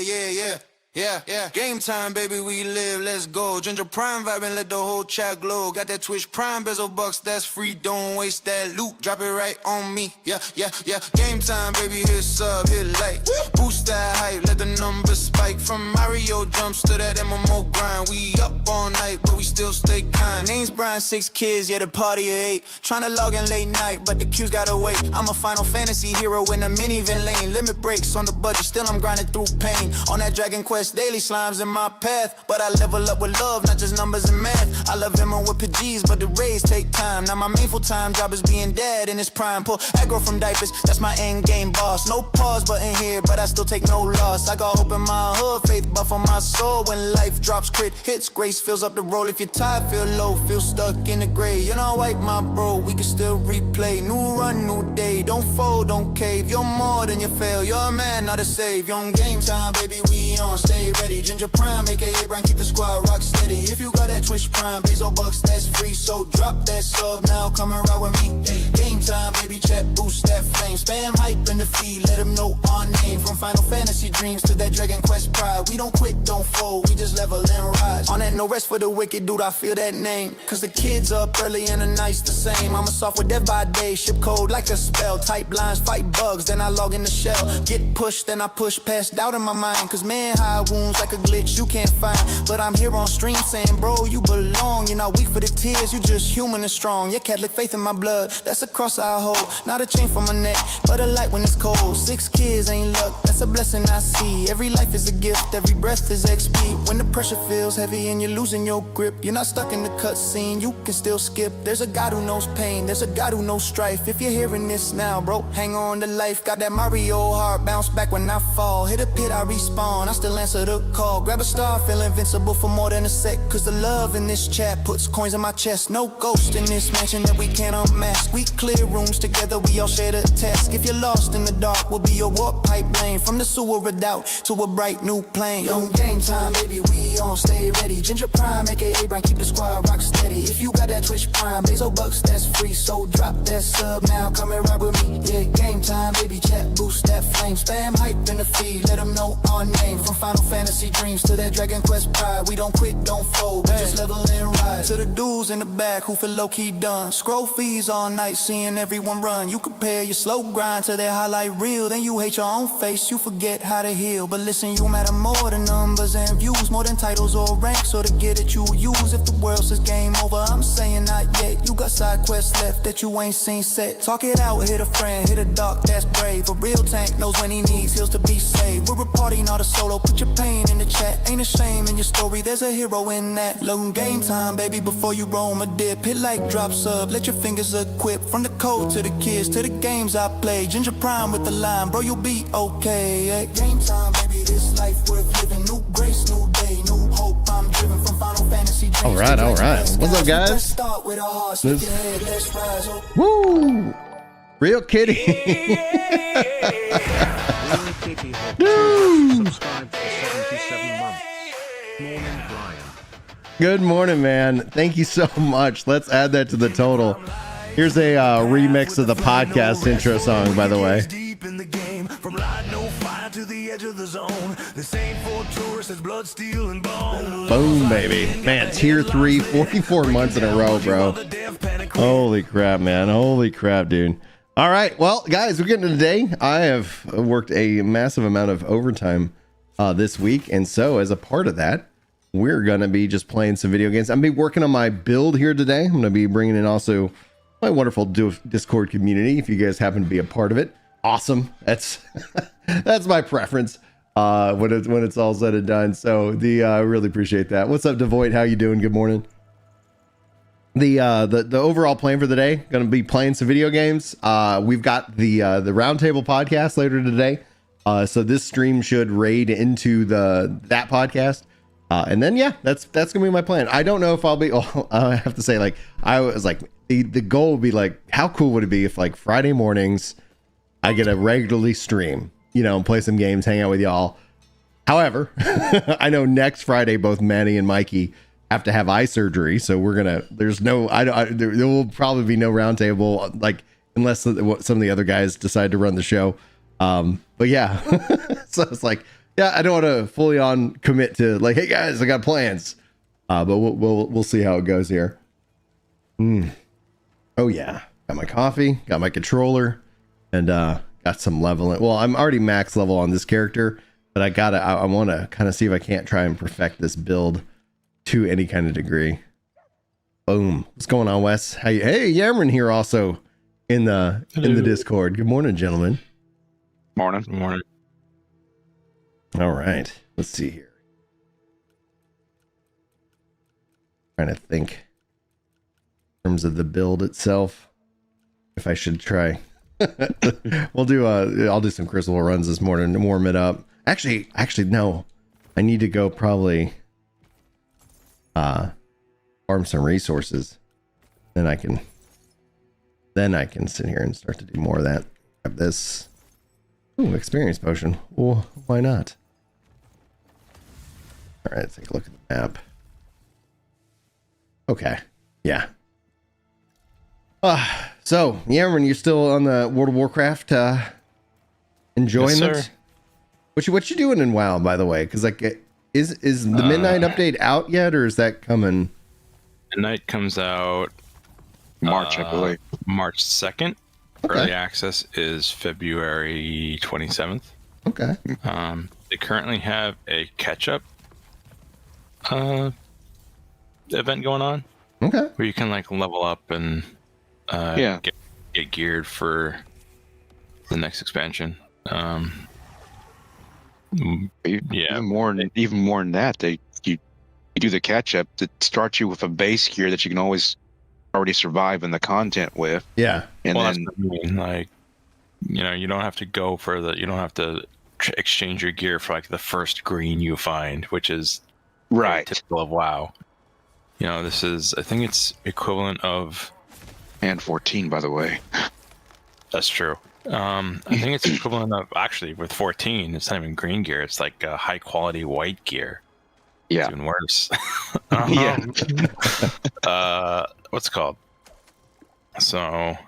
Yeah. Game time, baby, we live, let's go. Ginger Prime vibe and let the whole chat glow. Got that Twitch Prime bezel bucks, that's free. Don't waste that loot, drop it right on me. Yeah. Game time, baby, hit sub, hit like. Boost that hype, let the numbers spike. From Mario jumps to that MMO grind. We up all night, but we still stay kind. Name's Brian, 6 kids, yeah, the party at 8. Tryna log in late night, but the queues gotta wait. I'm a Final Fantasy hero in a minivan lane. Limit breaks on the budget, still I'm grinding through pain. On that Dragon Quest daily, slimes in my path, but I level up with love, not just numbers and math. I love him with PGs, but the raids take time. Now my main full-time job is being dad in his prime. Pull aggro from diapers, that's my end game boss. No pause button here, but I still take no loss. I got hope in my hood, faith buff on my soul. When life drops, crit hits, grace fills up the roll. If you're tired, feel low, feel stuck in the gray. You know, wipe my bro, we can still replay. New run, new day, don't fold, don't cave. You're more than you fail, you're a man, not a save. Young game time, baby, we on, stay ready. Ginger Prime, aka Brian, keep the squad rock steady. If you got that Twitch Prime, peso bucks, that's free. So drop that sub now, come and ride with me. Game time, baby, chat, boost that flame. Spam hype in the feed, let them know our name. From Final Fantasy dreams to that Dragon Quest pride. We don't quit, don't fold, we just level and rise. On that no rest for the wicked, dude, I feel that name. Cause the kids up early and the night's the same. I'm a software dev by day, ship code like a spell. Type lines, fight bugs, then I log in the shell. Get pushed, then I push past doubt in my mind. Cause man, high wounds like a glitch you can't find. But I'm here on stream saying, bro, you belong. You're not weak for the tears, you just human and strong. Yeah, Catholic faith in my blood, that's a cross I hold. Not a chain from my neck, but a light when it's cold. 6 kids ain't luck, that's a blessing I see. Every life is a gift, every breath is XP. When the pressure feels heavy and you're losing your grip, you're not stuck in the cutscene, you can still skip. There's a God who knows pain, there's a God who knows strife. If you're hearing this now, bro, hang on to life. Got that Mario heart, bounce back when I fall. Hit a pit, I respawn, I still answer the call. Grab a star, feel invincible for more than a sec. Cause the love in this chat puts coins in my chest. No ghost in this mansion that we can't unmask. We clear rooms together, we all share the task. If you're lost in the dark, we'll be your warp pipe lane. From the sewer of doubt to a bright new plane. Young game time, baby, we on, stay ready. Ginger Prime, aka Brian, keep the squad rock steady. If you got that Twitch Prime, peso bucks, that's free. So drop that sub now, come and ride with me. Yeah, game time, baby, chat, boost that flame. Spam hype in the feed, let them know our name. From Final Fantasy dreams to that Dragon Quest pride. We don't quit, don't fold, we just level and rise. To the dudes in the back who feel low-key done. Scroll feeds all night, seeing everyone run. You compare your slow grind to their highlight reel. Then you hate your own face, you forget how to heal. But listen, you matter more than numbers and views. More than titles or ranks, or to get it you use. If the world says game over, I'm saying not yet. You got side quests left that you ain't seen set. Talk it out, hit a friend, hit a doc, that's brave. A real tank knows when he needs heals to be saved. We're reporting not a solo, put your pain in the chat. Ain't a shame in your story, there's a hero in that. Long game time, baby, before you roam a dip. Hit like drop sub, let your fingers equip. From the code to the kids, to the games I play. Ginger Prime with the line, bro, you'll be okay. Yeah. Game time, baby, this life worth living. New grace, new day, new hope. I'm driven from Final Fantasy. All right. What's up, guys? Woo! Real Kitty. Subscribe for 77 months. Morning, Brian. Good morning, man. Thank you so much. Let's add that to the total. Here's a remix of the podcast intro song, by the way. From light, no fire to the edge of the zone. The same for tourists as blood, steel, and bone. Boom, baby. Man, tier 3, 44 months in a row, bro. Holy crap, man. Holy crap, dude. All right. Well, guys, we're getting to the day. I have worked a massive amount of overtime this week. And so as a part of that, we're going to be just playing some video games. I'm going to be working on my build here today. I'm going to be bringing in also my wonderful Discord community. If you guys happen to be a part of it, awesome. That's that's my preference when it's all said and done. So I really appreciate that. What's up, Devoid? How you doing? Good morning. The overall plan for the day, going to be playing some video games. We've got the Roundtable podcast later today. So this stream should raid into that podcast. And then, yeah, that's going to be my plan. I don't know if I'll be, I have to say, like, I was like, the goal would be like, how cool would it be if like Friday mornings I get a regularly stream, you know, play some games, hang out with y'all. However, I know next Friday, both Manny and Mikey have to have eye surgery. So there will probably be no roundtable, like, unless some of the other guys decide to run the show. But yeah, so it's like, Yeah, I don't want to fully on commit to like, hey guys, I got plans. But we'll see how it goes here. Oh yeah, got my coffee, got my controller, and got some leveling. Well, I'm already max level on this character, but I want to kind of see if I can't try and perfect this build to any kind of degree. Boom. What's going on, Wes? How you? Hey, Yamron here also in the Discord. Good morning, gentlemen. Morning. Morning. All right, let's see here. Trying to think in terms of the build itself, if I should try. I'll do some Crucible runs this morning to warm it up. Actually, no. I need to go probably farm some resources. Then I can sit here and start to do more of that. Grab this. Ooh, experience potion. Well, why not? All right, let's take a look at the map. Okay. Yeah. So, Yamron, you still on the World of Warcraft enjoyment? Yes, sir. What you doing in WoW, by the way? Because like, is the midnight update out yet, or is that coming? Midnight comes out March, I believe. March 2nd. Okay. Early access is February 27th. Okay. They currently have a catch-up event going on Okay. where you can like level up and get geared for the next expansion. Even more than that, you do the catch up that starts you with a base gear that you can always already survive in the content with. Yeah. And well, then that's what I mean. Like, you don't have to go for you don't have to exchange your gear for like the first green you find, which is right. typical of WoW. This is, I think it's equivalent of. And 14, by the way. That's true. I think it's equivalent of, actually, with 14, it's not even green gear. It's like high quality white gear. Yeah. It's even worse. Yeah. What's it called? So,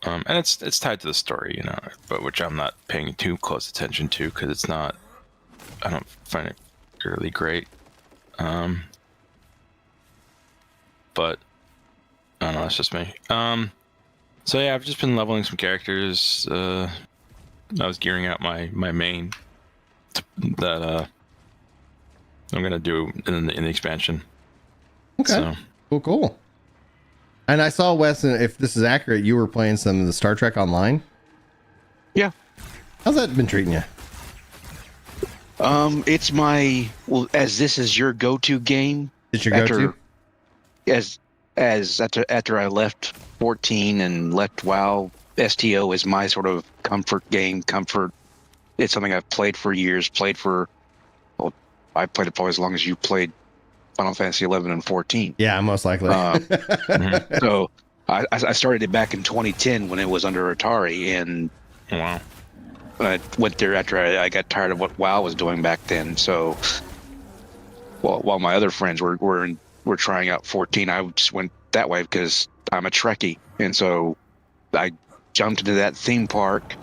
and it's tied to the story, but which I'm not paying too close attention to because it's not. I don't find it particularly great. But I don't know. That's just me. So yeah, I've just been leveling some characters. I was gearing out my main that I'm gonna do in the expansion. Okay. So, Cool. And I saw, Wes, and if this is accurate, you were playing some of the Star Trek Online. Yeah. How's that been treating you? It's as this is your go-to game. It's your go-to? After I left 14 and left WoW, STO is my sort of comfort game. It's something I've played for years. I played it probably as long as you played Final Fantasy 11 and 14. Yeah, most likely. So I started it back in 2010 when it was under Atari, and wow. I went there after I got tired of what WoW was doing back then. So while my other friends were trying out 14, I just went that way because I'm a Trekkie, and so I jumped into that theme park,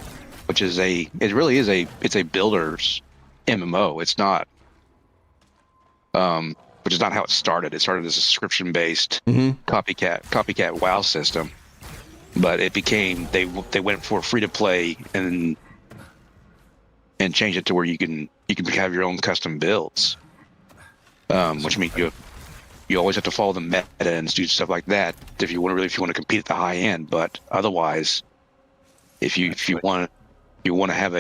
which is a builder's MMO. It's not, which is not how it started. It started as a subscription-based copycat WoW system, but it became they went for free to play and changed it to where you can have your own custom builds, which means you always have to follow the meta and do stuff like that if you want to compete at the high end. But otherwise, if you want to have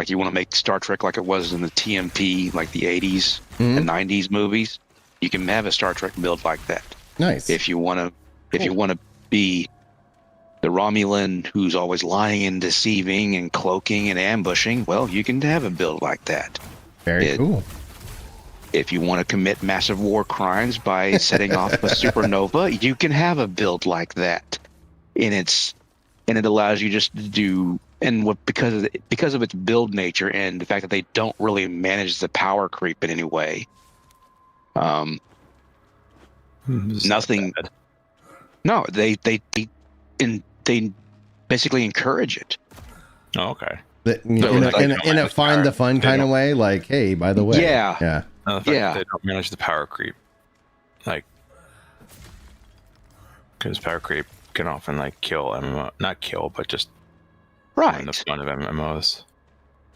you want to make Star Trek like it was in the TMP, like the 80s and 90s movies, you can have a Star Trek build like that. Nice. If you want to be the Romulan who's always lying and deceiving and cloaking and ambushing, well, you can have a build like that. Very cool. If you want to commit massive war crimes by setting off a supernova, you can have a build like that. And it allows you just to do, and because of its build nature and the fact that they don't really manage the power creep in any way. Nothing. No, they basically encourage it. Oh, okay. In a find the fun kind of way, like, hey, by the way, Yeah. The fact that they don't manage the power creep, like, because power creep can often like kill MMO, not kill, but just ruin the fun of MMOs.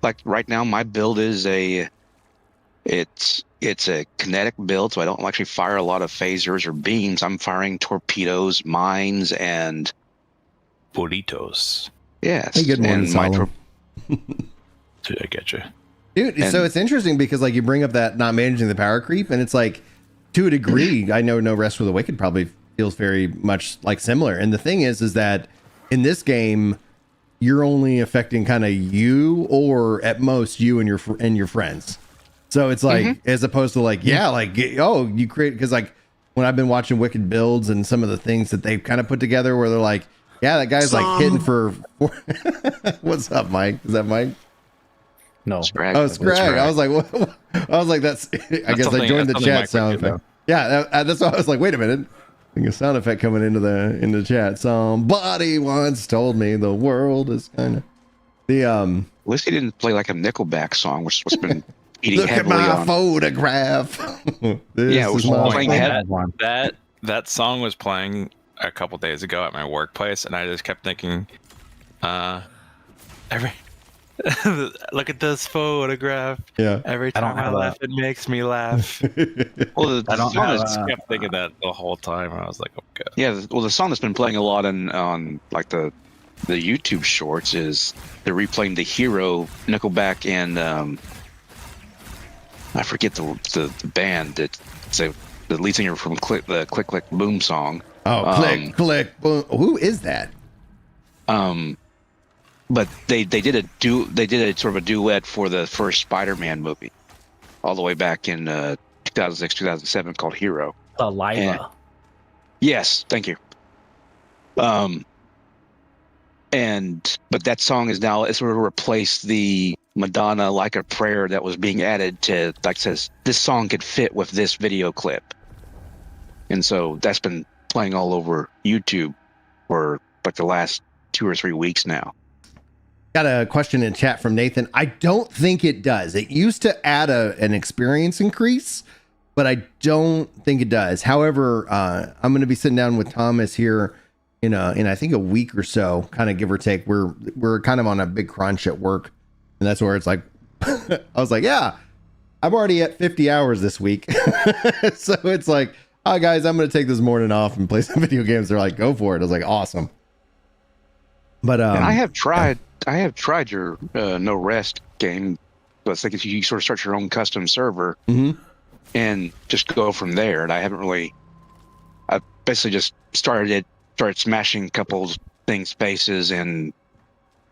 Like right now, my build is it's a kinetic build, so I don't actually fire a lot of phasers or beams. I'm firing torpedoes, mines, and burritos. Yes, hey, good morning, and my Solomon. Dude, I get you. Dude, so it's interesting because like you bring up that not managing the power creep, and it's like to a degree, I know No Rest for the Wicked probably feels very much like similar. And the thing is that in this game, you're only affecting kind of you, or at most you and your friends. So it's like as opposed to like you create, because like when I've been watching Wicked builds and some of the things that they've kind of put together, where they're like, yeah, that guy's like hitting for. What's up, Mike? Is that Mike? No. Scrag. Oh, Scrag. I was like, what? I was like, that's. I guess I joined the chat sound effect. Yeah, that's why I was like, wait a minute. I think a sound effect coming into the chat. Somebody once told me the world is kind of the At least he didn't play like a Nickelback song, which has been eating Look at heavily my on. photograph. Yeah, it was playing that song was playing a couple days ago at my workplace, and I just kept thinking, every look at this photograph. Yeah. Every time I laugh, it makes me laugh. Well, I just kept thinking that the whole time. I was like, oh god. Yeah, well, the song that's been playing a lot on like the YouTube shorts is they're replaying the Hero, Nickelback, and I forget the band that's the lead singer from the Click Click Boom song. Oh, click click boom. Who is that? But they did a sort of a duet for the first Spider-Man movie, all the way back in 2006, 2007, called Hero. Saliva. Yes, thank you. But that song is now, it's sort of replaced the Madonna Like a Prayer that was being added to, like says, this song could fit with this video clip. And so that's been playing all over YouTube for like the last 2 or 3 weeks now. Got a question in chat from Nathan. I don't think it does. It used to add an experience increase, but I don't think it does. However, I'm going to be sitting down with Thomas here in I think a week or so, kind of give or take. We're kind of on a big crunch at work, and that's where it's like, I was like, yeah, I'm already at 50 hours this week, so it's like, oh guys, I'm going to take this morning off and play some video games. They're like, go for it. I was like, awesome. But and I have tried your No Rest game. But it's like you sort of start your own custom server and just go from there. And I haven't really. I basically just started smashing a couple spaces and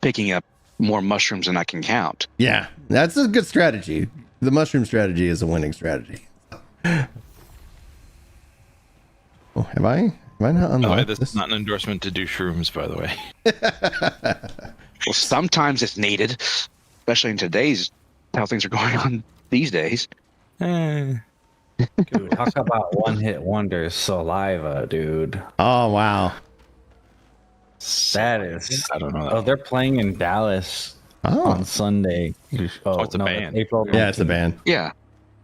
picking up more mushrooms than I can count. Yeah, that's a good strategy. The mushroom strategy is a winning strategy. Oh, have I not unlocked This is not an endorsement to do shrooms, by the way. Well, sometimes it's needed, especially in today's how things are going on these days. Dude, talk about one-hit wonders. Saliva, dude. Oh wow. That is. I don't know. Oh, they're playing in Dallas on Sunday. Oh, it's a band. April Yeah, it's a 19th. band. Yeah,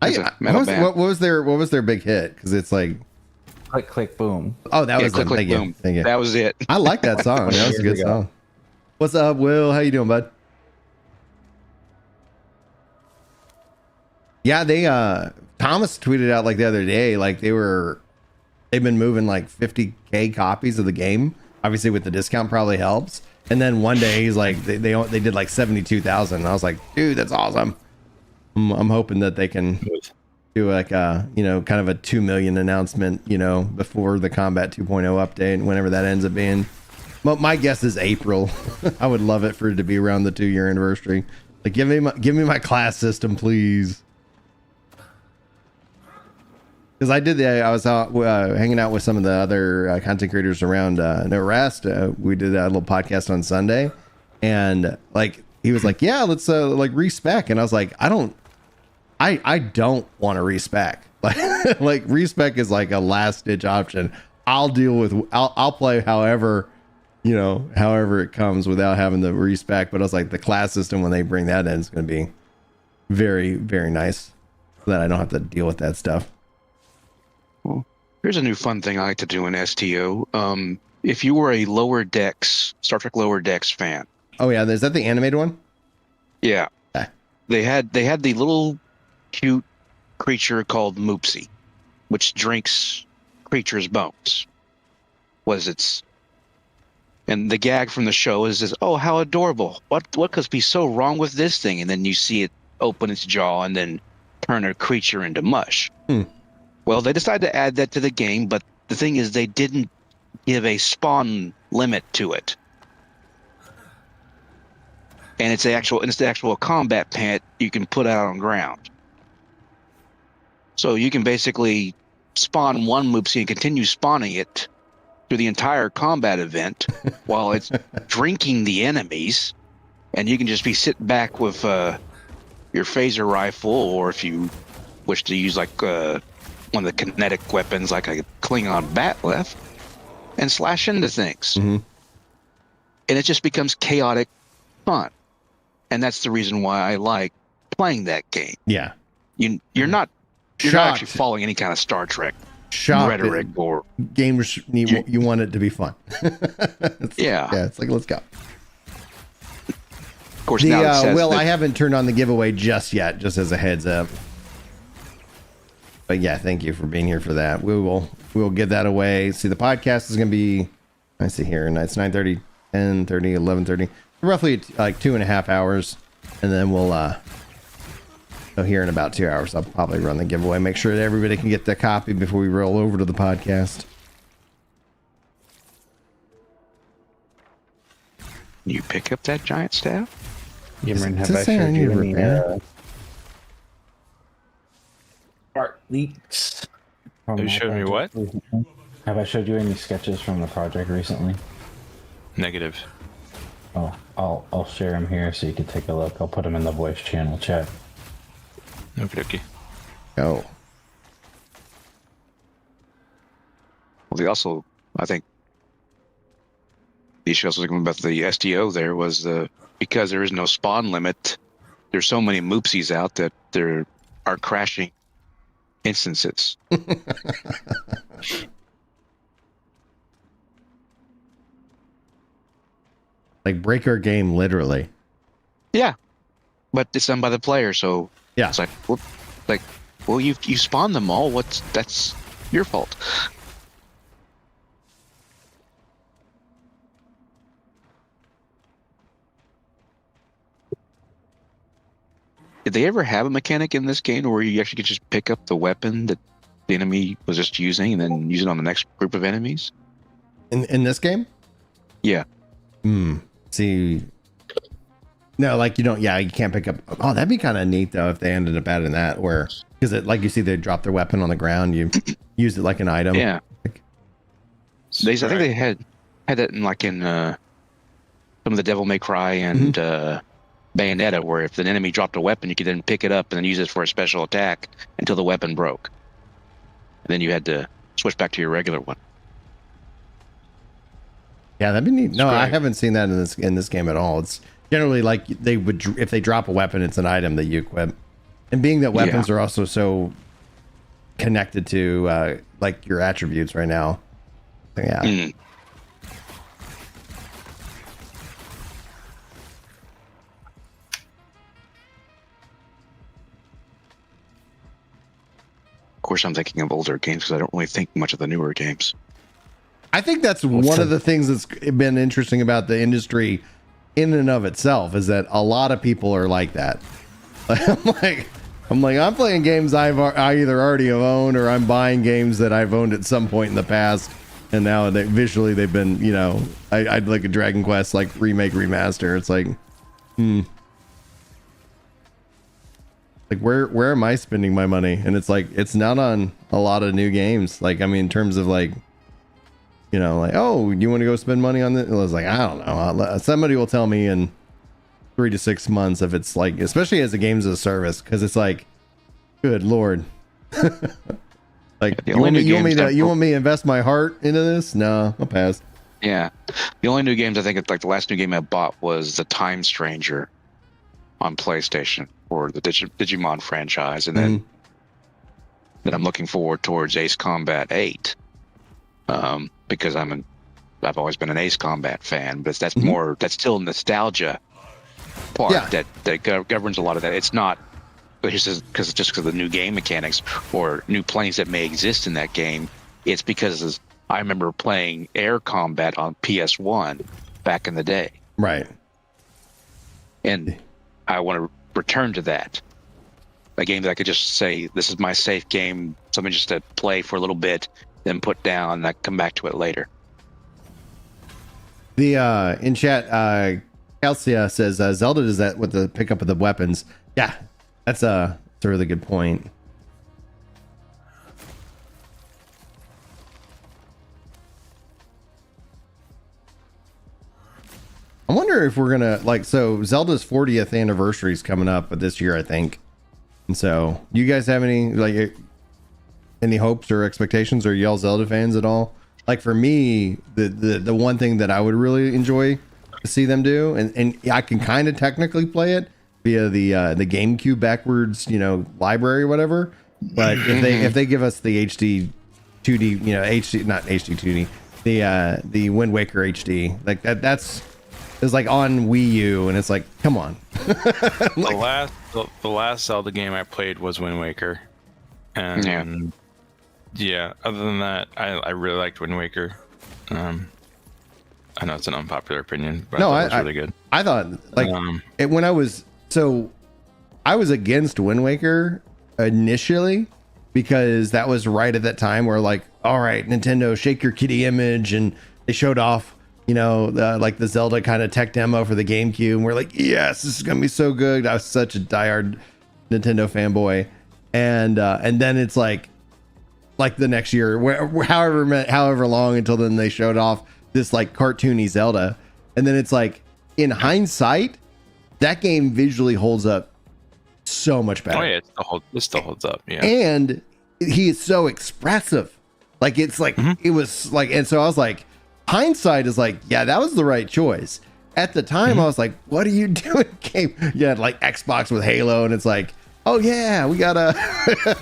it's a metal band. What was their big hit? Because it's like, Click, click, boom. oh, that was Click them. Click Thank you. Boom. Thank you. That was it. I like that song. That was a Here good we go. song. What's up, Will? How you doing, bud? Yeah, they Thomas tweeted out like the other day, like they've been moving like 50K copies of the game. Obviously with the discount probably helps. And then one day he's like they did like 72,000. And I was like, dude, that's awesome. I'm hoping that they can do like kind of a 2 million announcement, before the Combat 2.0 update, whenever that ends up being. My guess is April. I would love it for it to be around the 2-year anniversary. Like give me my class system, please. Because I was out hanging out with some of the other content creators around No Rest. We did a little podcast on Sunday, and like he was like, "Yeah, let's like respec," and I was like, "I don't want to respec. Like respec is like a last ditch option. I'll play however you know, however it comes without having the respec. But I was like, the class system, when they bring that in, is going to be very, very nice, so that I don't have to deal with that stuff. Well, here's a new fun thing I like to do in STO. If you were a Lower Decks, Star Trek Lower Decks fan. Oh yeah, is that the animated one? Yeah. Okay. They had the little cute creature called Moopsie, which drinks creatures' bones. And the gag from the show is this, oh, how adorable. What could be so wrong with this thing? And then you see it open its jaw and then turn a creature into mush. Well, they decided to add that to the game, but the thing is they didn't give a spawn limit to it. And it's the actual combat pant you can put out on ground. So you can basically spawn one Moopsie and continue spawning it through the entire combat event while it's drinking the enemies, and you can just be sitting back with your phaser rifle, or if you wish to use like one of the kinetic weapons like a Klingon Bat'leth, and slash into things. And it just becomes chaotic fun. And that's the reason why I like playing that game. Yeah. You're not actually following any kind of Star Trek rhetoric or gamers need, you want it to be fun. Yeah, it's like, let's go. Of course, now it says I haven't turned on the giveaway just yet, just as a heads up. But yeah, thank you for being here for that. We will get that away. See, the podcast is going to be, I see here, and it's 9:30, 10:30, 11:30, roughly like 2.5 hours, and then we'll so here in about 2 hours, I'll probably run the giveaway. Make sure that everybody can get their copy before we roll over to the podcast. You pick up that giant staff? Cameron, have I showed you any art leaks? Have you showed me what? Have I showed you any sketches from the project recently? Negative. Oh, I'll share them here so you can take a look. I'll put them in the voice channel chat. Okay. Oh. Well, they also, I think, the issue I was talking about the STO there was because there is no spawn limit, there's so many Moopsies out that there are crashing instances. Like break our game, literally. Yeah, but it's done by the player, so yeah, it's well, you spawned them all. That's your fault. Did they ever have a mechanic in this game where you actually could just pick up the weapon that the enemy was just using and then use it on the next group of enemies? In this game? Yeah. See, no, like you don't. Yeah, you can't pick up. Oh, that'd be kind of neat though if they ended up adding that, where because it, like you see, they drop their weapon on the ground, you use it like an item. Yeah. I think they had that in some of the Devil May Cry and Bayonetta, where if an enemy dropped a weapon, you could then pick it up and then use it for a special attack until the weapon broke, and then you had to switch back to your regular one. Yeah, that'd be neat. No, I haven't seen that in this game at all. It's generally like they would, if they drop a weapon, it's an item that you equip. And being that weapons are also so connected to like your attributes right now. Yeah. Of course, I'm thinking of older games because I don't really think much of the newer games. I think that's one of the things that's been interesting about the industry in and of itself is that a lot of people are like that. I'm playing games I either already have owned or I'm buying games that I've owned at some point in the past. And now visually they've been, you know, I'd like a Dragon Quest, like remake, remaster. It's like, like where am I spending my money? And it's like, it's not on a lot of new games. Like, I mean, in terms of like, you know, like, oh, you want to go spend money on this? I was like, I don't know. Somebody will tell me in 3 to 6 months if it's like, especially as a games as a service, because it's like, good Lord. Like, you want me to invest my heart into this? No, I'll pass. Yeah. The only new games I think, like the last new game I bought was the Time Stranger on PlayStation for the Digimon franchise, and then I'm looking forward towards Ace Combat 8, because I've always been an Ace Combat fan, but that's more, that's still nostalgia part that governs a lot of that. It's not because of the new game mechanics or new planes that may exist in that game. It's because I remember playing Air Combat on PS1 back in the day. Right. And I want to return to that. A game that I could just say, this is my safe game, something just to play for a little bit, then put down, and I come back to it later. The in chat, Calcia says Zelda does that with the pickup of the weapons. Yeah, that's a really good point. I wonder if we're gonna so Zelda's 40th anniversary is coming up this year, I think. And so, do you guys have any hopes or expectations? Are y'all Zelda fans at all? Like for me, the one thing that I would really enjoy to see them do, and I can kind of technically play it via the GameCube backwards, library or whatever. But if they give us the HD 2D, HD, not HD 2D, the Wind Waker HD, like that's like on Wii U, and it's like, come on. The last Zelda game I played was Wind Waker, and yeah. Other than that, I really liked Wind Waker. I know it's an unpopular opinion, but I thought it was really good. I thought when I was against Wind Waker initially, because that was right at that time where all right, Nintendo, shake your kitty image, and they showed off the Zelda kind of tech demo for the GameCube, and we're like, yes, this is gonna be so good. I was such a diehard Nintendo fanboy, and then it's like the next year, however long until then they showed off this cartoony Zelda, and then it's in hindsight, that game visually holds up so much better. Oh yeah, it still holds up. Yeah, and he is so expressive. It was and so I was like, hindsight is yeah, that was the right choice. At the time, I was like, what are you doing, game? You had Xbox with Halo, and it's oh yeah, we got a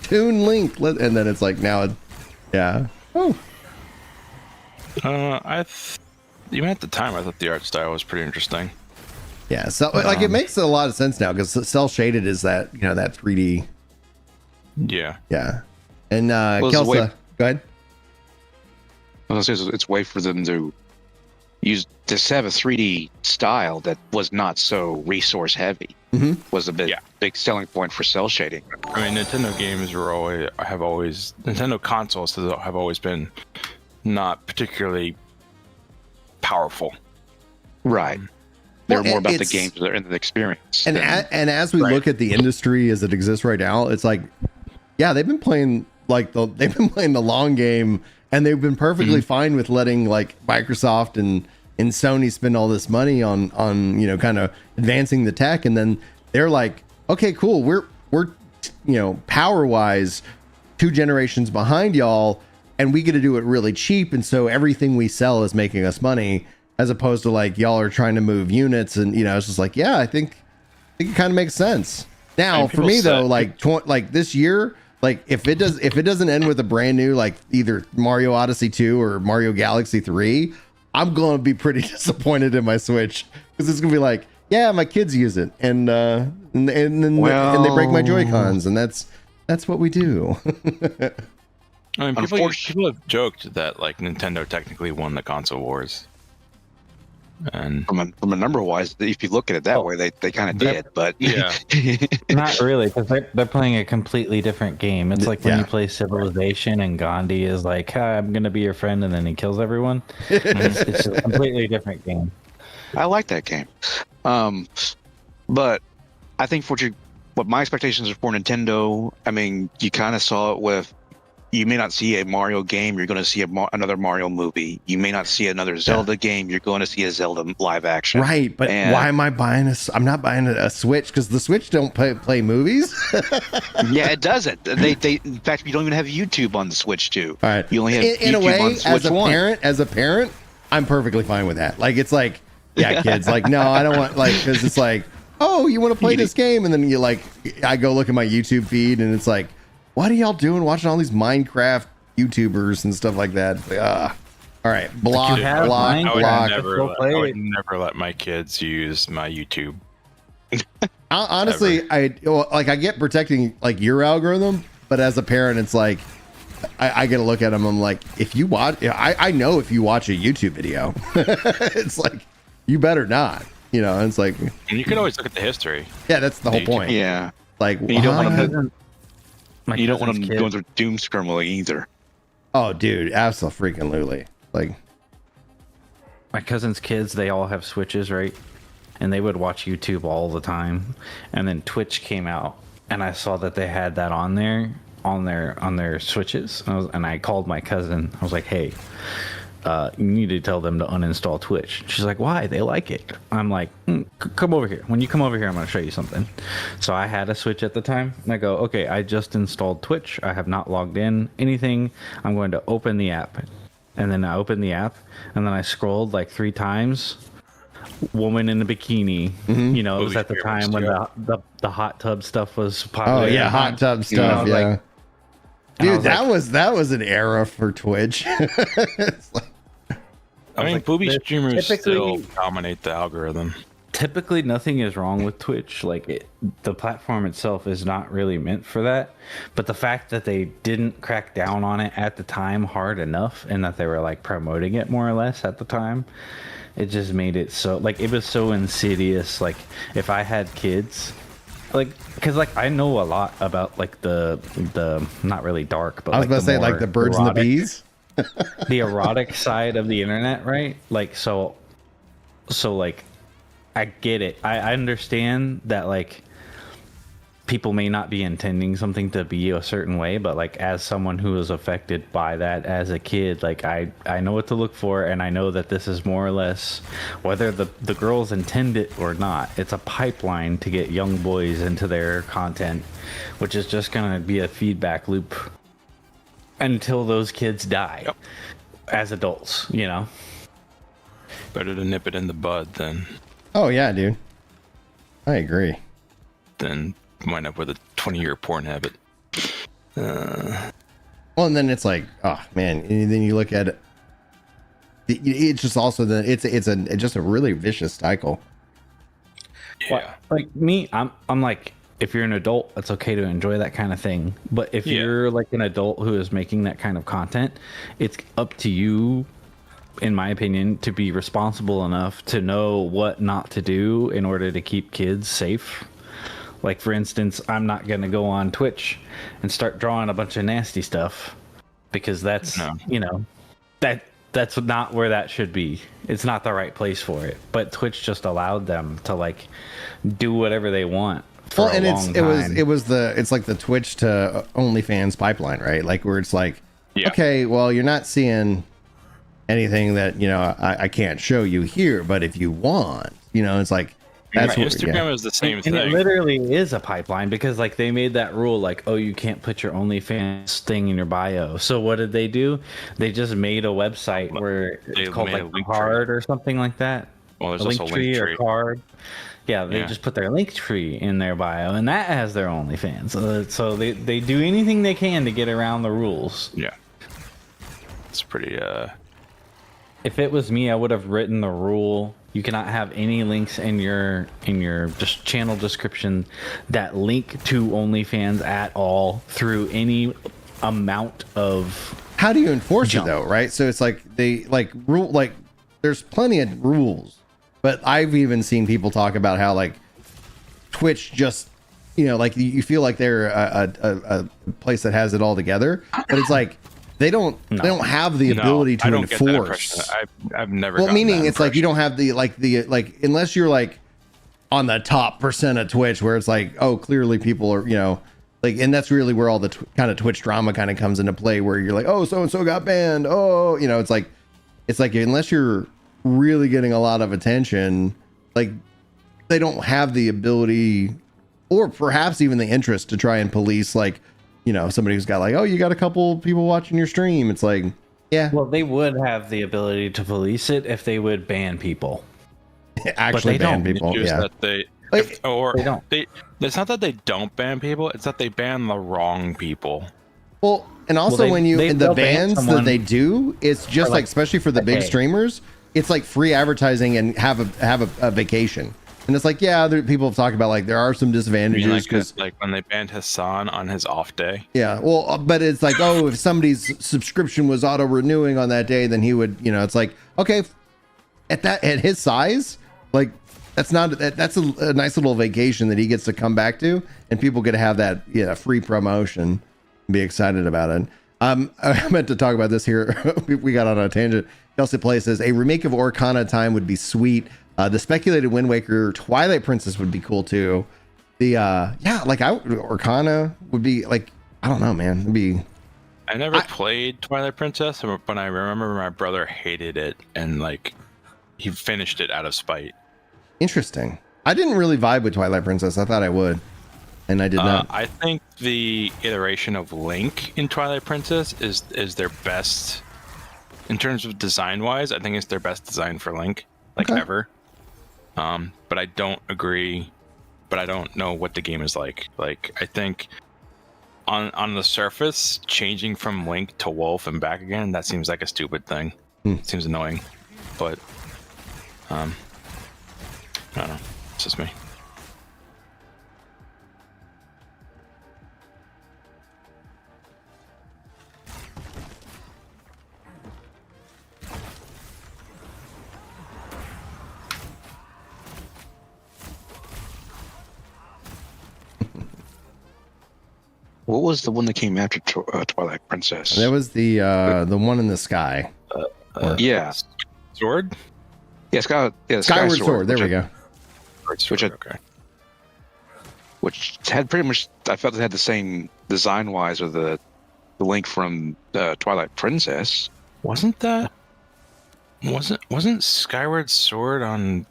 Toon Link, and then it's now, yeah. Oh. Even at the time, I thought the art style was pretty interesting. Yeah, so it makes a lot of sense now because cell shaded is that that 3D. Yeah. Yeah, and Kelsa, go ahead. I was gonna say, it's a way for them to have a 3D style that was not so resource heavy. Was a big selling point for cell shading. I mean, Nintendo games Nintendo consoles have always been not particularly powerful. Right. They're more about the games and the experience. And as we look at the industry as it exists right now, it's yeah, they've been playing the long game, and they've been perfectly fine with letting Microsoft and Sony spend all this money on kind of advancing the tech, and then they're like, okay, cool, we're power wise 2 generations behind y'all, and we get to do it really cheap, and so everything we sell is making us money, as opposed to y'all are trying to move units, and it's just yeah, I think it kind of makes sense. Now for me though, this year, if it doesn't end with a brand new either Mario Odyssey 2 or Mario Galaxy 3, I'm gonna be pretty disappointed in my Switch, because it's gonna be yeah, my kids use it, and they break my Joy-Cons, and that's what we do. I mean, people have joked that Nintendo technically won the console wars, and from a number wise, if you look at it that way, they kind of did, but yeah, not really, because they're playing a completely different game. It's when you play Civilization and Gandhi is hi, I'm gonna be your friend, and then he kills everyone. It's a completely different game. I like that game, but I think what my expectations are for Nintendo, I mean, you kind of saw it with. You may not see a Mario game, you're going to see another Mario movie. You may not see another Zelda game, you're going to see a Zelda live action. Right, but why am I buying I'm not buying a Switch, because the Switch don't play movies. Yeah, it doesn't. They in fact, you don't even have YouTube on the Switch too. All right. You only have in YouTube a way, on Switch as a parent, I'm perfectly fine with that. Like, it's like, yeah, kids, like, no, I don't want, like, because it's like, oh, you want to play this game? And then you like, I go look at my YouTube feed and it's like, what are y'all doing watching all these Minecraft YouTubers and stuff like that? It's like, all right, block, have block, Minecraft. block. I would never let my kids use my YouTube. Honestly, I get protecting like your algorithm, but as a parent, it's like I get to look at them. I'm like, if you watch, I know if you watch a YouTube video, it's like you better not, you know. And it's like, And you can always look at the history. yeah, that's the whole YouTube. point. Yeah. Like, You don't want huh? them. My You don't want cousin's them kid- going through doom scrolling either. Oh, dude, absolutely. Like, My cousin's kids, they all have Switches, right? And they would watch YouTube all the time. And then Twitch came out, and I saw that they had that on their Switches. And I called my cousin. I was like, "Hey, you need to tell them to uninstall Twitch." She's like, "Why? They like it." I'm like, "Come over here. When you come over here, I'm going to show you something." So I had a Switch at the time, and I go, "Okay, I just installed Twitch. I have not logged in anything. I'm going to open the app." And then I opened the app, and then I scrolled like 3 times. Woman in a bikini, you know, it was Booby at the trailers, time when yeah. the hot tub stuff was popular. oh yeah, hot tub stuff. know, Yeah, like- and I dude, was that was an era for Twitch. It's like, I mean, like, booby they're streamers typically- still dominate the algorithm. Typically, nothing is wrong with Twitch. Like, the platform itself is not really meant for that. But the fact that they didn't crack down on it at the time hard enough, and that they were like promoting it more or less at the time, it just made it so, like, it was so insidious. Like, if I had kids, like, because like I know a lot about like the not really dark, but I was like, about to say, like more the birds and the erotic- bees. the erotic side of the internet, right? Like, so like, I get it. I understand that like people may not be intending something to be a certain way, but like as someone who was affected by that as a kid, like I know what to look for, and I know that this is more or less, whether the girls intend it or not, it's a pipeline to get young boys into their content, which is just gonna be a feedback loop until those kids die. Yep. As adults, you know. Better to nip it in the bud than Oh yeah, dude. I agree. wind up with a 20-year porn habit. Well, and then it's like, oh man, and then you look at it. It's just also it's just a really vicious cycle. Yeah. Like me, I'm like, if you're an adult, it's okay to enjoy that kind of thing. But if Yeah. you're like an adult who is making that kind of content, it's up to you, in my opinion, to be responsible enough to know what not to do in order to keep kids safe. Like, for instance, I'm not going to go on Twitch and start drawing a bunch of nasty stuff, because that's, No. you know, that's not where that should be. It's not the right place for it. But Twitch just allowed them to like do whatever they want for a long time. It's like the Twitch to OnlyFans pipeline, right? Like where it's like, Yeah. okay, well, you're not seeing anything that, you know, I can't show you here, but if you want, you know, it's like, that's Right, what, Instagram yeah. is the same And thing. it literally is a pipeline, because like they made that rule, like, oh, you can't put your OnlyFans thing in your bio. So what did they do? They just made a website where They it's called made a like link Card or something like that. Well, there's A also Linktree or Linktree. Card. Yeah, they Yeah. just put their Linktree in their bio, and that has their OnlyFans. So they do anything they can to get around the rules. Yeah. It's pretty If it was me, I would have written the rule: you cannot have any links in your just channel description that link to OnlyFans at all through any amount of. How do you enforce Jump. it though, right? So it's like they like rule, like there's plenty of rules, but I've even seen people talk about how like Twitch just, you know, like you feel like they're a place that has it all together, but it's like they don't have the ability to I don't get that enforce. impression. I've never. Well, gotten meaning that it's like you impression. don't have the unless you're like on the top percent of Twitch, where it's like, oh, clearly people are, you know, like, and that's really where all the kind of Twitch drama kind of comes into play, where you're like, oh, so and so got banned, oh, you know, it's like unless you're really getting a lot of attention, like they don't have the ability or perhaps even the interest to try and police, like, you know, somebody who's got like, oh, you got a couple people watching your stream. It's like, Yeah, Well, they would have the ability to police it if they would ban people. actually they ban don't. people. It's just Yeah, that they Like, or They don't. It's not that they don't ban people. It's that they ban the wrong people. well, and also they- when you in the they'll ban bans that someone they do, it's just like like especially for the a big day. streamers, it's like free advertising and have a vacation. And it's like, yeah, people have talked about like there are some I mean, disadvantages because like when they banned Hassan on his off day. yeah, well, but it's like, oh, if somebody's subscription was auto renewing on that day, then he would, it's like, okay, at his size, like that's a nice little vacation that he gets to come back to, and people get to have that free promotion and be excited about it. I meant to talk about this here. We got on a tangent. Kelsey Play says a remake of Orcana Time would be sweet. The speculated Wind Waker Twilight Princess would be cool too. Orcana would be like, I don't know, man. It'd be. I never played Twilight Princess, but I remember my brother hated it and like he finished it out of spite. Interesting. I didn't really vibe with Twilight Princess. I thought I would, and I did not. I think the iteration of Link in Twilight Princess is their best in terms of design wise. I think it's their best design for Link, ever. But I don't agree. But I don't know what the game is like. Like I think on the surface, changing from Link to Wolf and back again, that seems like a stupid thing. It seems annoying, but I don't know. It's just me. What was the one that came after Twilight Princess? That was the one in the sky. Yeah. Sword? Yeah, Skyward Sword. There we go. Okay. Which had pretty much, I felt it had the same design wise of the Link from Twilight Princess. Wasn't Skyward Sword on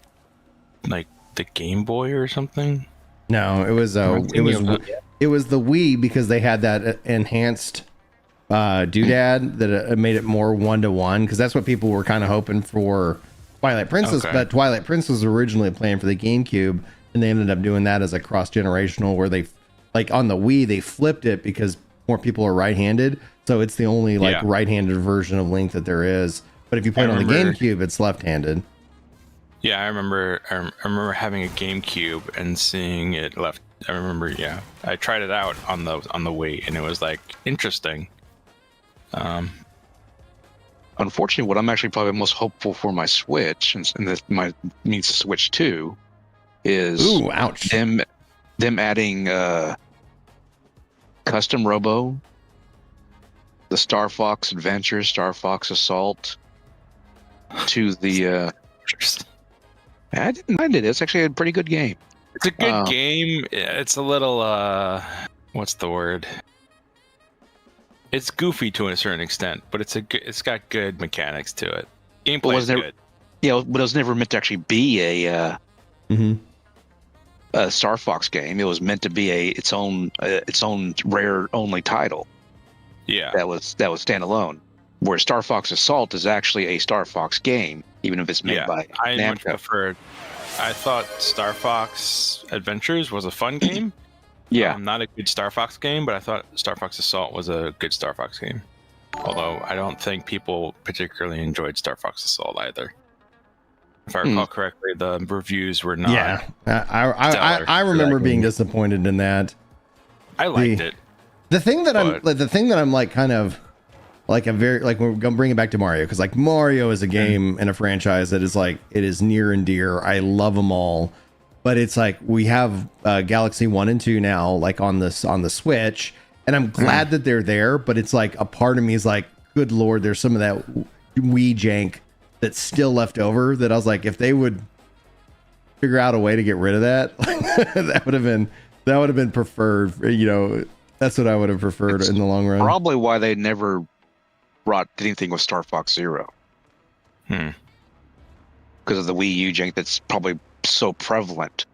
like the Game Boy or something? No, it was it was the Wii because they had that enhanced doodad that made it more 1-to-1 because that's what people were kind of hoping for Twilight Princess. Okay. But Twilight Princess was originally planned for the GameCube, and they ended up doing that as a cross generational where they like on the Wii they flipped it because more people are right-handed, so it's the only right-handed version of Link that there is. But if you play it on the GameCube, it's left-handed. Yeah, I remember having a GameCube and seeing it left. I remember, I tried it out on the Wii, and it was like interesting. Unfortunately, what I'm actually probably most hopeful for my Switch, and this means the Switch 2, is Ooh, ouch. them adding Custom Robo, the Star Fox Adventure, Star Fox Assault, to the. I didn't mind it. It's actually a pretty good game. It's a good game. It's a little what's the word? It's goofy to a certain extent, but it's got good mechanics to it. Gameplay is good. Yeah, but it was never meant to actually be a Star Fox game. It was meant to be its own rare only title. Yeah, that was standalone. Where Star Fox Assault is actually a Star Fox game, even if it's made by I Namco. much preferred. I thought Star Fox Adventures was a fun game. Yeah, not a good Star Fox game, but I thought Star Fox Assault was a good Star Fox game. Although I don't think people particularly enjoyed Star Fox Assault either. If I recall correctly, the reviews were not. Yeah, I remember being disappointed in that. I liked it. The thing that I'm like kind of like a very like we're gonna bring it back to Mario because like Mario is a game and a franchise that is like it is near and dear. I love them all, but it's like we have Galaxy 1 and 2 now like on the Switch, and I'm glad that they're there. But it's like a part of me is like, good Lord, there's some of that Wii jank that's still left over. That I was like, if they would figure out a way to get rid of that, that would have been preferred. That's what I would have preferred in the long run. Probably why they never brought anything with Star Fox Zero. Because of the Wii U jank that's probably so prevalent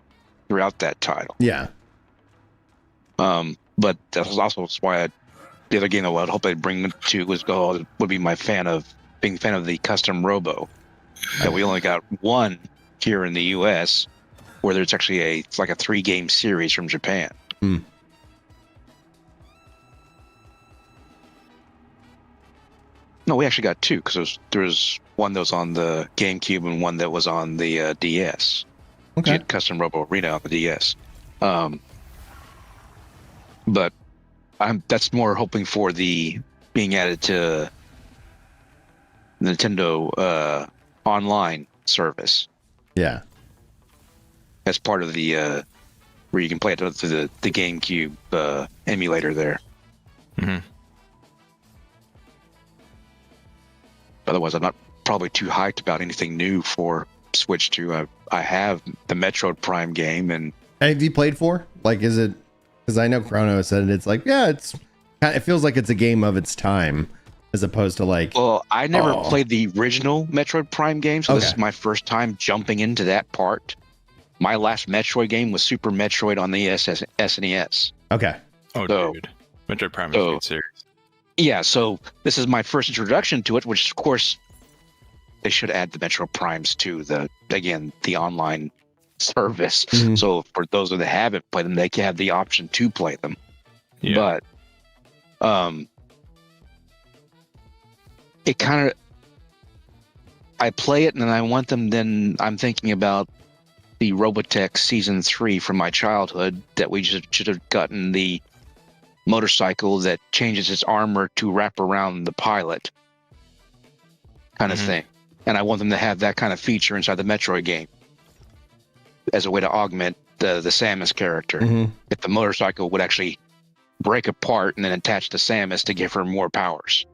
throughout that title. Yeah. But that's also why the other game that I'd hope they'd bring to would be being a fan of the custom Robo. That we only got one here in the U.S., where there's actually it's like a 3-game series from Japan. Hmm. No, we actually got two because there was one that was on the GameCube and one that was on the DS. Okay. You had Custom Robo Arena on the DS. But that's more hoping for the being added to Nintendo online service Yeah. as part of the where you can play it through the GameCube emulator there. Mm-hmm. Otherwise, I'm not probably too hyped about anything new for Switch 2. I have the Metroid Prime game, and Have you played 4? Like, is it? Because I know Chrono said it's like, yeah, it feels like it's a game of its time, as opposed to like. well, I never played the original Metroid Prime game, so this Okay. is my first time jumping into that part. My last Metroid game was Super Metroid on the SNES. Okay. Oh, So- dude. Metroid Prime is a good series. Yeah, so this is my first introduction to it, which of course they should add the Metro Primes to the online service. Mhm. So for those that haven't played them, they can have the option to play them. Yeah. But it kind of, I play it and then I want them. Then I'm thinking about the Robotech Season 3 from my childhood that we should have gotten the motorcycle that changes its armor to wrap around the pilot kind of Mhm. thing. And I want them to have that kind of feature inside the Metroid game as a way to augment the Samus character. Mhm. If the motorcycle would actually break apart and then attach to Samus to give her more powers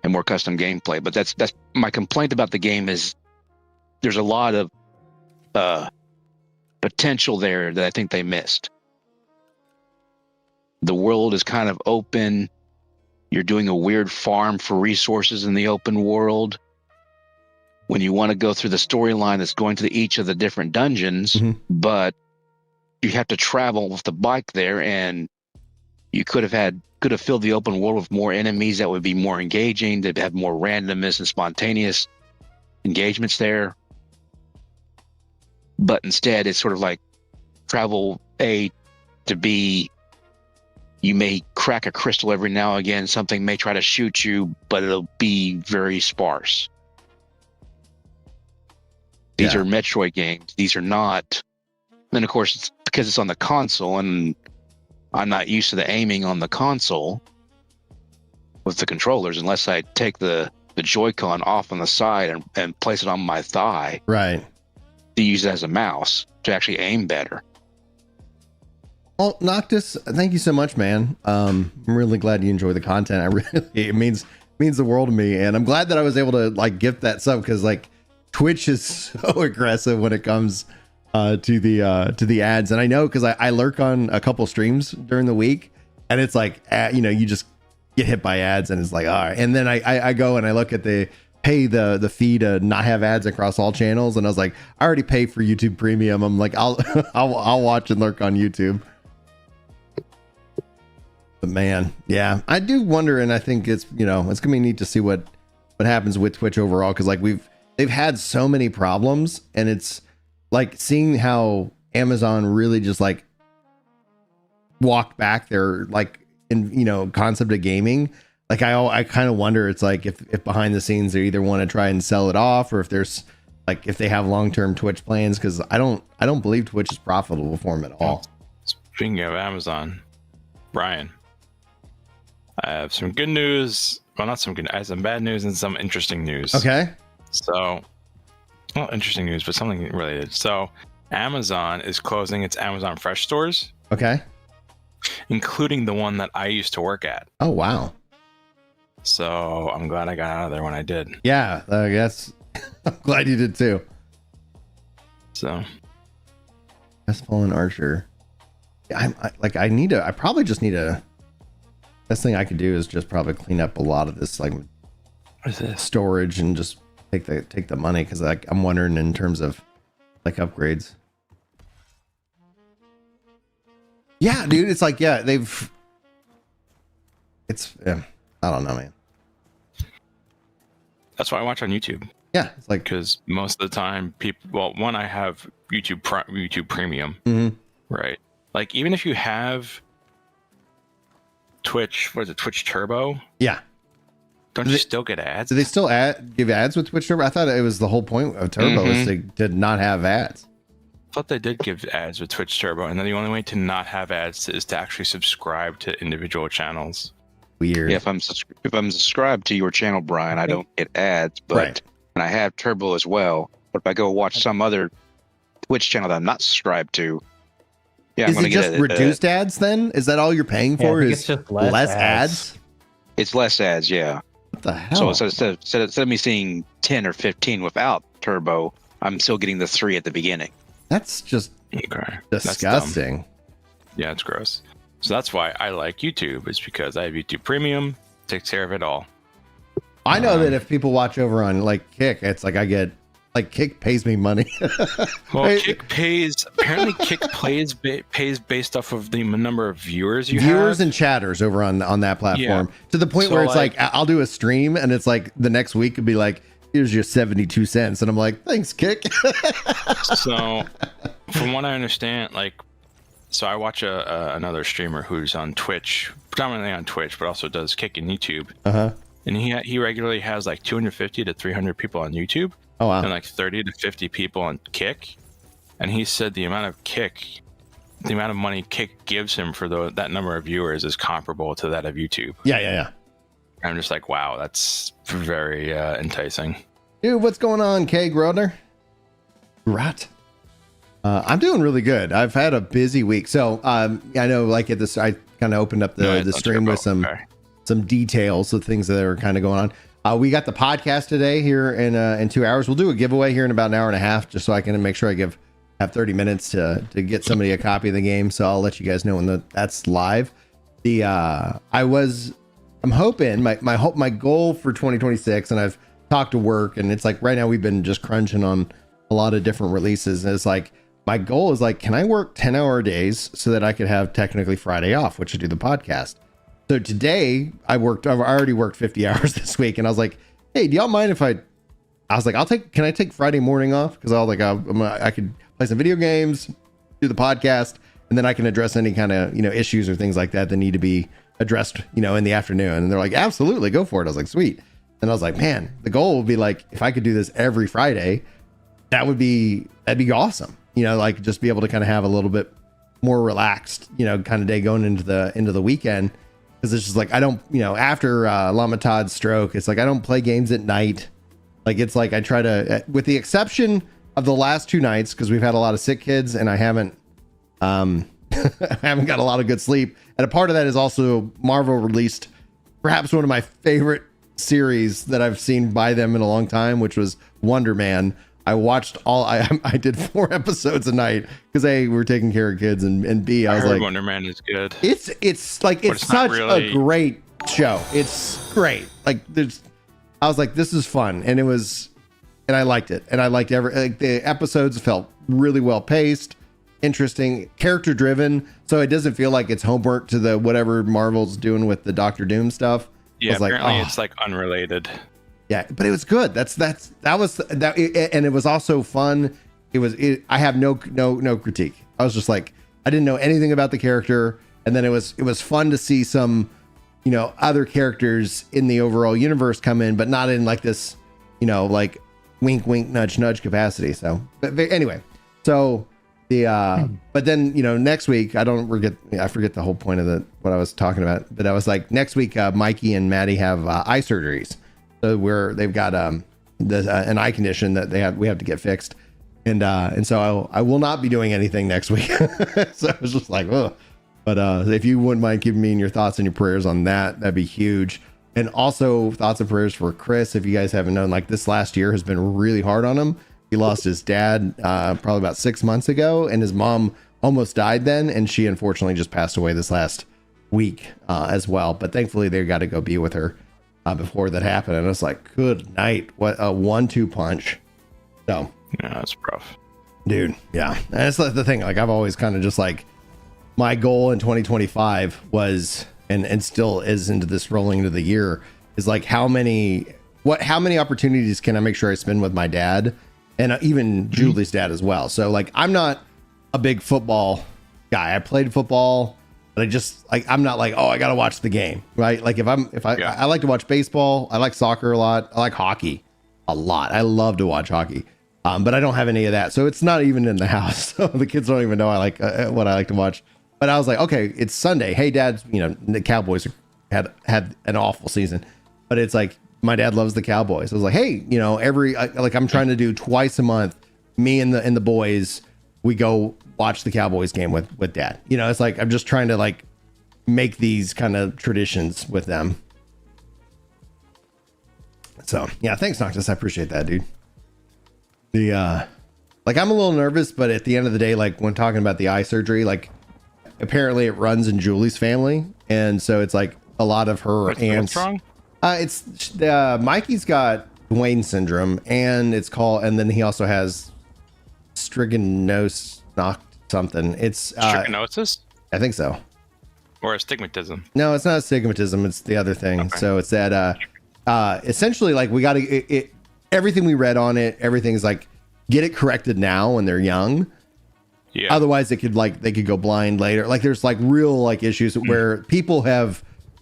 and more custom gameplay. But that's my complaint about the game is there's a lot of potential there that I think they missed. The world is kind of open. You're doing a weird farm for resources in the open world. When you want to go through the storyline, it's going to each of the different dungeons, Mhm. but you have to travel with the bike there, and you could have filled the open world with more enemies that would be more engaging, that have more randomness and spontaneous engagements there. But instead, it's sort of like travel A to B. You may crack a crystal every now and again. Something may try to shoot you, but it'll be very sparse. These Yeah. are Metroid games. These are not. Then, of course, it's because it's on the console, and I'm not used to the aiming on the console with the controllers unless I take the Joy-Con off on the side and place it on my thigh Right. to use it as a mouse to actually aim better. Well, Noctis, thank you so much, man. I'm really glad you enjoy the content. It means the world to me, and I'm glad that I was able to like gift that sub because like Twitch is so aggressive when it comes to the ads, and I know because I lurk on a couple streams during the week, and it's like you just get hit by ads, and it's like all right, and then I go and I look at the pay the fee to not have ads across all channels, and I was like I already pay for YouTube Premium. I'm like I'll watch and lurk on YouTube. But man, yeah, I do wonder, and I think it's it's gonna be neat to see what happens with Twitch overall, because like they've had so many problems, and it's like seeing how Amazon really just like walked back their like in concept of gaming. Like I kind of wonder, it's like if behind the scenes they either want to try and sell it off, or if there's like if they have long-term Twitch plans, because I don't believe Twitch is profitable for them at all. Speaking of Amazon, Brian, I have some good news. Well, not some good. I have some bad news and some interesting news. Okay. So, well, interesting news, but something related. So, Amazon is closing its Amazon Fresh stores, Okay. including the one that I used to work at. Oh wow. So, I'm glad I got out of there when I did. Yeah, I guess. I'm glad you did too. So, Best Fallen Archer. Yeah, I probably just need a. Best thing I could do is just probably clean up a lot of this like what is this? storage and just take the money, because like I'm wondering in terms of like upgrades. Yeah, dude, it's like they've it's, yeah, I don't know, man. That's why I watch on YouTube, Yeah, it's like, because most of the time people, well, one, I have YouTube Premium, mhm. right? Like, even if you have Twitch, what is it, Twitch Turbo? Yeah. Don't you still get ads? Do they still give ads with Twitch Turbo? I thought it was the whole point of Turbo is to not have ads. I thought they did give ads with Twitch Turbo, and then the only way to not have ads is to actually subscribe to individual channels. Weird. Yeah, if I'm subscribed to your channel, Brian, I don't get ads, but Right. and I have Turbo as well. But if I go watch some other Twitch channel that I'm not subscribed to, yeah, I'm Is going it to just get reduced ads then? Is that all you're paying Yeah, I for? think Is it's just less ads? It's less ads, yeah. What the hell? So instead of me seeing 10 or 15 without Turbo, I'm still getting the 3 at the beginning. That's just Okay. That's dumb. disgusting. Yeah, it's gross. So that's why I like YouTube, is because I have YouTube Premium, takes care of it all. I know that if people watch over on like Kick, it's like I get like Kick pays me money. Well, Hey, Kick pays. Apparently, Kick pays based off of the number of viewers you viewers have. and chatters over on that platform, Yeah. to the point So, where it's like- like I'll do a stream and it's like the next week could be like, here's your 72 cents, and I'm like, thanks, Kick. So, from what I understand, like, so I watch another streamer who's on Twitch, predominantly on Twitch, but also does Kick and YouTube. Uh-huh. And he regularly has like 250 to 300 people on YouTube, Oh and wow. like 30 to 50 people on Kick. And he said the amount of money Kick gives him for that number of viewers is comparable to that of YouTube. Yeah. I'm just like, wow, that's very enticing. Dude, what's going on, Kay Grodner? Rat. I'm doing really good. I've had a busy week. So I know like at this, I kind of opened up the stream with some details of things that are kind of going on. We got the podcast today here in 2 hours. We'll do a giveaway here in about an hour and a half, just so I can make sure I have 30 minutes to get somebody a copy of the game. So I'll let you guys know when that's live. I'm hoping my goal for 2026, and I've talked to work, and it's like right now we've been just crunching on a lot of different releases, and it's like my goal is like, can I work 10-hour days so that I could have technically Friday off, which I do the podcast. So today I've already worked 50 hours this week, and I was like, hey, do y'all mind if I was like, can I take Friday morning off? Because I was like, I could play some video games, do the podcast, and then I can address any kind of, issues or things like that need to be addressed, in the afternoon. And they're like, absolutely, go for it. I was like, sweet. And I was like, man, the goal would be like, if I could do this every Friday, that'd be awesome. Like just be able to kind of have a little bit more relaxed, kind of day going into the weekend. Cause it's just like, I don't, after Lama Todd's stroke, it's like, I don't play games at night. Like, it's like, I try to, with the exception of the last 2 nights, cause we've had a lot of sick kids and I haven't I haven't got a lot of good sleep. And a part of that is also Marvel released perhaps one of my favorite series that I've seen by them in a long time, which was Wonder Man. I watched I did 4 episodes a night because A, we were taking care of kids, and B, I was like, Wonder Man is good. it's such a great show. It's great. Like I was like, this is fun. And I liked it. And I liked the episodes felt really well paced, interesting, character driven. So it doesn't feel like it's homework to the whatever Marvel's doing with the Doctor Doom stuff. Yeah, like, apparently it's like unrelated. Yeah, but it was good. And it was also fun. I have no critique. I was just like, I didn't know anything about the character, and then it was fun to see some, other characters in the overall universe come in, but not in like this, like wink, wink, nudge, nudge capacity. So, but anyway, so but then next week I forget the whole point of what I was talking about, but I was like, next week Mikey and Maddie have eye surgeries. So they've got an eye condition that we have to get fixed, and so I will not be doing anything next week. So I was just like, oh, but if you wouldn't mind giving me your thoughts and your prayers on that'd be huge. And also thoughts and prayers for Chris. If you guys haven't known, like this last year has been really hard on him. He lost his dad probably about 6 months ago, and his mom almost died then, and she unfortunately just passed away this last week as well. But thankfully they got to go be with her before that happened, and it's like, good night. What a 1-2 punch. So Yeah, that's rough. dude, yeah. And it's like the thing, like I've always kind of just like, my goal in 2025 was and still is into this rolling into the year, is like how many opportunities can I make sure I spend with my dad, and even Julie's dad as well. So like I'm not a big football guy. I played football, but I just like I'm not like, oh, I gotta watch the game, right? Like I like to watch baseball. I like soccer a lot. I like hockey a lot. I love to watch hockey. But I don't have any of that, so it's not even in the house. So the kids don't even know I like what I like to watch. But I was like, okay, it's Sunday. Hey, Dad, the Cowboys had an awful season, but it's like my dad loves the Cowboys. I was like, hey, I'm trying to do twice a month. Me and the boys, we go watch the Cowboys game with Dad. It's like I'm just trying to like make these kind of traditions with them. So yeah, thanks, Noctis. I appreciate that, dude. Like I'm a little nervous, but at the end of the day, like when talking about the eye surgery, like apparently it runs in Julie's family, and so it's like a lot of her aunts. What's wrong? It's Mikey's got Duane syndrome, and then he also has striganos something. It's Striganosis? I think so. Or astigmatism? No, it's not astigmatism. It's the other thing. Okay. So it's that essentially like we got to everything we read on it. Everything's like get it corrected now when they're young. Yeah. Otherwise, they could go blind later. Like there's like real like issues where people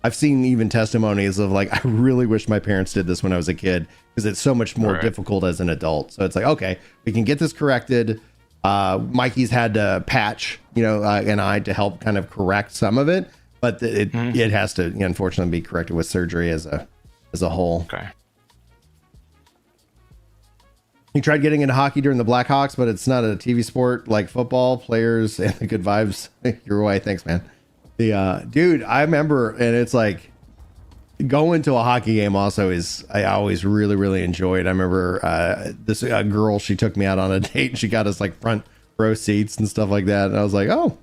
I've seen even testimonies of like, I really wish my parents did this when I was a kid because it's so much more difficult as an adult. So it's like, okay, we can get this corrected. Mikey's had to patch, an eye to help kind of correct some of it, but it has to unfortunately be corrected with surgery as a whole. Okay. He tried getting into hockey during the Blackhawks, but it's not a TV sport like football. Players and the good vibes your way. Thanks, man. Dude, I remember, and it's like going to a hockey game also I always really, really enjoyed. I remember this girl, she took me out on a date and she got us like front row seats and stuff like that. And I was like, oh,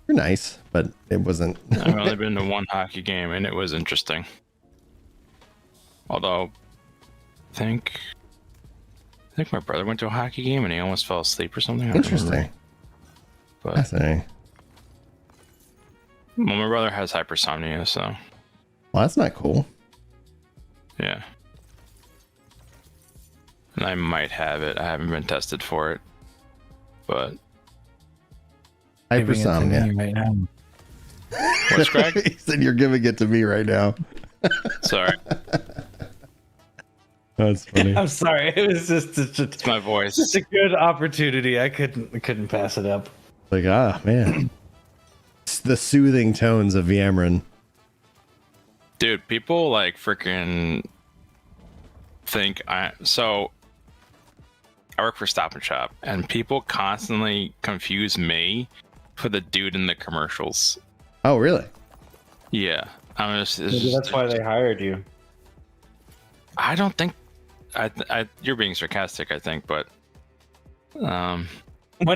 you're nice, but it wasn't. I've only been to one hockey game and it was interesting. Although I think my brother went to a hockey game and he almost fell asleep or something. Interesting. But fascinating. Well, my brother has hypersomnia, so. Well, that's not cool. Yeah. And I might have it. I haven't been tested for it. But. Hypersomnia. Right now. What's Greg? He said you're giving it to me right now. Sorry. That's funny. I'm sorry. It was it's my voice. It's a good opportunity. I couldn't pass it up. Like, man. It's the soothing tones of Viamron. Dude, people like freaking think I work for Stop and Shop, and people constantly confuse me for the dude in the commercials. Oh, really? Yeah. Maybe that's why they hired you. I don't think you're being sarcastic, I think, but when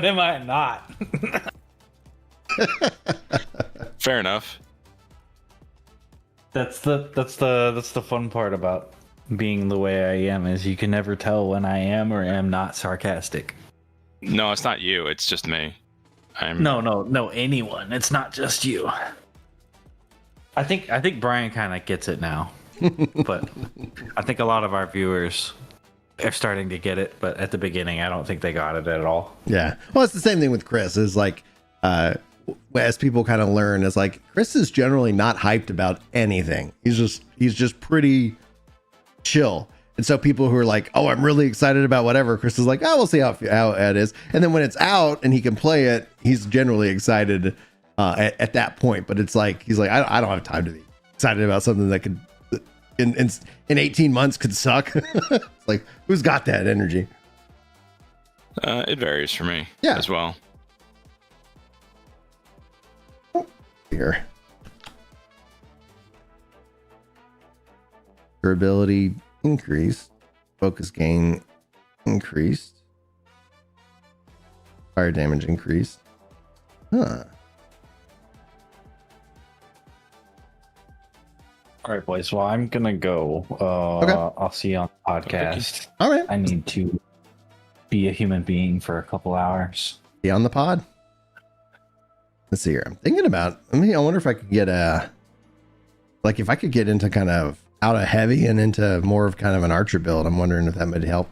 am I not? Fair enough. That's the fun part about being the way I am, is you can never tell when I am or am not sarcastic. No, it's not you, it's just me. No, anyone. It's not just you. I think Brian kind of gets it now. But I think a lot of our viewers are starting to get it, but at the beginning I don't think they got it at all. Yeah. Well, it's the same thing with Chris. Is like as people kind of learn, is like Chris is generally not hyped about anything. He's just pretty chill. And so people who are like, oh, I'm really excited about whatever, Chris is like, oh, we'll see how it is. And then when it's out and he can play it, he's generally excited at that point. But it's like, he's like, I don't have time to be excited about something that could in 18 months could suck. It's like, who's got that energy? It varies for me as well. Here. Durability increased. Focus gain increased. Fire damage increased. Huh. All right, boys. Well, I'm gonna go. Okay. I'll see you on the podcast. All right. I need to be a human being for a couple hours. Be on the pod. let's see here. I'm thinking about, I wonder if I could get like if I could get into kind of out of heavy and into more of kind of an archer build. I'm wondering if that might help.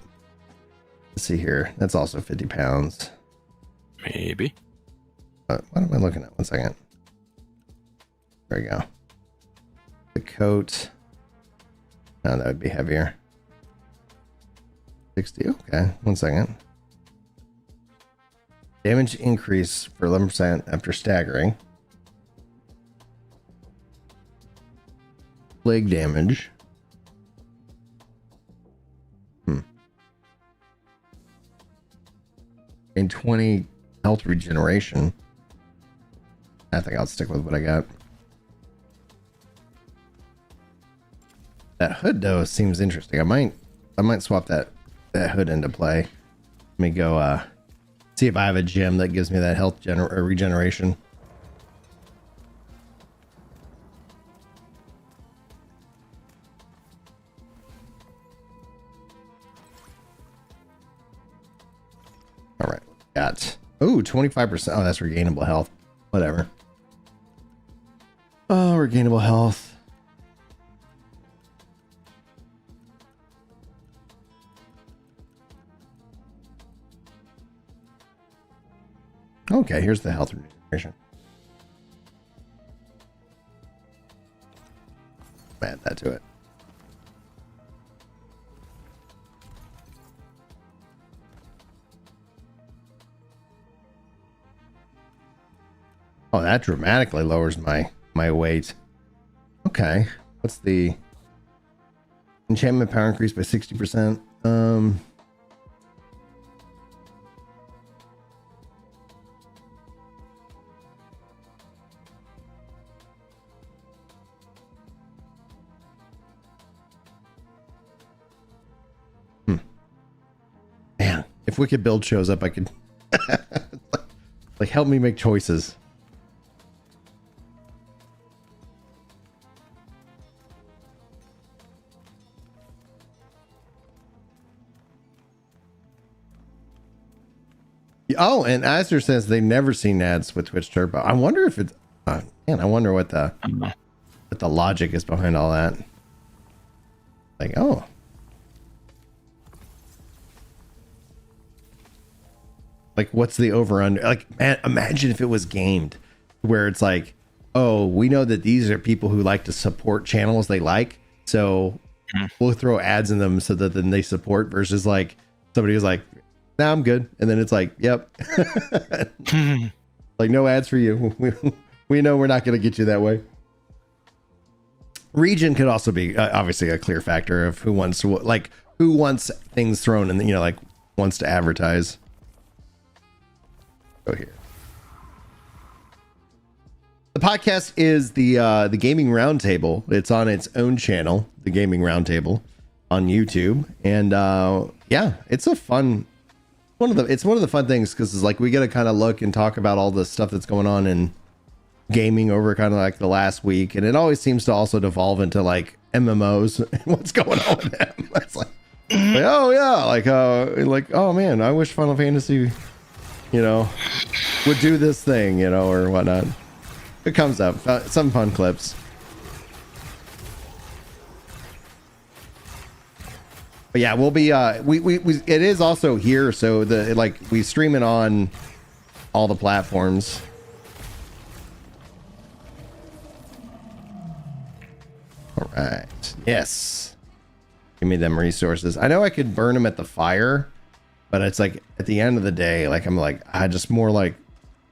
Let's see here. That's also 50 pounds. Maybe. What am I looking at? 1 second. There we go. The coat. No, that would be heavier. 60. Okay. 1 second. Damage increase for 11% after staggering. Plague damage. And 20 health regeneration. I think I'll stick with what I got. That hood though seems interesting. I might swap that hood into play. Let me go see if I have a gem that gives me that health regeneration. All right, got 25%. Oh, that's regainable health. Whatever. Oh, regainable health. Okay, here's the health regeneration. Add that to it. Oh, that dramatically lowers my weight. Okay, what's the enchantment power increase by 60%? Man, if Wicked Build shows up, I could like help me make choices. Oh, and Aster says they never seen ads with Twitch Turbo. I wonder if it's man, I wonder what the logic is behind all that. Like, oh. Like, what's the over under? Like, man, imagine if it was gamed where it's like, oh, we know that these are people who like to support channels they like, so we'll throw ads in them so that then they support, versus like somebody who's like, nah, I'm good, and then it's like, yep. Like, no ads for you. We know we're not going to get you that way. Region could also be obviously a clear factor of who wants to, like, who wants things thrown and, you know, like wants to advertise. Go here. The podcast is the Gaming Roundtable. It's on its own channel, the Gaming Roundtable, on YouTube, and yeah, it's a fun. It's one of the fun things because it's like we get to kind of look and talk about all the stuff that's going on in gaming over kind of like the last week, and it always seems to also devolve into like MMOs and what's going on with them. It's like oh yeah, like oh man, I wish Final Fantasy, you know, would do this thing, you know, or whatnot. It comes up, some fun clips. But yeah, we'll be we it is also here, so we stream it on all the platforms. All right. Yes. Give me them resources. I know I could burn them at the fire, but it's like at the end of the day, like I'm like I just more like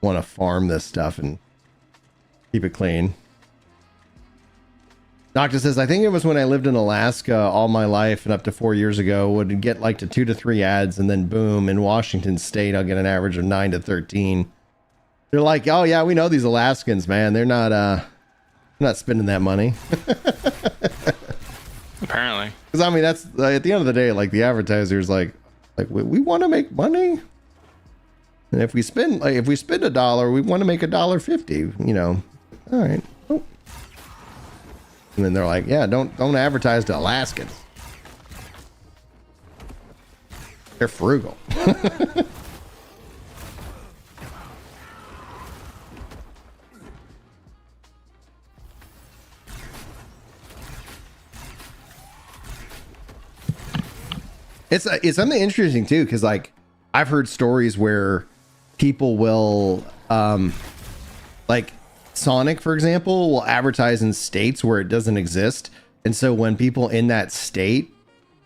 want to farm this stuff and keep it clean. Doctor says, I think it was when I lived in Alaska all my life and up to 4 years ago, would get like to 2 to 3 ads, and then boom, in Washington State, I'll get an average of 9 to 13. They're like, oh yeah, we know these Alaskans, man. They're not spending that money. Apparently. Because I mean, that's at the end of the day, like the advertisers, like we want to make money, and if we spend $1, we want to make $1.50. You know, all right. Oh. And then they're like, yeah, don't advertise to Alaskans. They're frugal. It's something interesting too, because like I've heard stories where people will like Sonic, for example, will advertise in states where it doesn't exist, and so when people in that state,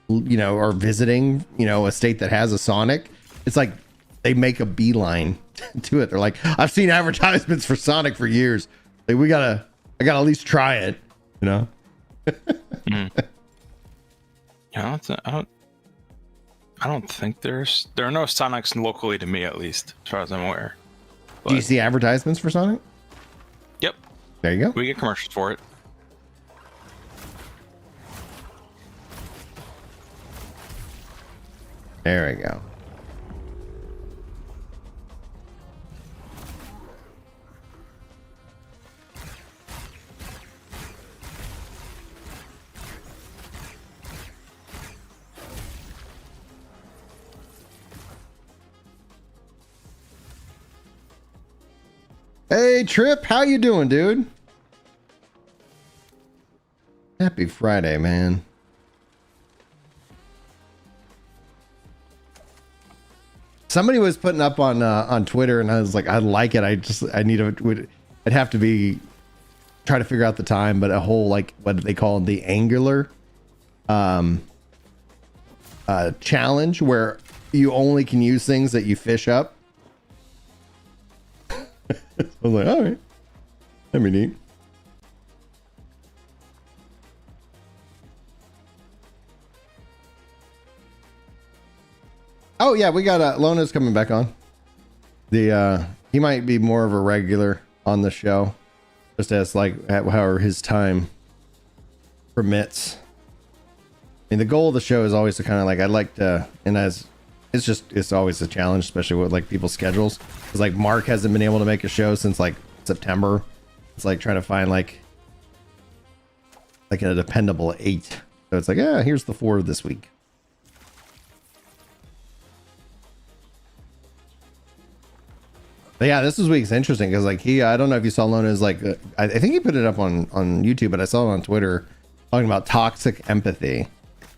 you know, are visiting, you know, a state that has a Sonic, it's like they make a beeline to it. They're like, I've seen advertisements for Sonic for years. Like I gotta at least try it, you know. Yeah, I don't think there are no Sonics locally to me, at least as far as I'm aware. Do you see advertisements for Sonic? Yep, There you go. we get commercials for it. There we go. Hey Trip, how you doing, dude? Happy Friday, man. Somebody was putting up on Twitter, and I was like, I like it. I'd have to be try to figure out the time, but a whole like what they call the angular challenge where you only can use things that you fish up. I was like, all right, that'd be neat. Oh yeah, we got Lona's coming back on. He might be more of a regular on the show, just as like however his time permits. I mean, the goal of the show is always to kind of like I'd like to, and as it's always a challenge, especially with like people's schedules. Because like Mark hasn't been able to make a show since like September. It's like trying to find like a dependable 8. So it's like, yeah, here's the 4 this week. But yeah, this week's interesting because like I don't know if you saw Lona's like I think he put it up on YouTube, but I saw it on Twitter talking about toxic empathy,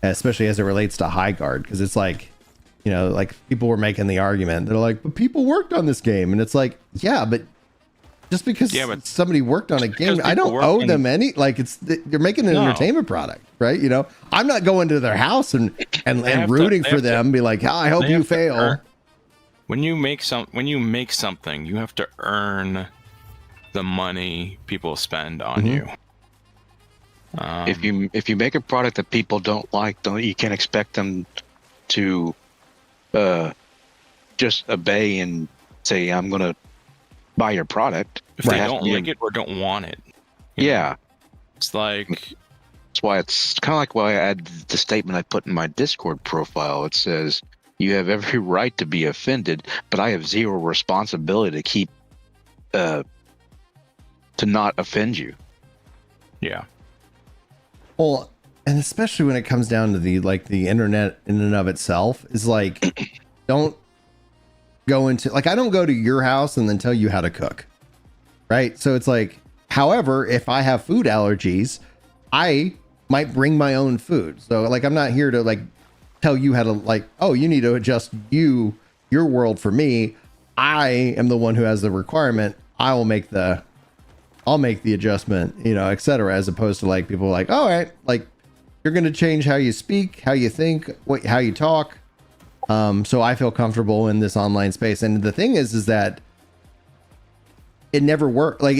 especially as it relates to High Guard, because it's like, you know, like people were making the argument. They're like, but people worked on this game, and it's like, yeah, but just because somebody worked on a game, I don't owe them any. Like they're making an entertainment product, right? You know, I'm not going to their house and rooting for them. Be like, I hope you fail. When you make something, you have to earn the money people spend on you. If you make a product that people don't like, you can't expect them to just obey and say, I'm gonna buy your product. If they don't like it or don't want it. Yeah. It's like, that's why it's kind of like why I add the statement I put in my Discord profile. It says, you have every right to be offended, but I have zero responsibility to keep to not offend you. Yeah. Well, and especially when it comes down to the internet in and of itself is like, don't go into like, I don't go to your house and then tell you how to cook. Right. So it's like, however, if I have food allergies, I might bring my own food. So like, I'm not here to like tell you how to like, oh, you need to adjust your world for me. I am the one who has the requirement. I'll make the adjustment, you know, etc. As opposed to like people like, all right, like you're going to change how you speak, how you think, how you talk. So I feel comfortable in this online space. And the thing is that it never worked. Like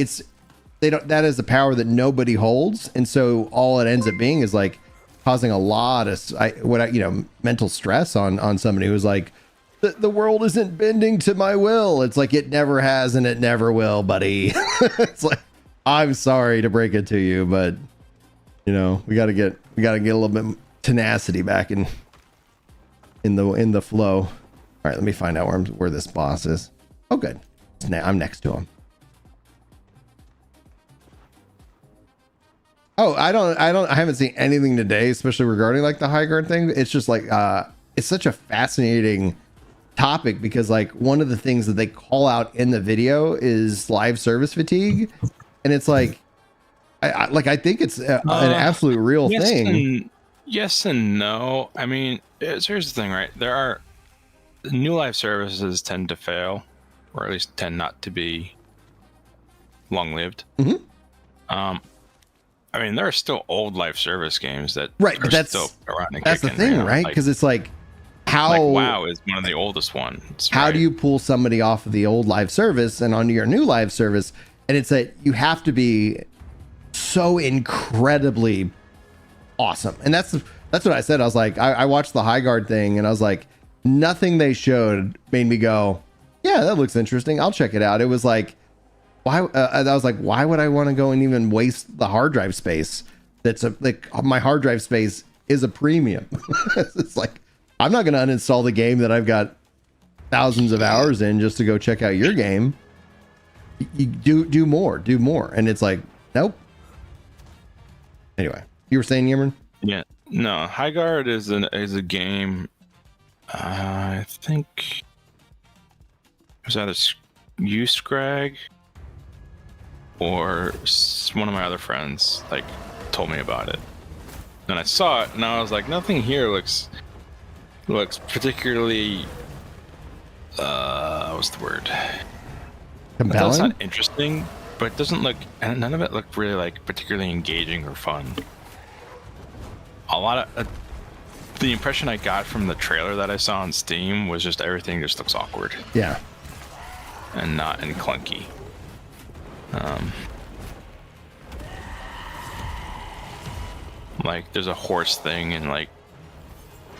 that is the power that nobody holds. And so all it ends up being is like causing a lot of mental stress on somebody who's like, the world isn't bending to my will. It's like, it never has and it never will, buddy. It's like, I'm sorry to break it to you, but you know, we got to get a little bit tenacity back in the flow. All right, let me find out where this boss is. Oh, good. I'm next to him. Oh, I haven't seen anything today, especially regarding like the High Guard thing. It's just like, it's such a fascinating topic because like one of the things that they call out in the video is live service fatigue. And it's like, I think it's an absolute real thing. Yes and no. I mean, here's the thing, right? There are new live services tend to fail, or at least tend not to be long-lived. Mhm. I mean, there are still old live service games that Right, are but that's still around and that's the kicking, you thing, know? right? Like, Because it's like, how WoW is one of the oldest ones. how right? do you pull somebody off of the old live service and onto your new live service? And it's that you have to be so incredibly awesome. And that's what I said. I was like, I watched the High Guard thing and I was like, nothing they showed made me go, yeah, that looks interesting. I'll check it out. It was like, why? I was like, why would I want to go and even waste the hard drive space? That's like my hard drive space is a premium. It's like, I'm not going to uninstall the game that I've got thousands of hours in just to go check out your game. You do more. And it's like, nope. Anyway, you were saying, Yimmerman? Yeah, no. High Guard is a game. I think it was either you, Scrag, or one of my other friends like told me about it, and I saw it, and I was like, nothing here looks particularly. What's the word? Compelling? That's not interesting, but it doesn't look. And none of it looked really like particularly engaging or fun. A lot of the impression I got from the trailer that I saw on Steam was just everything just looks awkward Yeah. and clunky. Like there's a horse thing and like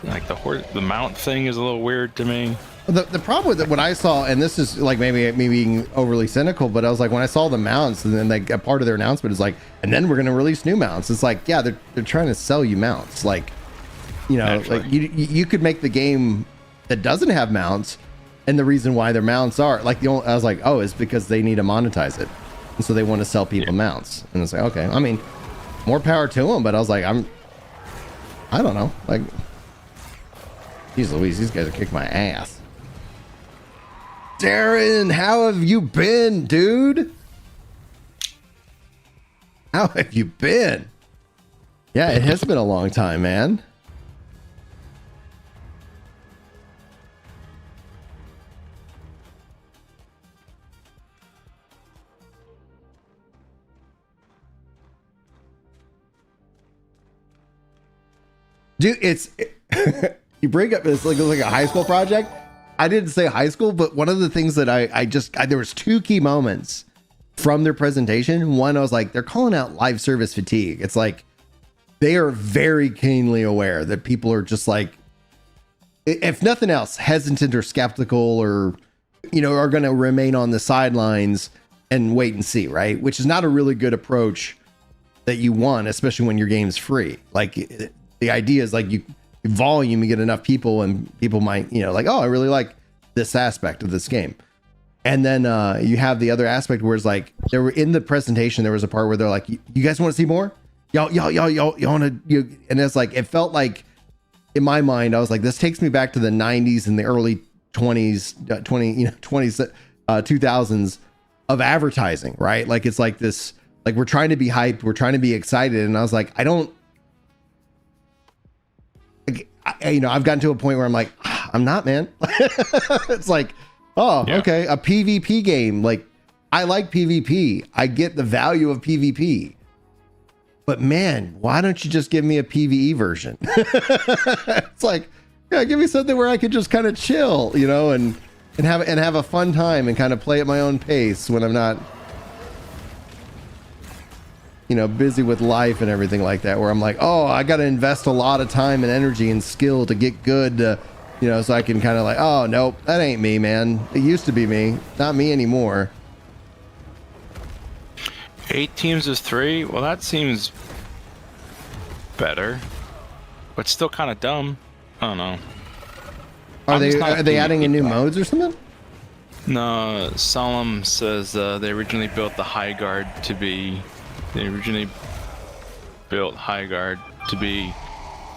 the mount thing is a little weird to me. The problem with it, what I saw, and this is like maybe me being overly cynical, but I was like, when I saw the mounts, and then like a part of their announcement is like, and then we're going to release new mounts. It's like, yeah, they're trying to sell you mounts. Like, you know, Naturally. like you could make the game that doesn't have mounts, and the reason why their mounts are like I was like, oh, it's because they need to monetize it, and so they want to sell people mounts. And it's like, okay, I mean, more power to them, but I was like, I don't know, like, geez Louise, these guys are kicking my ass. Darren, how have you been, dude? How have you been? Yeah, it has been a long time, man. Dude, you bring up this like a high school project. I didn't say high school, but one of the things that I there was two key moments from their presentation. One, I was like, they're calling out live service fatigue. It's like they are very keenly aware that people are just like, if nothing else, hesitant or skeptical, or are going to remain on the sidelines and wait and see, right? Which is not a really good approach that you want, especially when your game's free. Like the idea is like you get enough people and people might, like, oh, I really like this aspect of this game. And then you have the other aspect where it's like, there were in the presentation, there was a part where they're like, you guys want to see more? Y'all want to, and it's like, it felt like in my mind, I was like, this takes me back to the 90s and the early 2000s of advertising, right? Like, it's like this, like we're trying to be hyped. We're trying to be excited. And I was like, I've gotten to a point where I'm like, I'm not, man. It's like, oh, yeah. Okay. A PvP game. Like, I like PvP. I get the value of PvP, but man, why don't you just give me a PvE version? It's like, yeah, give me something where I could just kind of chill, and have a fun time and kind of play at my own pace when I'm not, busy with life and everything like that, where I'm like, oh, I got to invest a lot of time and energy and skill to get good, so I can kind of like, oh, nope, that ain't me, man. It used to be me, not me anymore. 8 teams is 3. Well, that seems better, but still kind of dumb. I don't know. Are they adding in new modes or something? No, Solemn says they originally built the High Guard to be. They originally built High Guard to be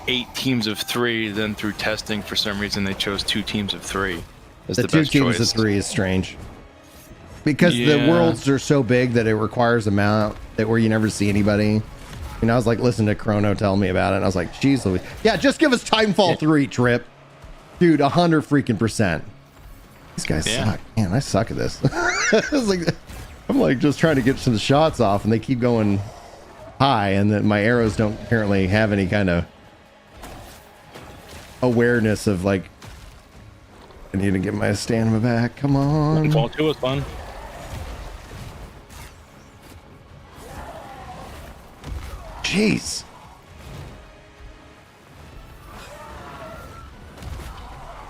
8 teams of 3. Then through testing, for some reason, they chose 2 teams of 3 as the 2 best teams choice. of 3 is strange because the worlds are so big that it requires a mount that where you never see anybody. You know, I was like listening to Chrono tell me about it, and I was like, geez Louise. Yeah, just give us Titanfall 3, Trip. Dude, 100 freaking percent. These guys suck. Man, I suck at this. I'm like just trying to get some shots off, and they keep going high, and then my arrows don't apparently have any kind of awareness of like, I need to get my stamina back. Come on. Fall 2 was fun. Jeez.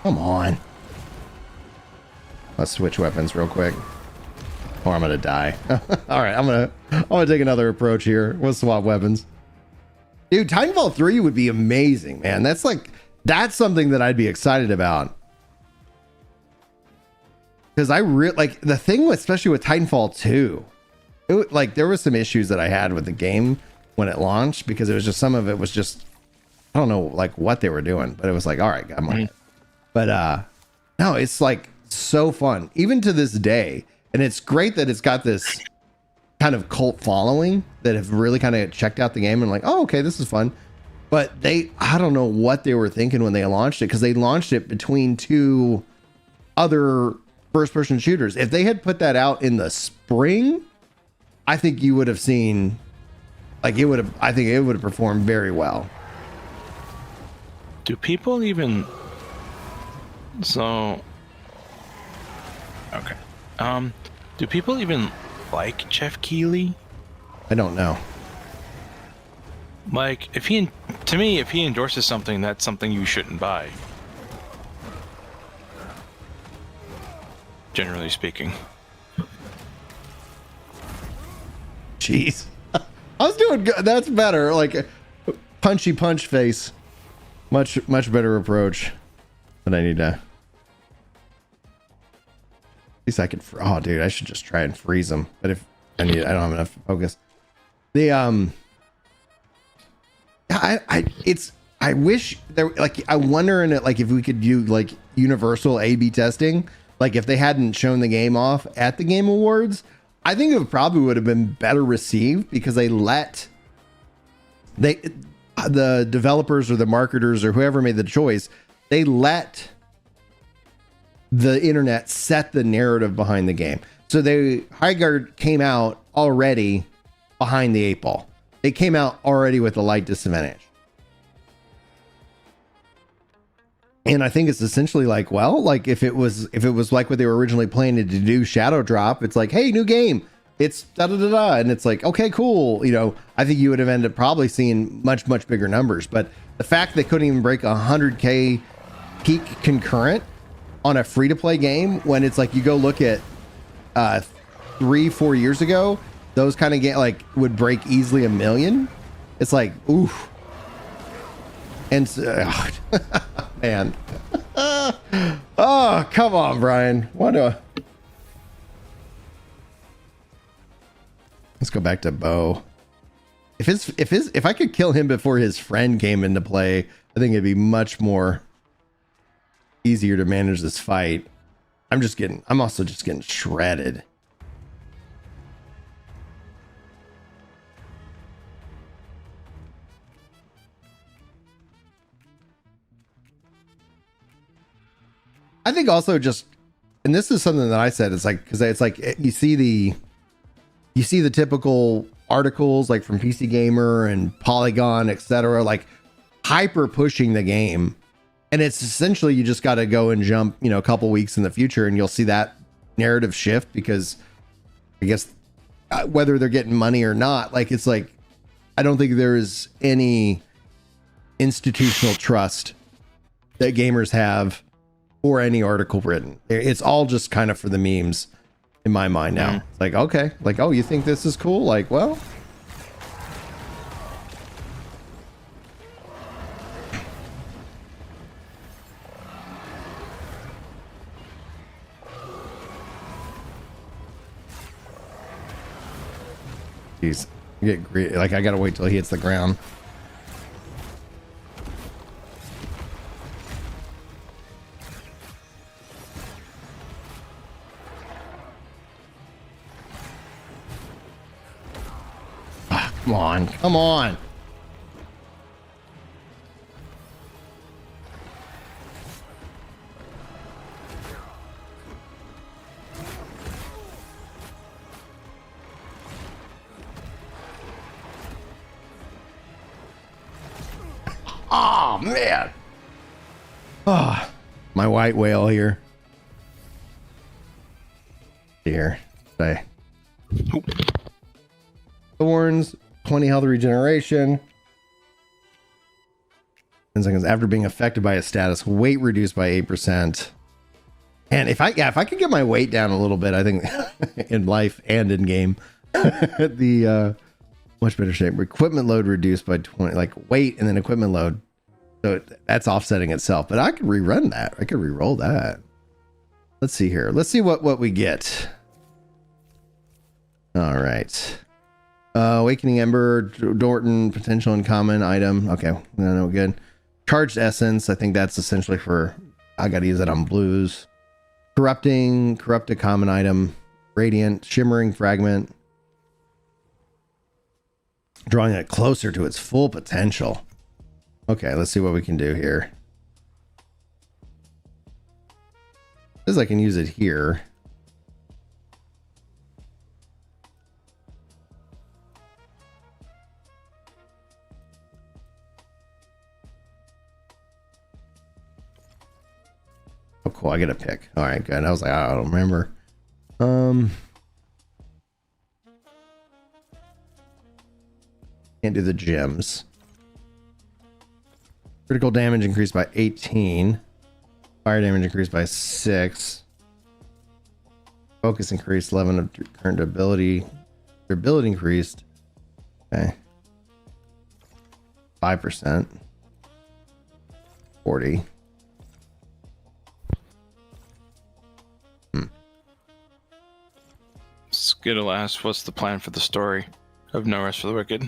Come on. Let's switch weapons real quick, or I'm gonna die. All right, I'm gonna take another approach here. We'll swap weapons. Dude, Titanfall 3 would be amazing, man. That's something that I'd be excited about. Because I really like the thing with, especially with Titanfall 2, like there was some issues that I had with the game when it launched, because it was just, some of it was just, I don't know like what they were doing, but it was like, all right, I'm like, but no, it's like so fun even to this day, and it's great that it's got this kind of cult following that have really kind of checked out the game and like, oh, okay, this is fun. But I don't know what they were thinking when they launched it, because they launched it between two other first-person shooters. If they had put that out in the spring, I think you would have seen, like, I think it would have performed very well. Do people even? So, okay. Do people even like Jeff Keighley? I don't know. Like, if he endorses something, that's something you shouldn't buy. Generally speaking. Jeez. I was doing good. That's better. Like punchy punch face. Much better approach. But I need to. At least I could. Oh, dude, I should just try and freeze them. But if I don't have enough focus. I wish there, like, I wonder in it, like, if we could do like universal A/B testing, like if they hadn't shown the game off at the Game Awards, I think it probably would have been better received, because the developers or the marketers or whoever made the choice, they let the internet set the narrative behind the game. So Highguard came out already behind the 8 ball. They came out already with a light disadvantage. And I think it's essentially like, well, like if it was like what they were originally planning to do, Shadow Drop, it's like, hey, new game, it's da da da da, and it's like, okay, cool. You know, I think you would have ended up probably seeing much bigger numbers. But the fact they couldn't even break 100K peak concurrent on a free to play game, when it's like you go look at 3-4 years ago, those kind of like would break easily 1 million. It's like, oof. And man, oh, come on, Brian. Let's go back to Bo. If I could kill him before his friend came into play, I think it'd be much more easier to manage this fight. I'm also just getting shredded. I think also just, and this is something that I said, it's like, because it's like you see the typical articles like from PC Gamer and Polygon, etc., like hyper pushing the game, and it's essentially you just got to go and jump, you know, a couple weeks in the future, and you'll see that narrative shift, because I guess whether they're getting money or not, like it's like I don't think there is any institutional trust that gamers have or any article written. It's all just kind of for the memes in my mind now. It's like, okay, like, oh, you think this is cool? Like, well, jeez, get great. Like, I gotta wait till he hits the ground. Come on. Oh, man. Oh, my white whale here. Here. Say. Thorns, 20 health regeneration. 10 seconds after being affected by a status. Weight reduced by 8%. And if I could get my weight down a little bit, I think in life and in game, the much better shape. Equipment load reduced by 20, like weight and then equipment load. So that's offsetting itself. But I could rerun that. I could re-roll that. Let's see here. Let's see what we get. All right. Awakening Ember, Dorton, potential uncommon item. Okay, no good. Charged Essence. I think that's essentially for. I got to use that on blues. Corrupted common item, Radiant, Shimmering Fragment, drawing it closer to its full potential. Okay, let's see what we can do here. Says I can use it here. Oh, cool. I get a pick. All right, good. I was like, I don't remember. Can't do the gems. Critical damage increased by 18. Fire damage increased by 6. Focus increased 11 of current ability. Your ability increased. Okay. 5%. 40. Skittle asks, what's the plan for the story of No Rest for the Wicked?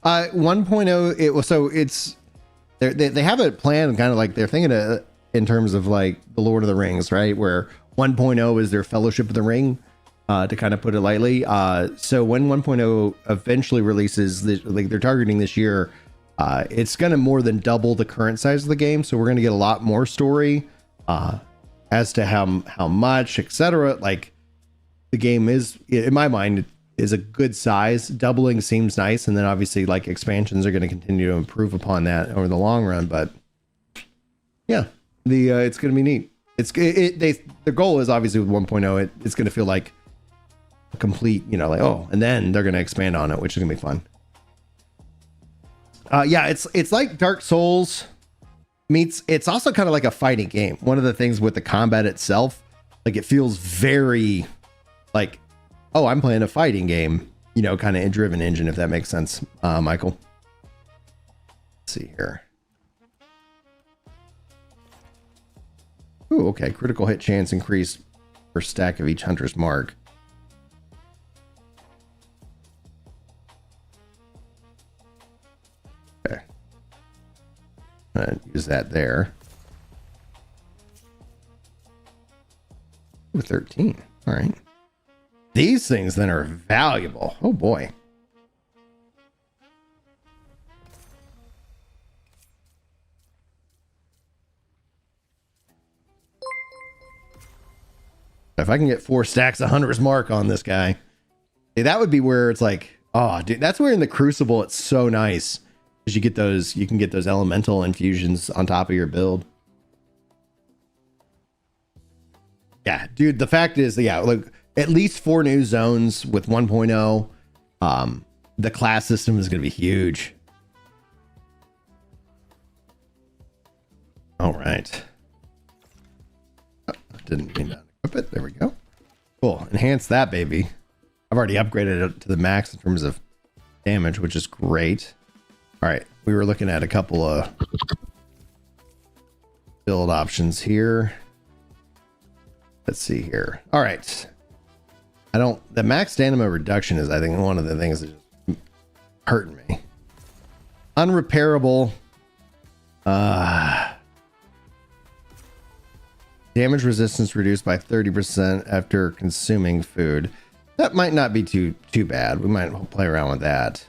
1.0, it was so it's they have a plan kind of like they're thinking in terms of like the Lord of the Rings, right? Where 1.0 is their Fellowship of the Ring, to kind of put it lightly. So when 1.0 eventually releases, like they're targeting this year, it's going to more than double the current size of the game. So we're going to get a lot more story as to how much, etc. Like the game is, in my mind, is a good size. Doubling seems nice, and then obviously like expansions are going to continue to improve upon that over the long run. But yeah, it's going to be neat. The goal is obviously with 1.0, it's going to feel like a complete, like, oh, and then they're going to expand on it, which is going to be fun. Yeah, it's like Dark Souls meets. It's also kind of like a fighting game. One of the things with the combat itself, like it feels very like, oh, I'm playing a fighting game, kind of driven engine, if that makes sense, Michael. Let's see here. Ooh, okay. Critical hit chance increased per stack of each hunter's mark. Okay. Use that there. Ooh, 13. All right. These things then are valuable. Oh boy. If I can get 4 stacks of Hunter's Mark on this guy, that would be where it's like, oh, dude, that's where in the Crucible it's so nice because you can get those elemental infusions on top of your build. Yeah, dude, the fact is, yeah, look, at least 4 new zones with 1.0. The class system is going to be huge. All right. Oh, didn't mean to equip it. There we go. Cool. Enhance that, baby. I've already upgraded it to the max in terms of damage, which is great. All right. We were looking at a couple of build options here. Let's see here. All right. The max stamina reduction is, I think, one of the things that just hurting me. Unrepairable. Damage resistance reduced by 30% after consuming food. That might not be too bad. We might play around with that.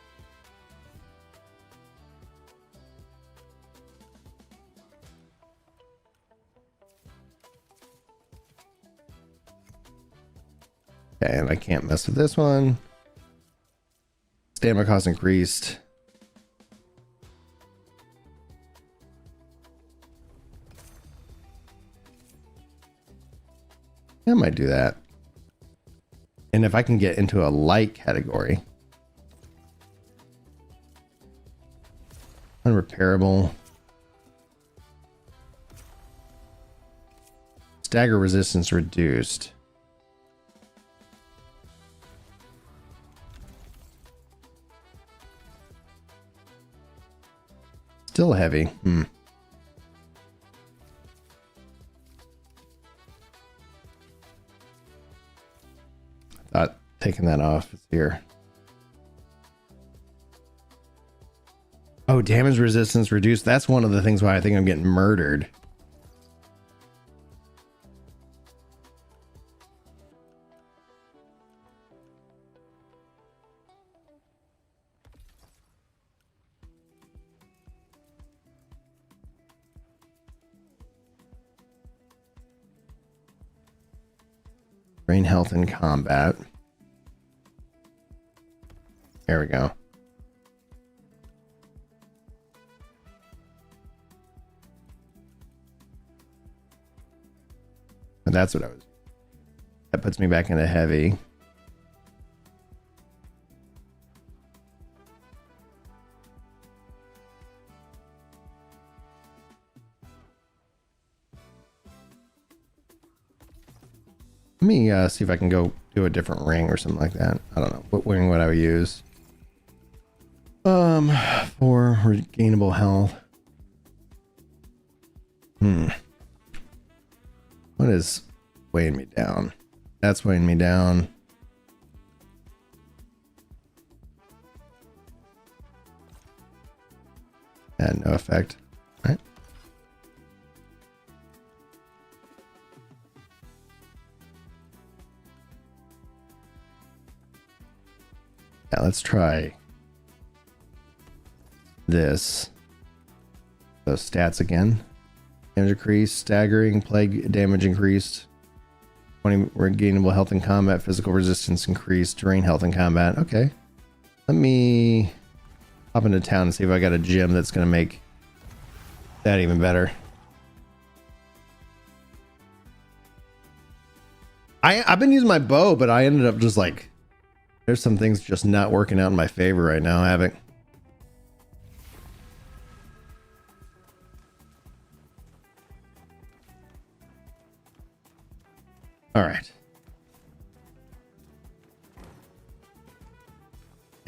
Okay, and I can't mess with this one. Stamina cost increased. I might do that. And if I can get into a light category, unrepairable, stagger resistance reduced. Still heavy. Thought taking that off is here. Oh, damage resistance reduced. That's one of the things why I think I'm getting murdered. Brain health in combat. There we go. And that's what I was. That puts me back into heavy. Let me see if I can go do a different ring or something like that. I don't know what ring would I use. For regainable health. What is weighing me down? That's weighing me down. Had no effect. All right. Yeah, let's try this. Those stats again. Damage increased, staggering, plague damage increased, 20 regainable health in combat, physical resistance increased, terrain health in combat. Okay. Let me hop into town and see if I got a gym that's going to make that even better. I've been using my bow, but I ended up just like, there's some things just not working out in my favor right now, having. All right.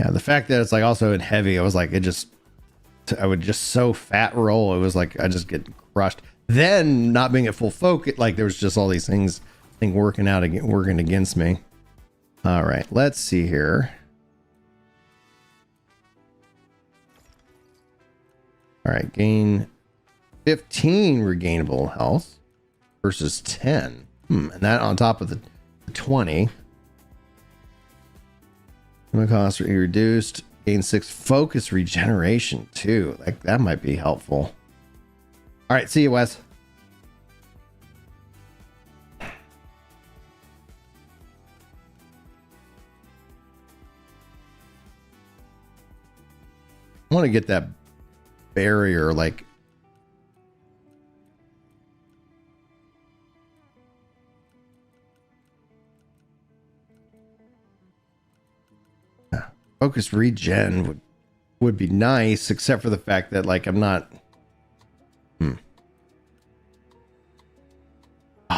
Yeah, the fact that it's like also in heavy, I was like, I would just so fat roll. It was like I just get crushed. Then not being at full focus, like there was just all these things, working against me. All right, let's see here. All right, gain 15 regainable health versus 10. And that on top of the 20. Cost reduced. Gain 6 focus regeneration too. Like that might be helpful. All right, see you, Wes. I want to get that barrier like. Focus regen would be nice, except for the fact that like I'm not. Oh,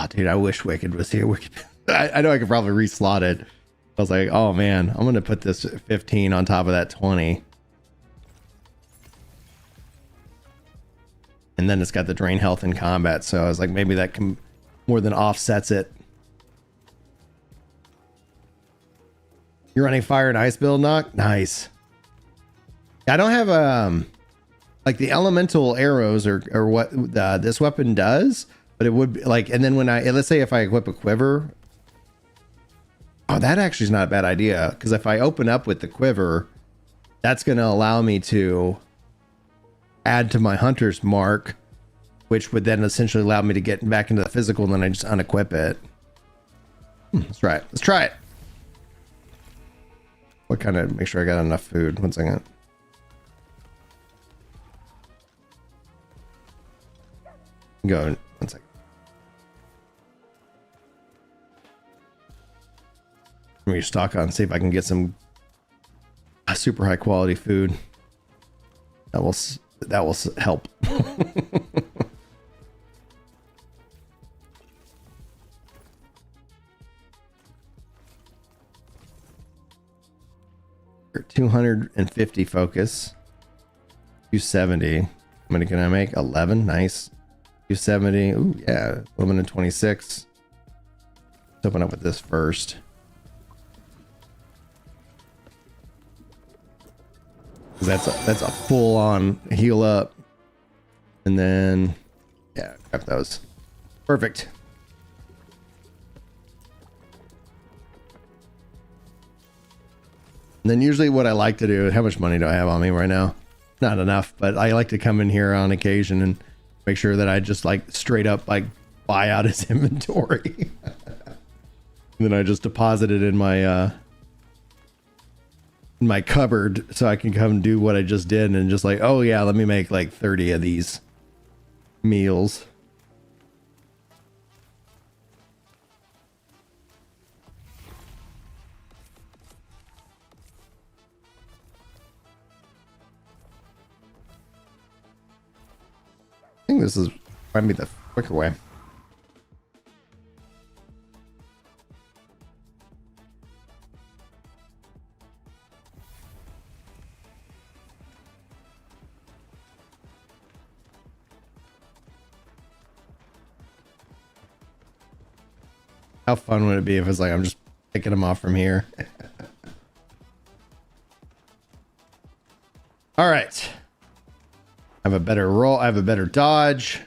dude, I wish Wicked was here. Wicked. I know I could probably reslot it. I was like, oh man, I'm gonna put this 15 on top of that 20, and then it's got the drain health in combat. So I was like, maybe that can more than offsets it. You're running fire and ice build, Knock? Nice. I don't have like the elemental arrows or what this weapon does, but it would be like, and then when let's say if I equip a quiver, oh, that actually is not a bad idea, because if I open up with the quiver, that's going to allow me to add to my hunter's mark, which would then essentially allow me to get back into the physical, and then I just unequip it. Let's try it. Let's try it. What kind of, make sure I got enough food. 1 second. Go. 1 second. restock on, see if I can get some super high quality food. That will help. We're 250 focus. 270. How many can I make? 11. Nice. 270. Ooh, yeah. 11 and 26. Let's open up with this first. That's a full on heal up. And then, yeah, grab those. Perfect. And then usually what I like to do, how much money do I have on me right now? Not enough, but I like to come in here on occasion and make sure that I just like straight up like buy out his inventory. And then I just deposit it in my cupboard so I can come do what I just did and just like, oh yeah, let me make like 30 of these meals. I think this is probably the quicker way. How fun would it be if it's like I'm just picking them off from here? All right. I have a better roll. I have a better dodge.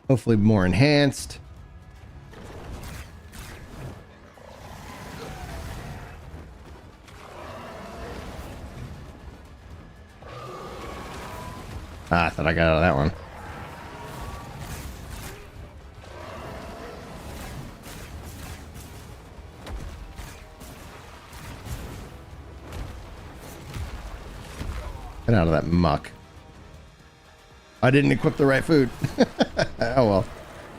Hopefully more enhanced. I thought I got out of that one. Get out of that muck. I didn't equip the right food. Oh well.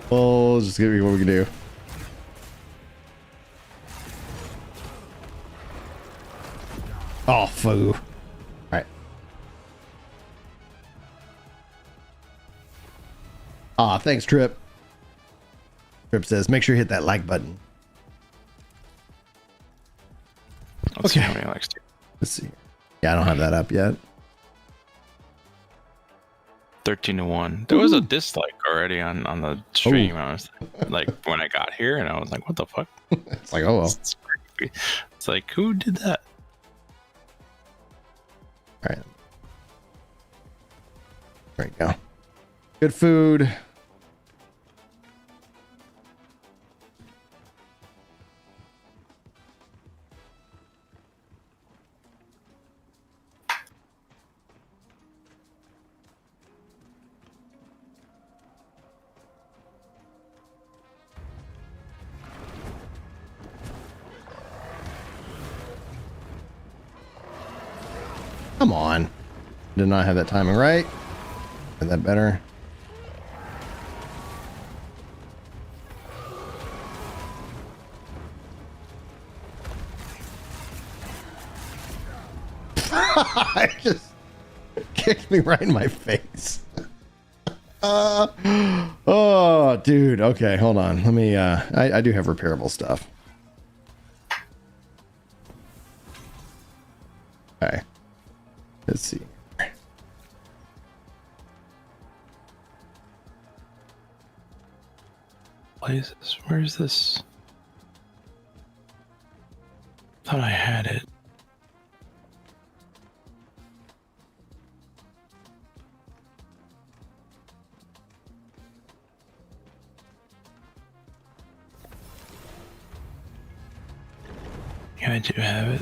We'll just give you what we can do. Oh, foo. Alright. Aw, thanks, Trip. Trip says, make sure you hit that like button. Let's see how many likes do. Let's see. Yeah, I don't have that up yet. 13-1. There was a dislike already on the stream. I was like, when I got here, and I was like, what the fuck? It's like, oh well. It's like, who did that? All right. There you go. Good food. Come on. Did not have that timing right. Is that better? I just kicked me right in my face. Oh, dude. Okay, hold on. Let me, I do have repairable stuff. Okay. Let's see. What is this? Where is this? Thought I had it. Yeah, I do have it.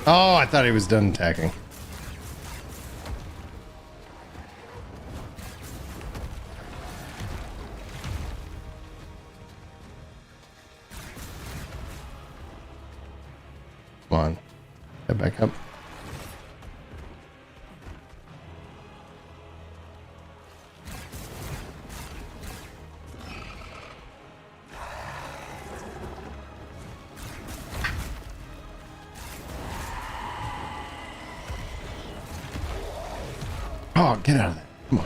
Oh, I thought he was done attacking. Come on. back up. Oh, get out of there. Come on.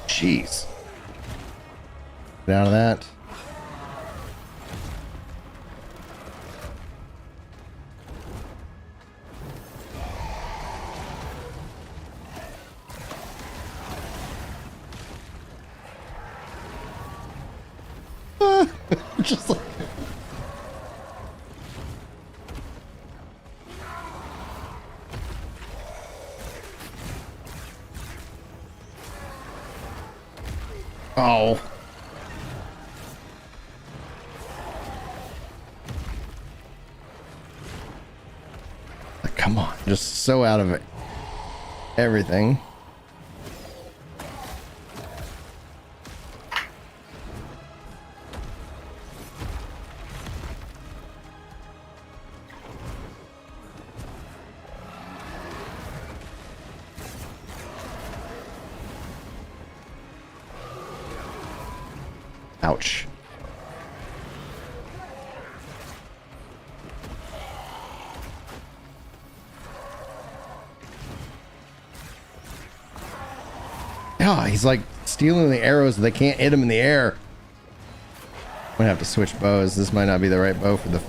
Jeez. Get out of that. Just like... Oh. Come on. Just so out of it. Everything. Ouch. Yeah, he's like stealing the arrows. They can't hit him in the air. I'm gonna have to switch bows. This might not be the right bow for the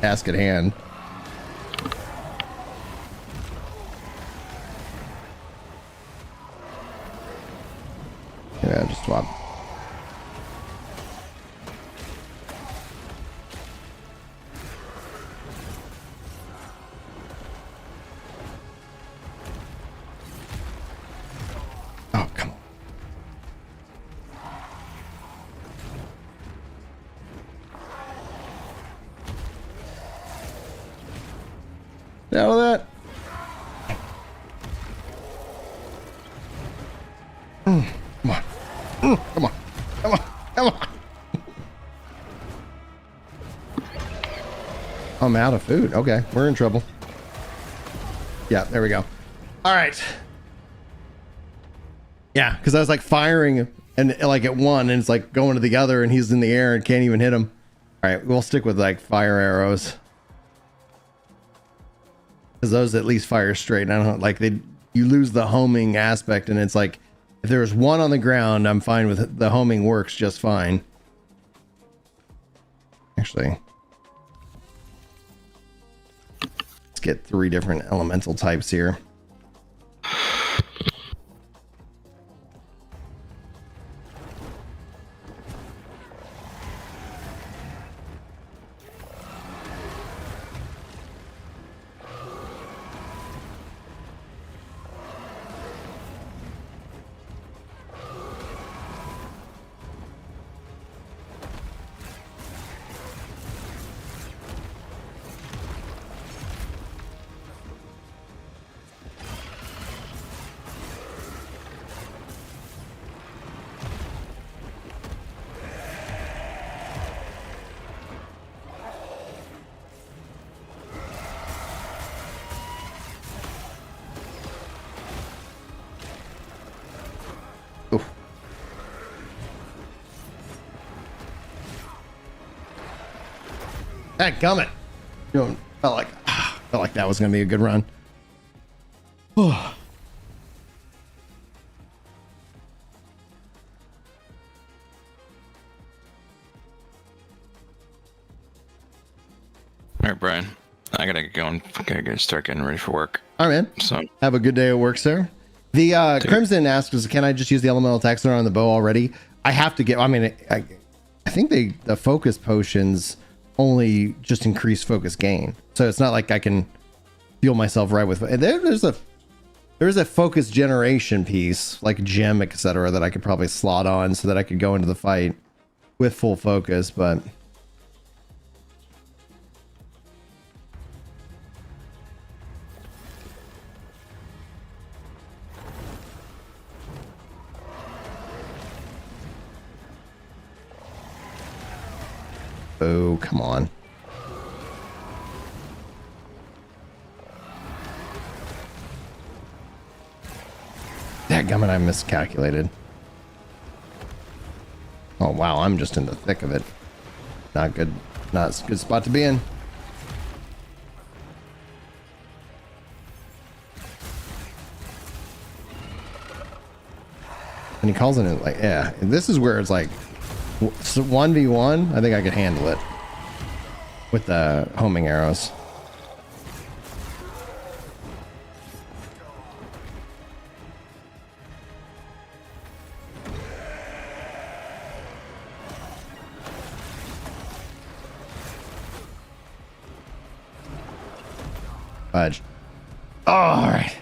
task at hand. Yeah, just swap. Oh, come on. Get out of that. Come on. Come on. Come on. Come on. I'm out of food. Okay, we're in trouble. Yeah, there we go. All right. Yeah, because I was like firing and like at one and it's like going to the other and he's in the air and can't even hit him. All right, we'll stick with like fire arrows. Because those at least fire straight. I don't like you lose the homing aspect and it's like if there's one on the ground, I'm fine with it. The homing works just fine. Actually, let's get 3 different elemental types here. That gummit. You know, felt like that was gonna be a good run. All right, Brian. I gotta get going. Gotta start getting ready for work. All right, man. So Have a good day at work, sir. The Crimson asks, can I just use the elemental taxer on the bow already? I have to get, I mean, I think the focus potions only just increase focus gain. So it's not like I can fuel myself right with, there's a focus generation piece like gem, etc. that I could probably slot on so that I could go into the fight with full focus, but oh, come on. Dadgummit, I miscalculated. Oh, wow, I'm just in the thick of it. Not good. Not a good spot to be in. And he calls it like, yeah, this is where it's like 1v1. I think I could handle it with the homing arrows. Fudge. Oh, all right.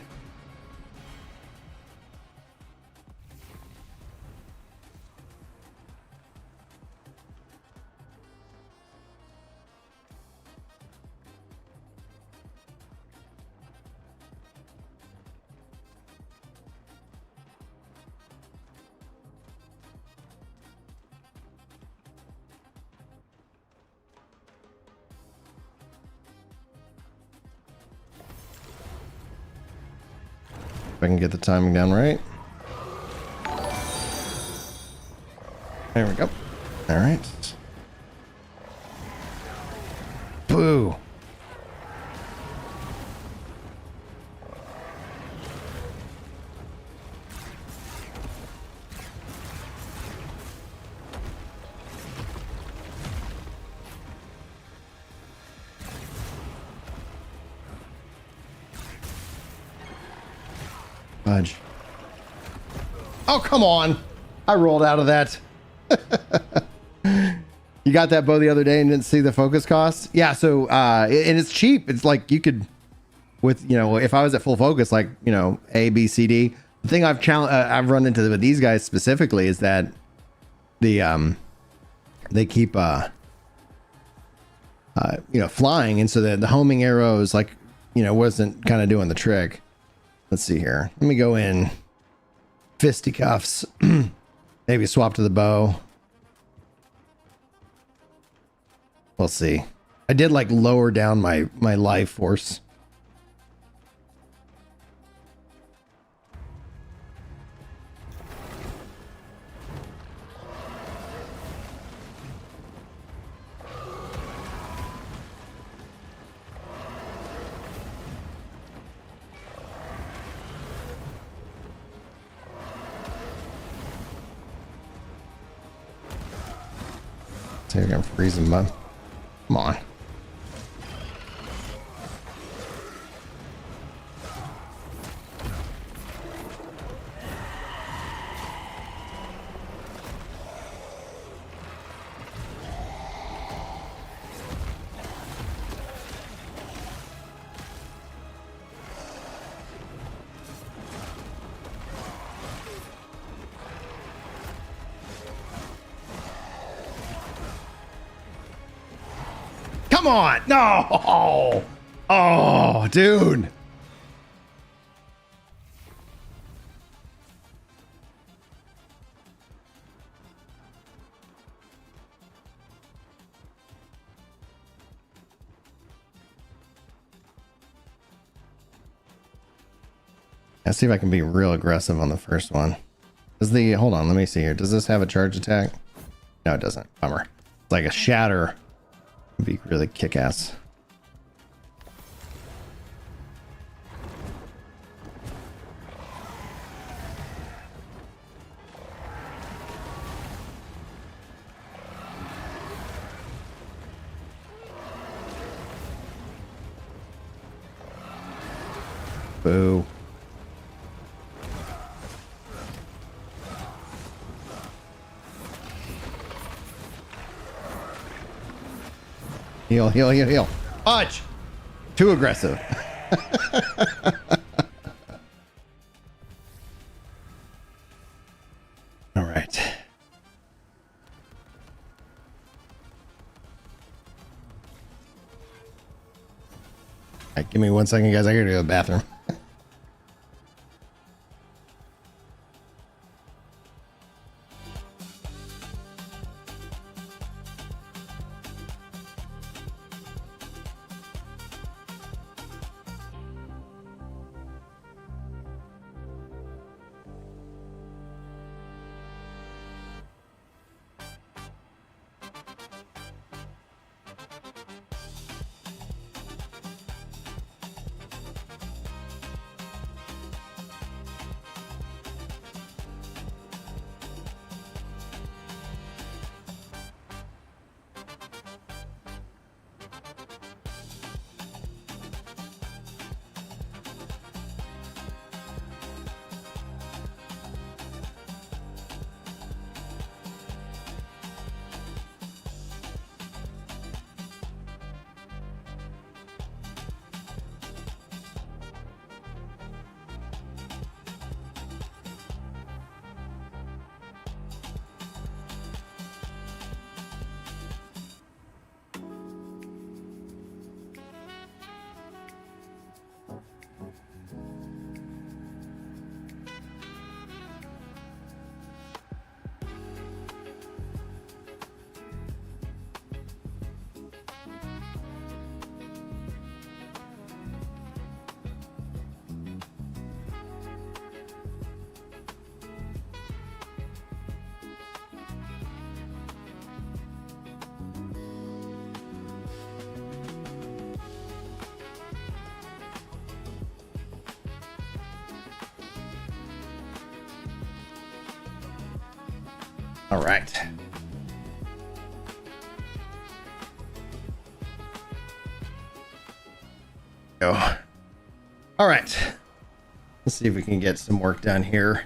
If I can get the timing down right. There we go. All right. Boo. Fudge. Oh, come on. I rolled out of that. You got that bow the other day and didn't see the focus cost? Yeah, so and it's cheap. It's like you could, with, you know, if I was at full focus, like, you know, A, B, C, D. The thing I've run into with these guys specifically is that the they keep you know, flying, and so the homing arrows, like, you know, wasn't kind of doing the trick. Let's see here. Let me go in fisticuffs. Maybe swap to the bow. We'll see. I did like lower down my life force. See, I'm gonna freeze him up. Come on. Come on. No. Oh, dude. Let's see if I can be real aggressive on the first one. Hold on, let me see here. Does this have a charge attack? No, it doesn't. Bummer. It's like a shatter Would be really kick-ass. Boo. Heal, heal, heal, heal. Punch! Too aggressive. All right. All right, give me 1 second, guys. I gotta go to the bathroom. All right. Go. All right. Let's see if we can get some work done here.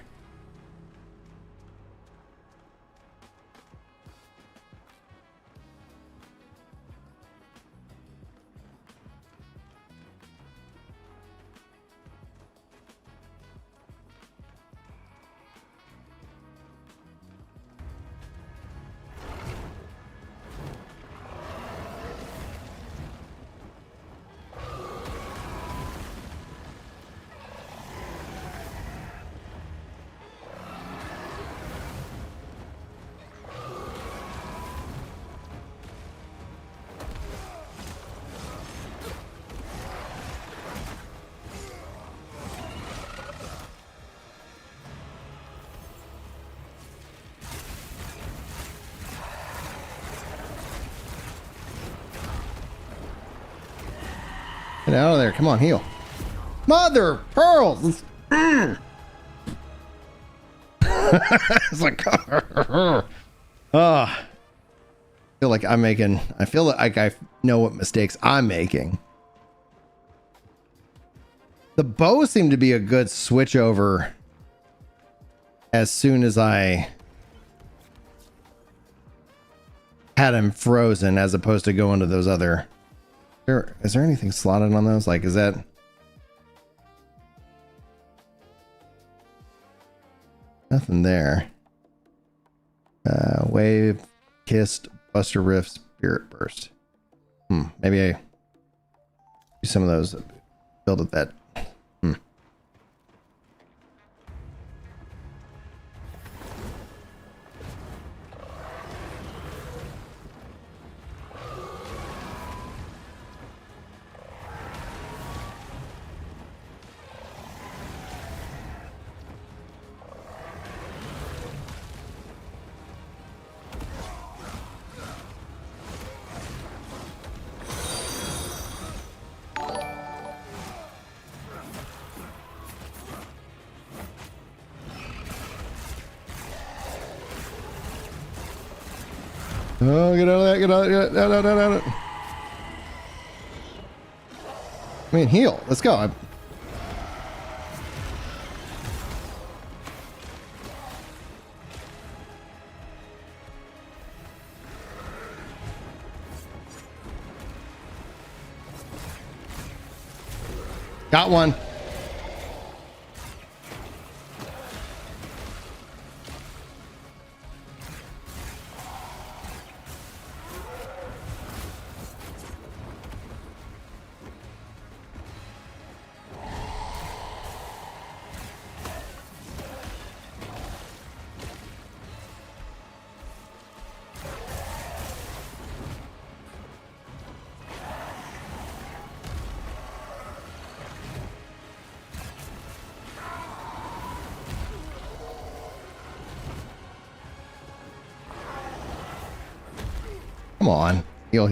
Get out of there. Come on, heal. Mother pearls. It's like, I feel like I'm making, I feel like I know what mistakes I'm making. The bow seemed to be a good switch over as soon as I had him frozen, as opposed to going to those other. Is there anything slotted on those? Like, is that? Nothing there. Wave, kissed, Buster Rift, Spirit Burst. Maybe I do some of those. Build at that. Oh, get out of that. Get out. Get out. I mean, heal. Let's go. Got one. Come on. Heal.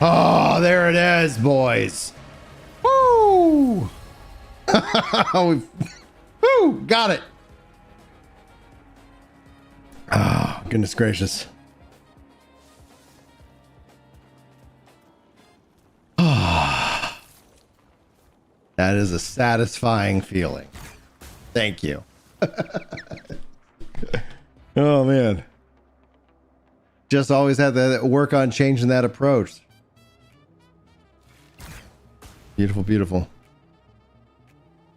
Oh, there it is, boys. Woo! Woo! Got it. Oh, goodness gracious. Oh, that is a satisfying feeling. Thank you. Oh, man. Just always had to work on changing that approach. Beautiful, beautiful.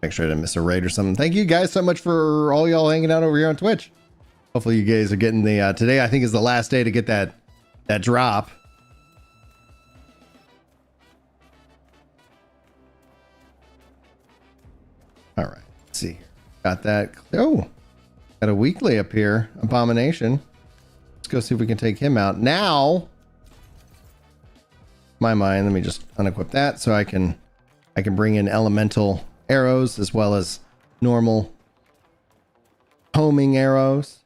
Make sure I didn't miss a raid or something. Thank you guys so much for all y'all hanging out over here on Twitch. Hopefully you guys are getting the today I think is the last day to get that drop. All right, let's see here. Got that. Oh, got a weekly up here. Abomination. Let's go see if we can take him out now. My mind. Let me just unequip that so I can bring in elemental arrows as well as normal homing arrows.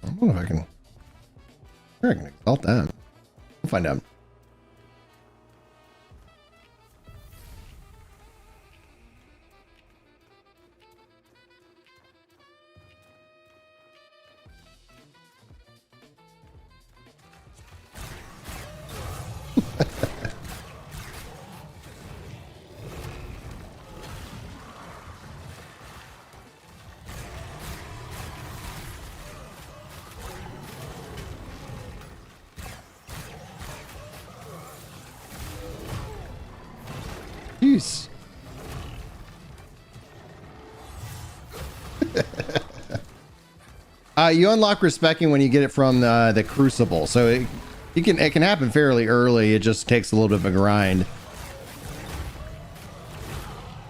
I don't know if I can. Sure, I can exalt that. We'll find out. Jeez. You unlock respecking when you get it from the crucible, so it can happen fairly early. It just takes a little bit of a grind.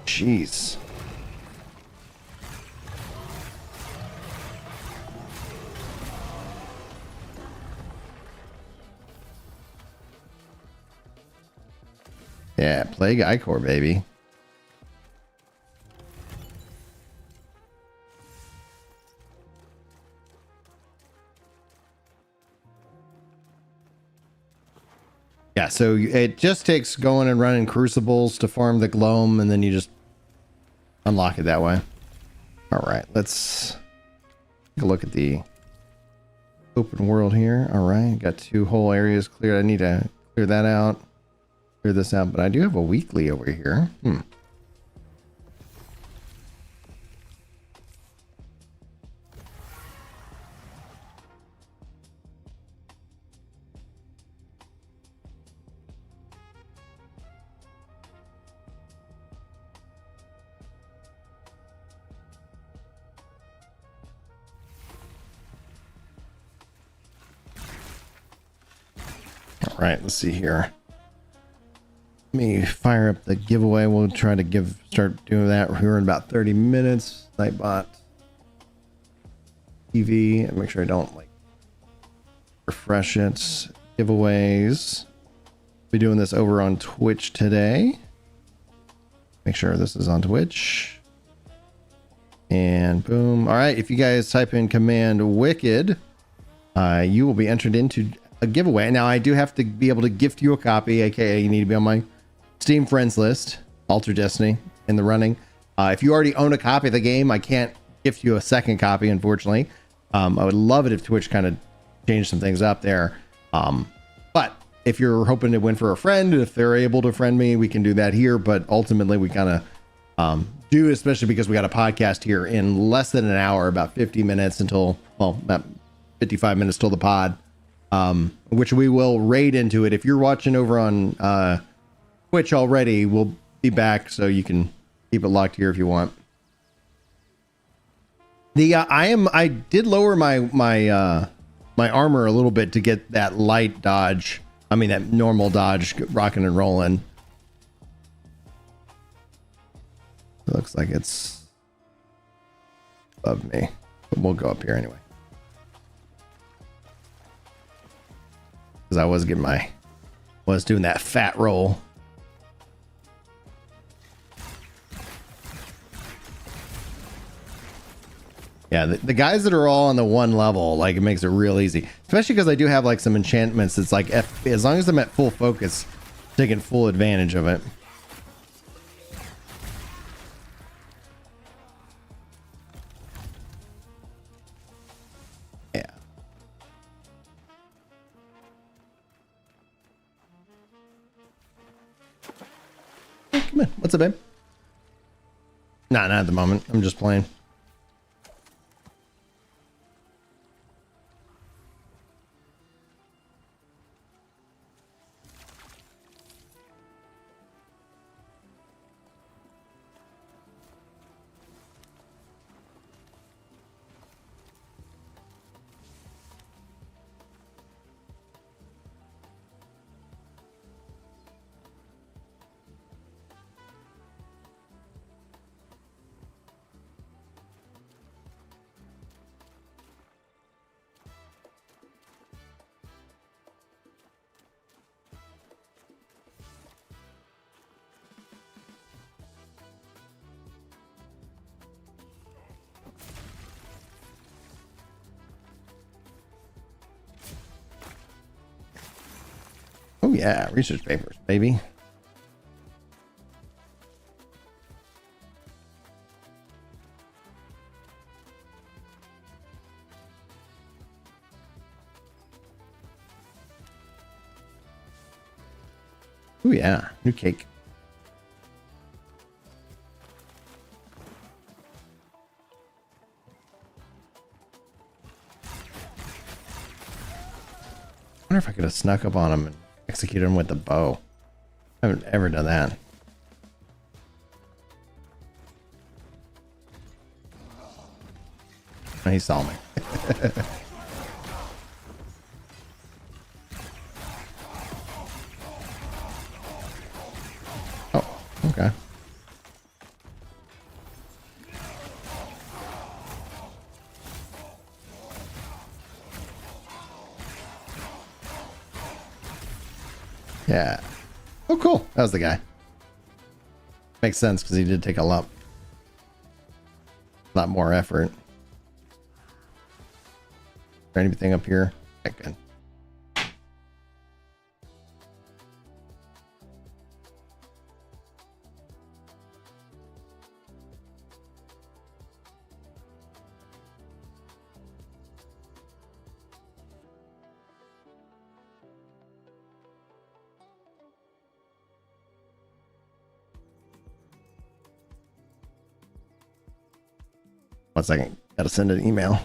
Jeez. Yeah, Plague Ichor, baby. Yeah, so it just takes going and running crucibles to farm the gloam, and then you just unlock it that way. All right, let's take a look at the open world here. All right, got 2 whole areas cleared. I need to clear that out, clear this out, but I do have a weekly over here. All right, let's see here. Let me fire up the giveaway. We'll try to start doing that here in about 30 minutes. Nightbot. TV and make sure I don't like refresh it. Giveaways. Be doing this over on Twitch today. Make sure this is on Twitch. And boom. All right. If you guys type in command wicked, you will be entered into a giveaway. Now I do have to be able to gift you a copy, aka you need to be on my Steam friends list. Alter Destiny in the running. If you already own a copy of the game, I can't gift you a second copy, unfortunately. I would love it if Twitch kind of changed some things up there. But if you're hoping to win for a friend, if they're able to friend me, we can do that here. But ultimately, we kind of do, especially because we got a podcast here in less than an hour, about 50 minutes until, well, about 55 minutes till the pod, which we will raid into it. If you're watching over on Twitch already, we'll be back, so you can keep it locked here if you want. The I did lower my armor a little bit to get that light dodge. I mean that normal dodge rocking and rolling. It looks like it's above me, but we'll go up here anyway. Because I was doing that fat roll. Yeah, the guys that are all on the one level, like, it makes it real easy. Especially because I do have like some enchantments. It's like as long as I'm at full focus, taking full advantage of it. Yeah. Hey, come in. What's up, babe? Nah, not at the moment. I'm just playing. Oh yeah, research papers, baby. Oh yeah, new cake. I wonder if I could have snuck up on him and executed him with the bow. I haven't ever done that. Oh, he saw me. Oh, okay. Yeah. Oh, cool. That was the guy. Makes sense because he did take a lot more effort. Is there anything up here? Okay, good. One second. Gotta send an email.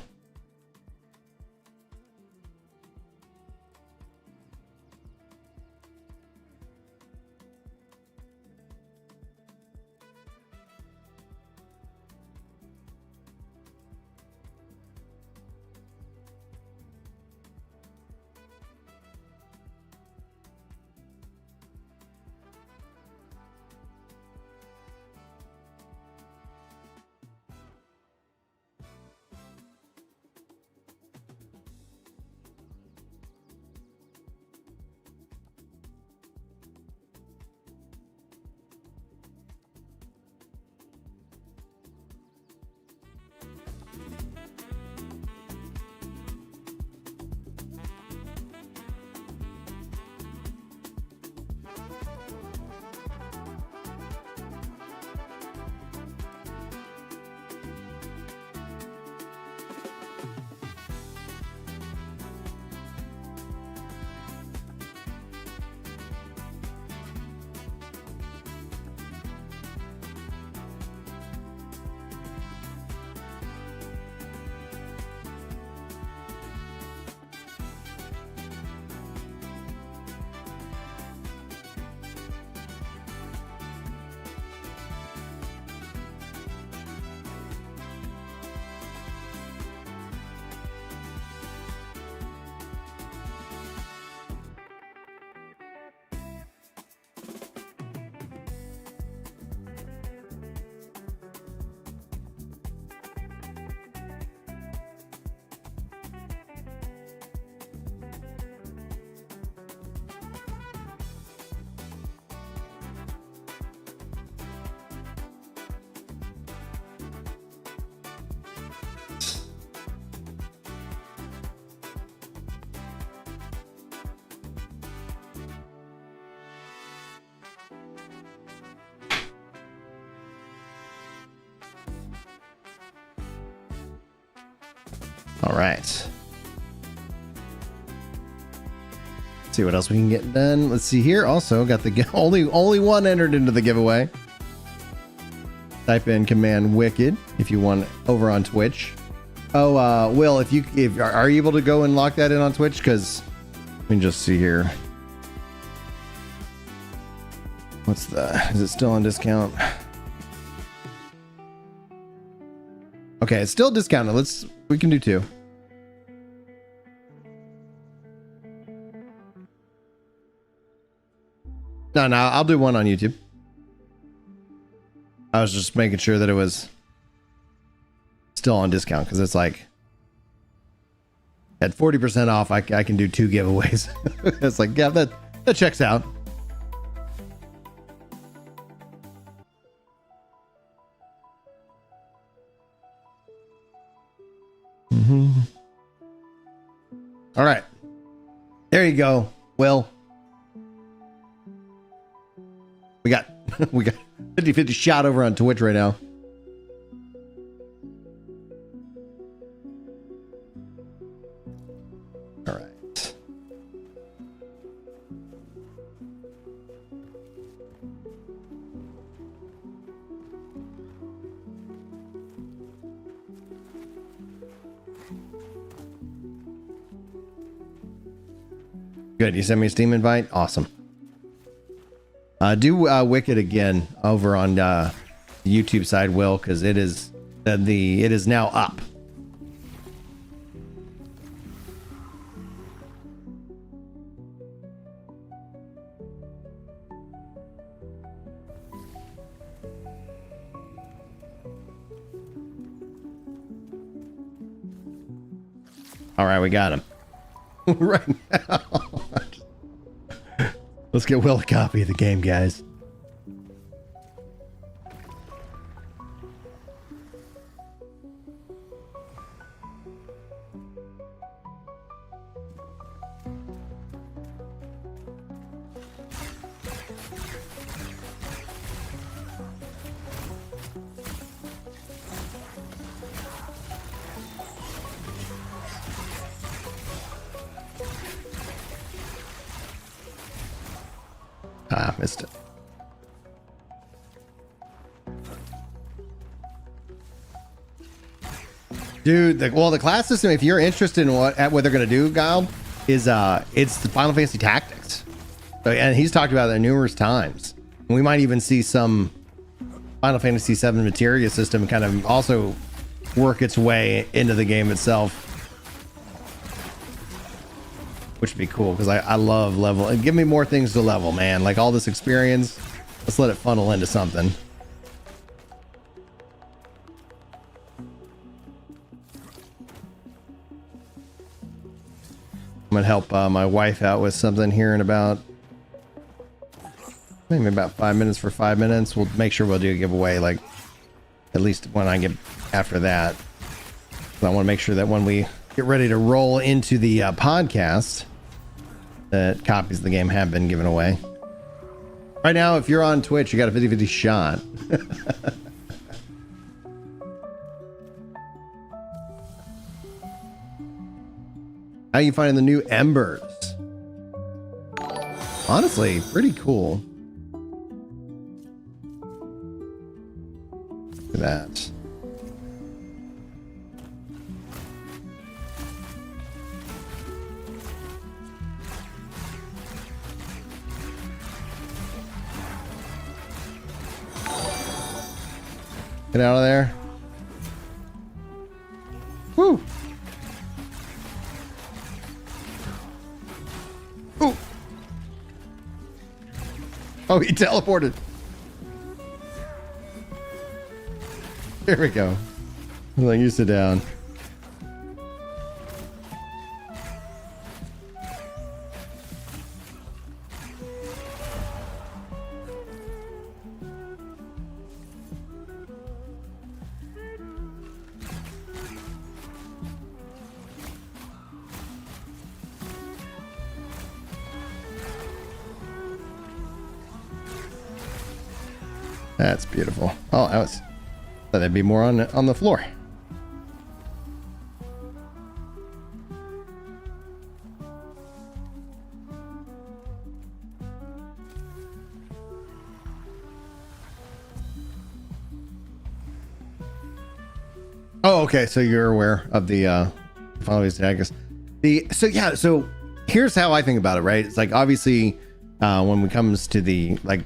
All right. See what else we can get done. Let's see here. Also got the only one entered into the giveaway. Type in command wicked if you want over on Twitch. Oh, Will, if are you able to go and lock that in on Twitch? Because let me just see here. Is it still on discount? Okay, it's still discounted. We can do 2. No, I'll do 1 on YouTube. I was just making sure that it was still on discount because it's like at 40% off. I can do 2 giveaways. It's like, yeah, that checks out. All right, there you go. Will, we got 50-50 shot over on Twitch right now. All right. Good. You sent me a Steam invite. Awesome. Do Wicked again over on the YouTube side, Will, because it is now up. All right, we got him right now. Let's get Will a copy of the game, guys. Ah, missed it. Dude, the class system, if you're interested in what they're going to do, Guile, is it's the Final Fantasy Tactics. So, and he's talked about that numerous times. And we might even see some Final Fantasy VII materia system kind of also work its way into the game itself. Which would be cool, because I love level. And give me more things to level, man. Like all this experience, let's let it funnel into something. I'm going to help my wife out with something here in about maybe about 5 minutes for 5 minutes. We'll make sure we'll do a giveaway, like at least when I get after that. So I want to make sure that when we get ready to roll into the podcast, that copies of the game have been given away. Right now, if you're on Twitch, you got a 50-50 shot. How are you finding the new Embers? Honestly, pretty cool. Look at that. Get out of there. Woo. Ooh. Oh, he teleported. Here we go. Like, you sit down. That's beautiful. Oh, thought there'd be more on the floor. Oh, okay. So you're aware of the follow these tags. So here's how I think about it, right? It's like obviously when it comes to the like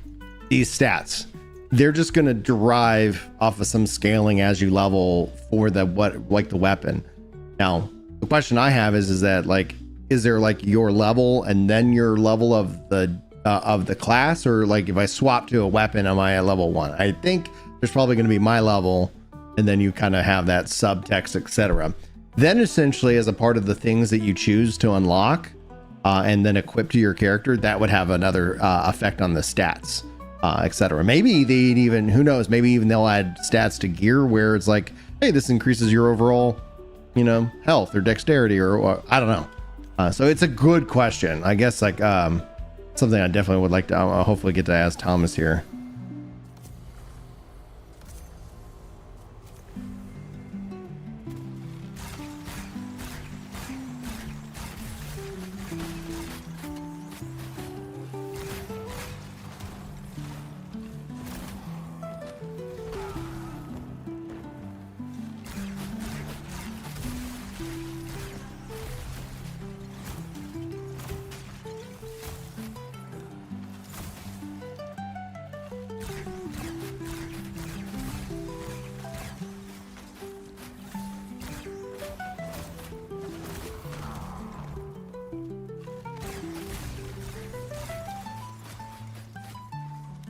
these stats, they're just gonna derive off of some scaling as you level for the the weapon. Now, the question I have is that like, is there like your level and then your level of the class, or like if I swap to a weapon, am I at level 1? I think there's probably going to be my level, and then you kind of have that subtext, etc. Then essentially, as a part of the things that you choose to unlock and then equip to your character, that would have another effect on the stats, etc. Maybe they'd even, who knows, maybe even they'll add stats to gear where it's like, hey, this increases your overall, health or dexterity, or I don't know. So it's a good question. I guess like something I definitely would like to hopefully get to ask Thomas here.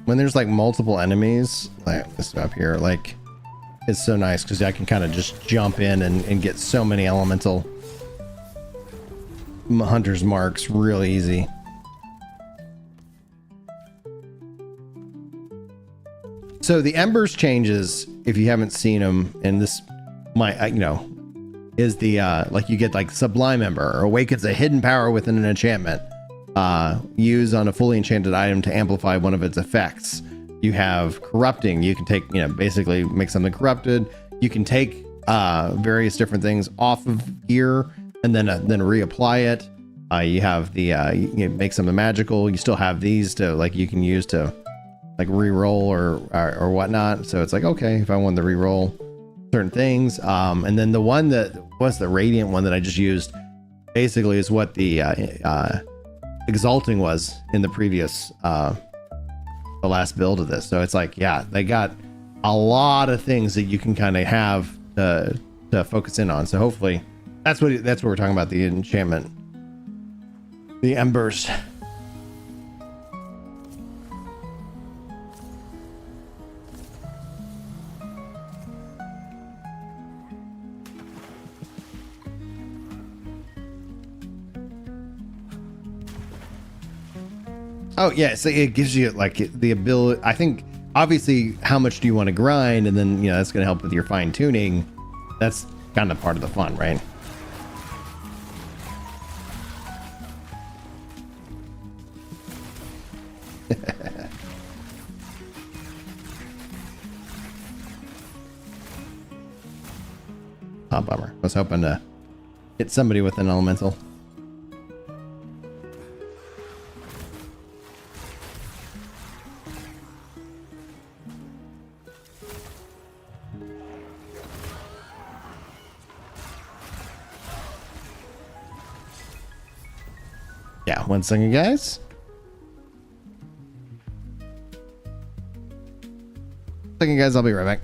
When there's like multiple enemies, like this up here, like it's so nice because I can kind of just jump in and get so many elemental hunter's marks real easy. So the embers changes, if you haven't seen them, and this might is the like you get like sublime ember, or awakens a hidden power within an enchantment. Use on a fully enchanted item to amplify one of its effects. You have corrupting. You can take, basically make something corrupted. You can take various different things off of gear and then reapply it. You have the you make something magical. You still have these to like you can use to like re-roll or whatnot. So it's like, okay, if I want to re-roll certain things, and then the one that was the radiant one that I just used basically is what the exalting was in the previous the last build of this. So it's like, yeah, they got a lot of things that you can kind of have to focus in on. So hopefully that's what we're talking about, the enchantment, the embers. Oh yeah, so it gives you like the ability. I think obviously how much do you want to grind, and then that's going to help with your fine tuning. That's kind of part of the fun, right? Oh, bummer. I was hoping to hit somebody with an elemental. Yeah, 1 second, guys. Second, guys, I'll be right back.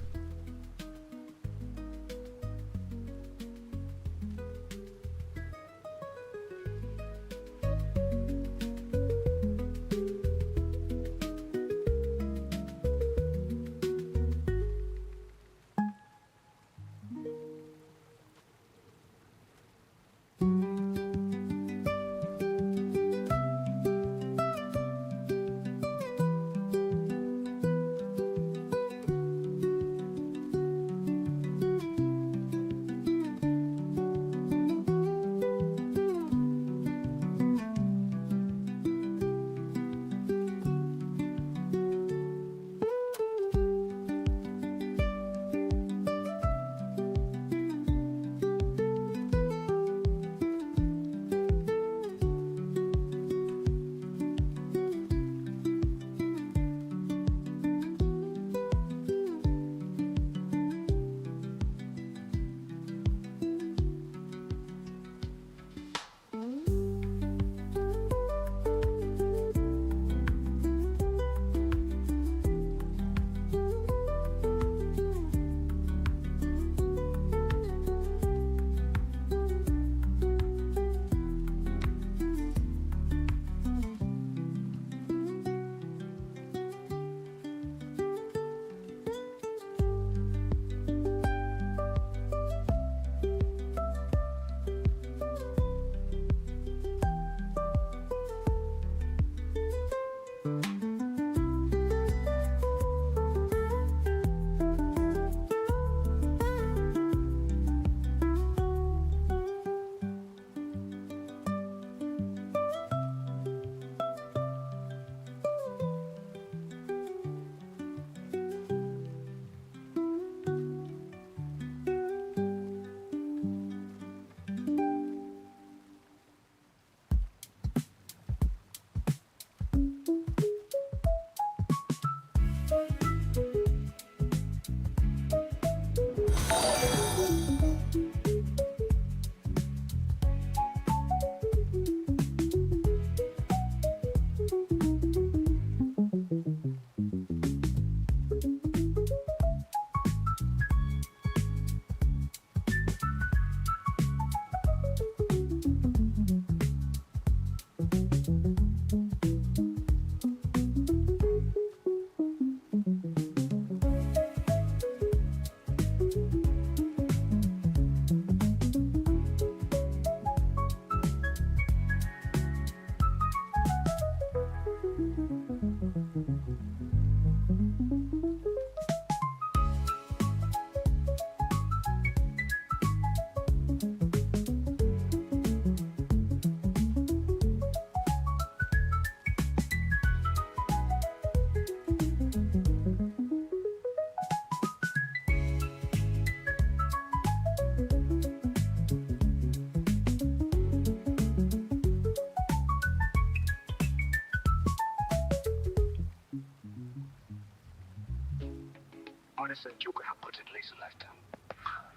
Parece que eu put it laser lifetime.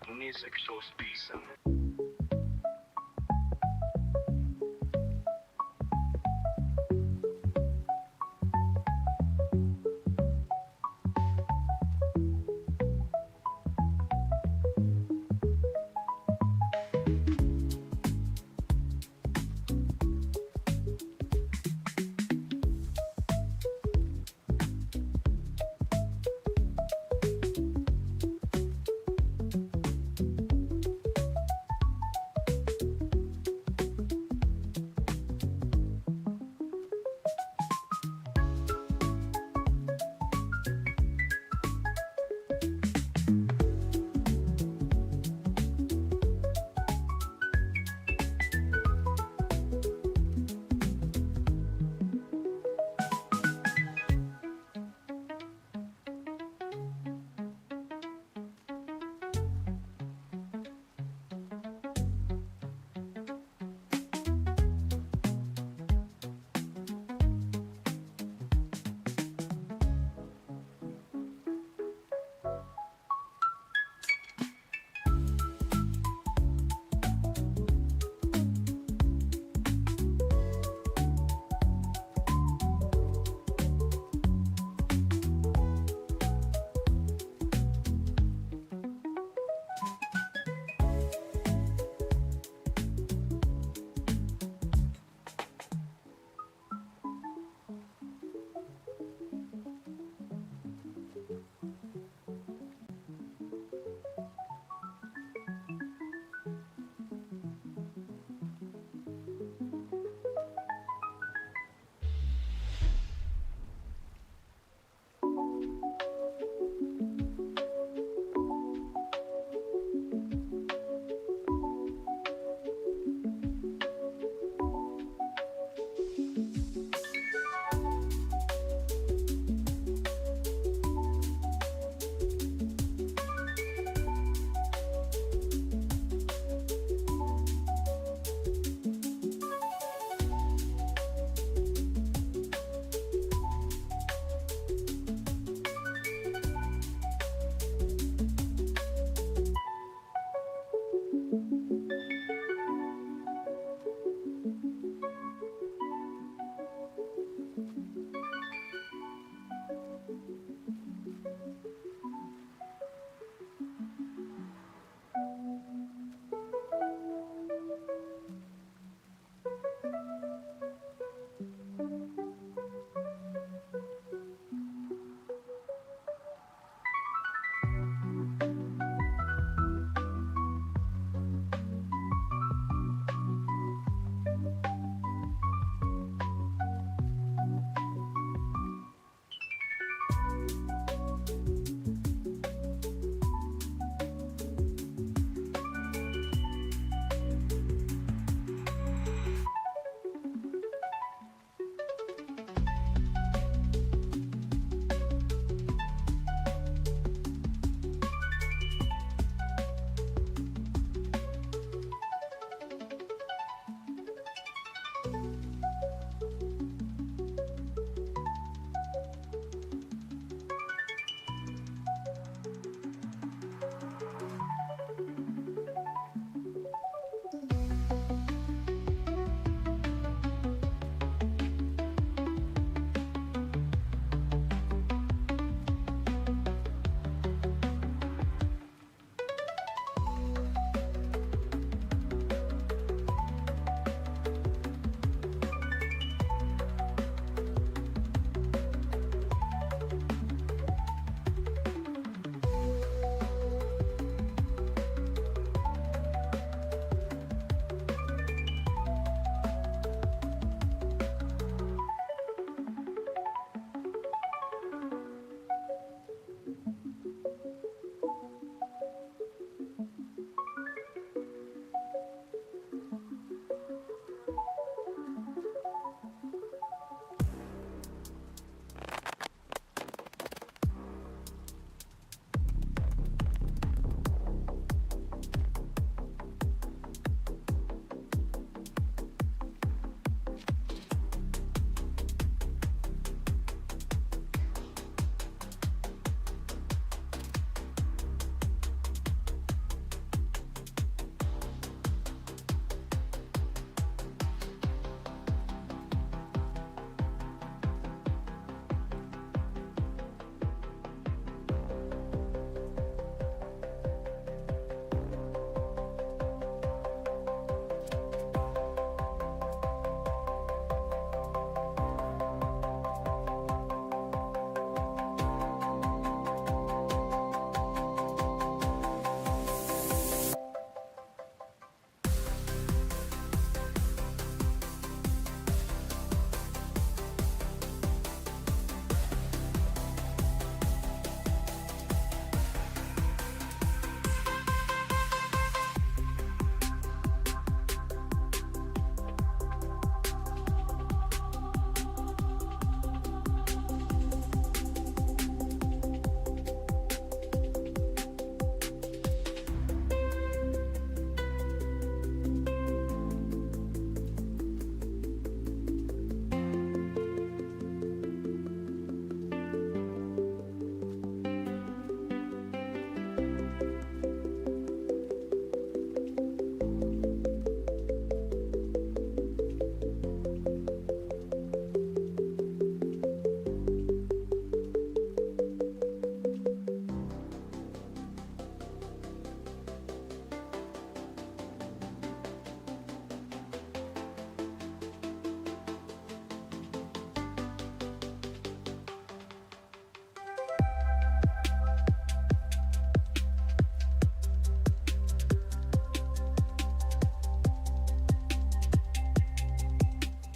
Music so speed.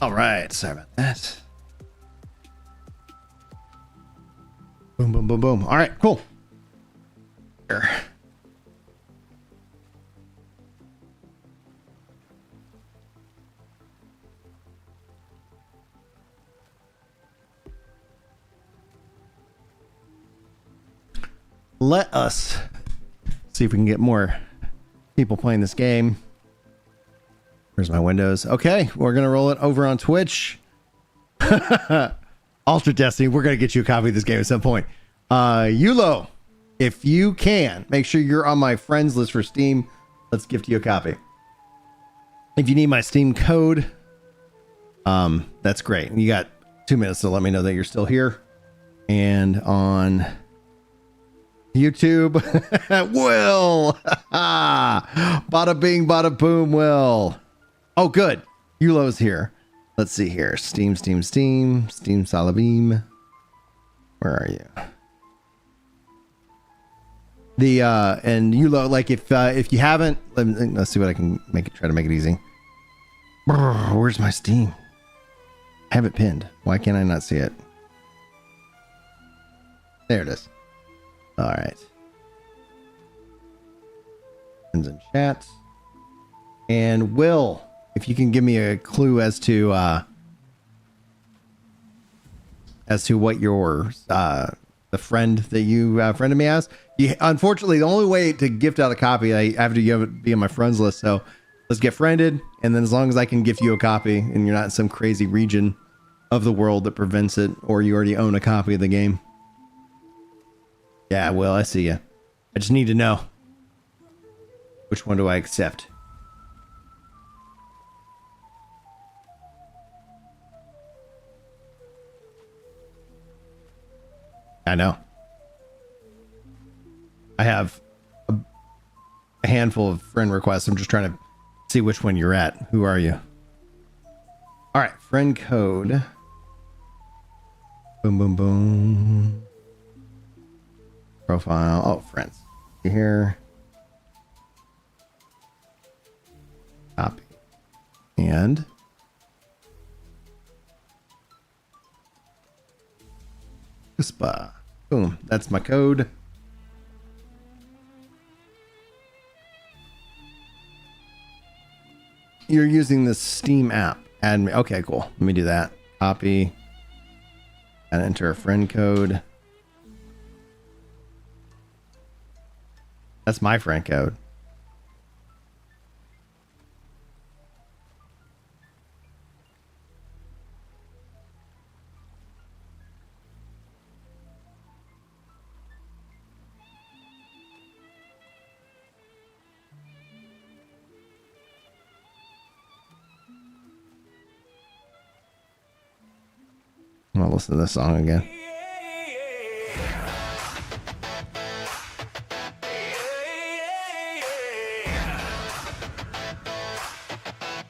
All right. Sorry about that. Boom, boom, boom, boom. All right, cool. Here. Let us see if we can get more people playing this game. Where's my windows? Okay, we're gonna roll it over on Twitch. Ultra Destiny, we're gonna get you a copy of this game at some point. Yulo, if you can, make sure you're on my friends list for Steam. Let's gift you a copy. If you need my Steam code, that's great. You got 2 minutes to let me know that you're still here. And on YouTube, Will. Bada bing, bada boom, Will. Oh, good. Yulo's here. Let's see here. Steam Salabeam. Where are you? And Yulo, like if you haven't, let's see what I can try to make it easy. Where's my Steam? I have it pinned. Why can't I not see it? There it is. All right. Friends in chat. And Will, if you can give me a clue as to what your the friend that you friended me as. Unfortunately, the only way to gift out a copy, I have to be on my friends list. So let's get friended, and then as long as I can gift you a copy, and you're not in some crazy region of the world that prevents it, or you already own a copy of the game. Yeah, Will, I see you. I just need to know. Which one do I accept? I know. I have a handful of friend requests. I'm just trying to see which one you're at. Who are you? All right, friend code. Boom, boom, boom. Profile. Oh, friends. You here? Copy. And Crispa. Boom. That's my code. You're using the Steam app. Add me. Okay, cool. Let me do that. Copy. And enter a friend code. That's my friend code. I'm gonna listen to this song again.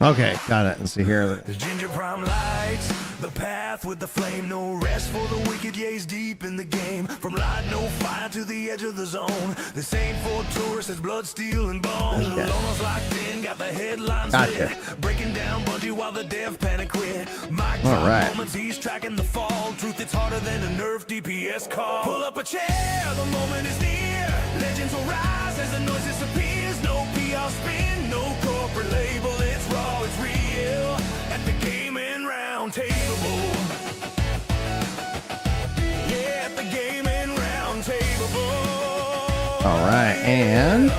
Okay, got it. Let's see here. The ginger prime lights, the path with the flame, no rest for the wicked, yays deep in the game. From light, no fire to the edge of the zone. This ain't for tourists, it's blood, steel, and bone. Okay. Lono's locked in, got the headlines Gotcha. lit. Breaking down Bungie while the dev panic quit. Mike All right. moments, he's tracking the fall. Truth, it's harder than a nerf DPS call. Pull up a chair, the moment is near. Legends will rise as the noise disappears. No PR spin, no corporate label. It's raw, it's real. At the gaming round table. Yeah, at the gaming round table. All right, and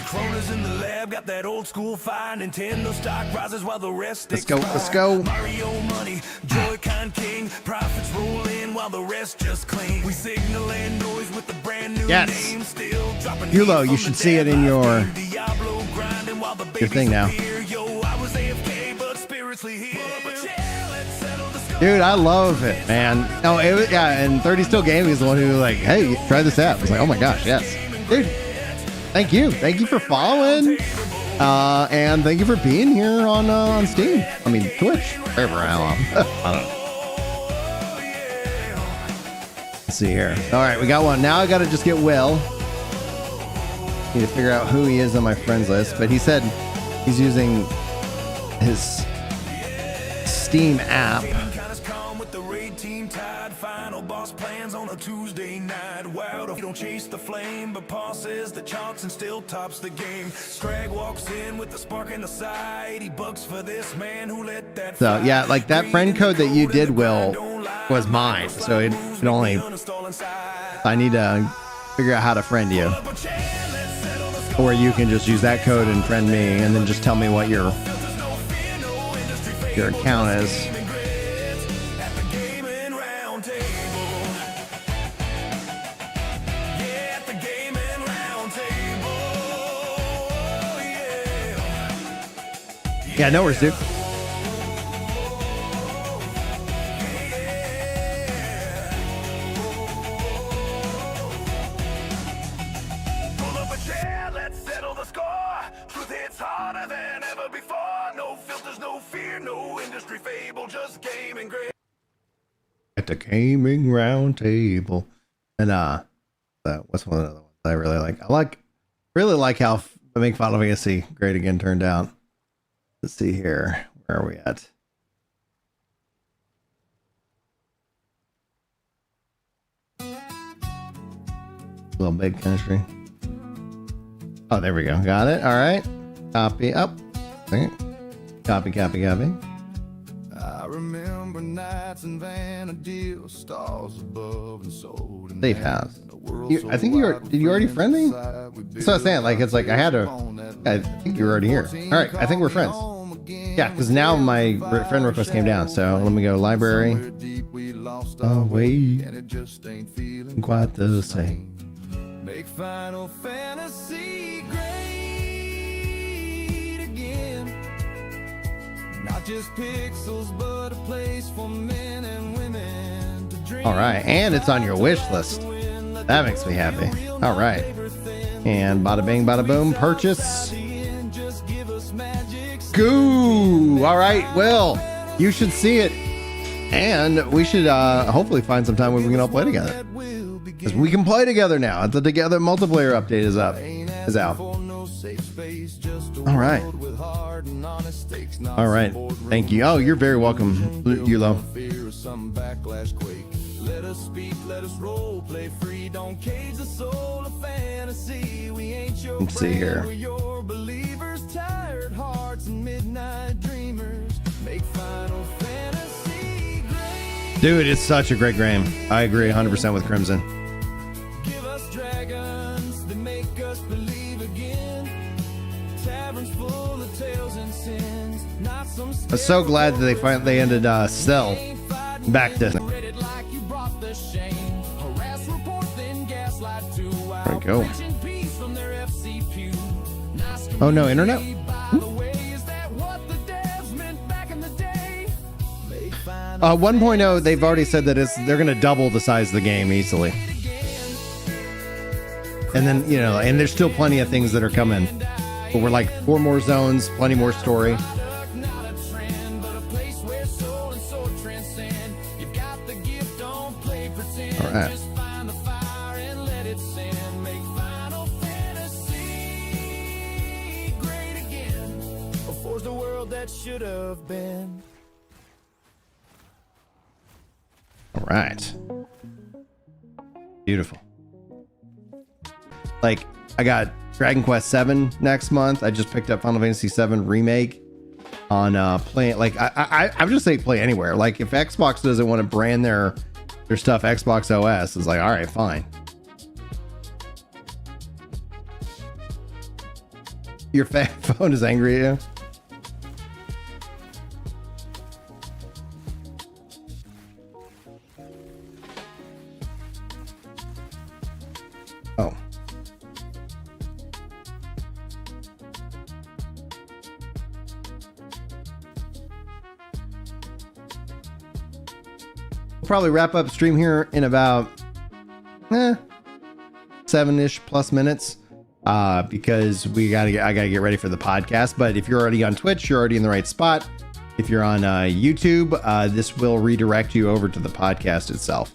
Cronus in the lab got that old school fire. Nintendo stock rises while the rest Let's go, expire. let's go. Mario money, Joy-Con king. Profits roll in while the rest just clean. We signal and noise with the brand new Yes. name. Still dropping Yulo, heat you from should the see it in dead your- live game. Diablo grinding while the babies thing now. appear. Yo, I was AFK, but spiritually here. Pull up a chair, let's settle the score. dude, I love it, man. No, it was, yeah, and 30 Still Gaming is the one who like, hey, try this app. I was like, oh my gosh, yes, dude. Thank you for following, and thank you for being here on Steam. I mean, Twitch, wherever I am. I don't know. Let's see here. All right, we got one. Now I got to just get Will. Need to figure out who he is on my friends list, but he said he's using his Steam app. Encounters come with the raid team tied. Final boss plans on a Tuesday night. Wild, you don't chase the flame, but Paul says the chalks and still tops the game. Scrag walks in with the spark in the side. He bugs for this man who let that. So yeah, like that friend code that you did, Will, was mine. So it only, I need to figure out how to friend you. Or you can just use that code and friend me, and then just tell me what your account is. Yeah, no worries, dude. At the gaming round table. And what's one of the ones I really like? I really like how Make Final Fantasy Great Again turned out. Let's see here. Where are we at? Little Big Country. Oh, there we go. Got it. All right. Copy up. Copy. I remember nights in Vanadil, stars above and sold. Safe house. I think did you already friend me? That's what I was saying. Like, it's like I think you were already here. All right. I think we're friends. Yeah, because now my friend request came down. So let me go library. Oh, wait. Quite the same. Make Final Fantasy great again. Not just pixels, but a place for men and women to dream. All right, and it's on your wish list. That makes me happy. All right, and bada bing, bada boom, purchase. Goo. All right, well, you should see it, and we should hopefully find some time when we can all play together. Because we can play together now. The Together multiplayer update is out. All right. All right. Thank you. Oh, you're very welcome, Yulo. Let us speak, let us role play free. Don't cage the soul of fantasy. We ain't your Let's see here. we're your believers, tired hearts and midnight dreamers. Make Final Fantasy great. Dude, it's such a great game. I agree 100% with Crimson. Give us dragons that make us believe again. Taverns full of tales and sins. Not some I'm so glad that they ended Cell back to. There we go. Oh no, internet? 1.0, they've already said that they're going to double the size of the game easily. And then, and there's still plenty of things that are coming. But we're like 4 more zones, plenty more story. All right. Should have been. All right. Beautiful. Like, I got Dragon Quest 7 next month. I just picked up Final Fantasy 7 Remake on play. Like, I would just say play anywhere. Like, if Xbox doesn't want to brand their stuff Xbox OS, it's like, all right, fine. Your phone is angry at you? Oh. We'll probably wrap up stream here in about 7-ish plus minutes because I gotta get ready for the podcast. But if you're already on Twitch, you're already in the right spot. If you're on YouTube, this will redirect you over to the podcast itself.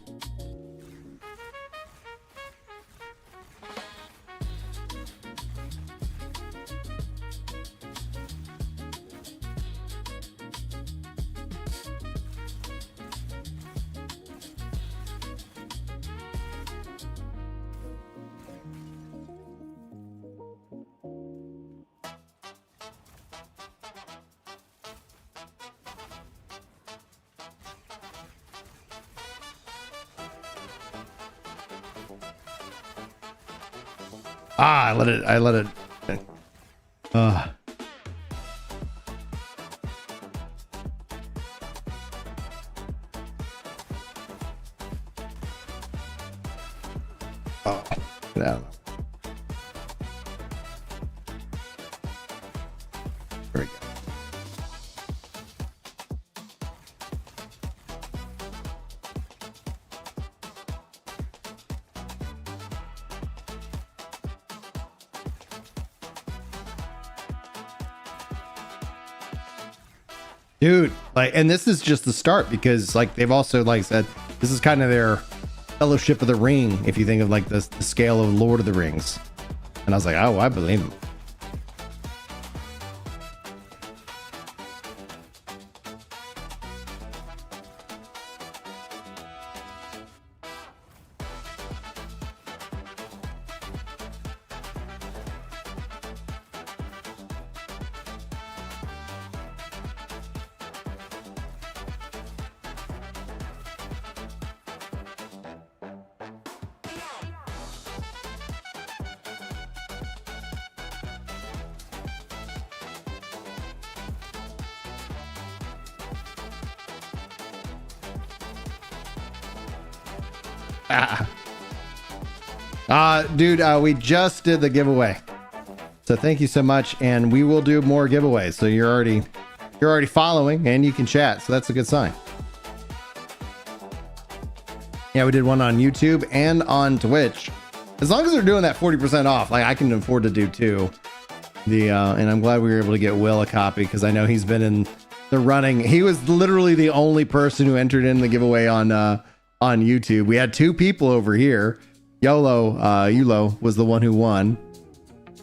I let it. Uh. Oh, get out. There we go. Dude, like, and this is just the start because like they've also like said this is kind of their Fellowship of the Ring if you think of like the scale of Lord of the Rings. And I was like, oh, I believe him. Dude, we just did the giveaway, so thank you so much, and we will do more giveaways. So you're already following, and you can chat, so that's a good sign. Yeah, we did one on YouTube and on Twitch. As long as they're doing that 40% off, like I can afford to do two. And I'm glad we were able to get Will a copy because I know he's been in the running. He was literally the only person who entered in the giveaway on YouTube. We had two people over here. Yulo was the one who won.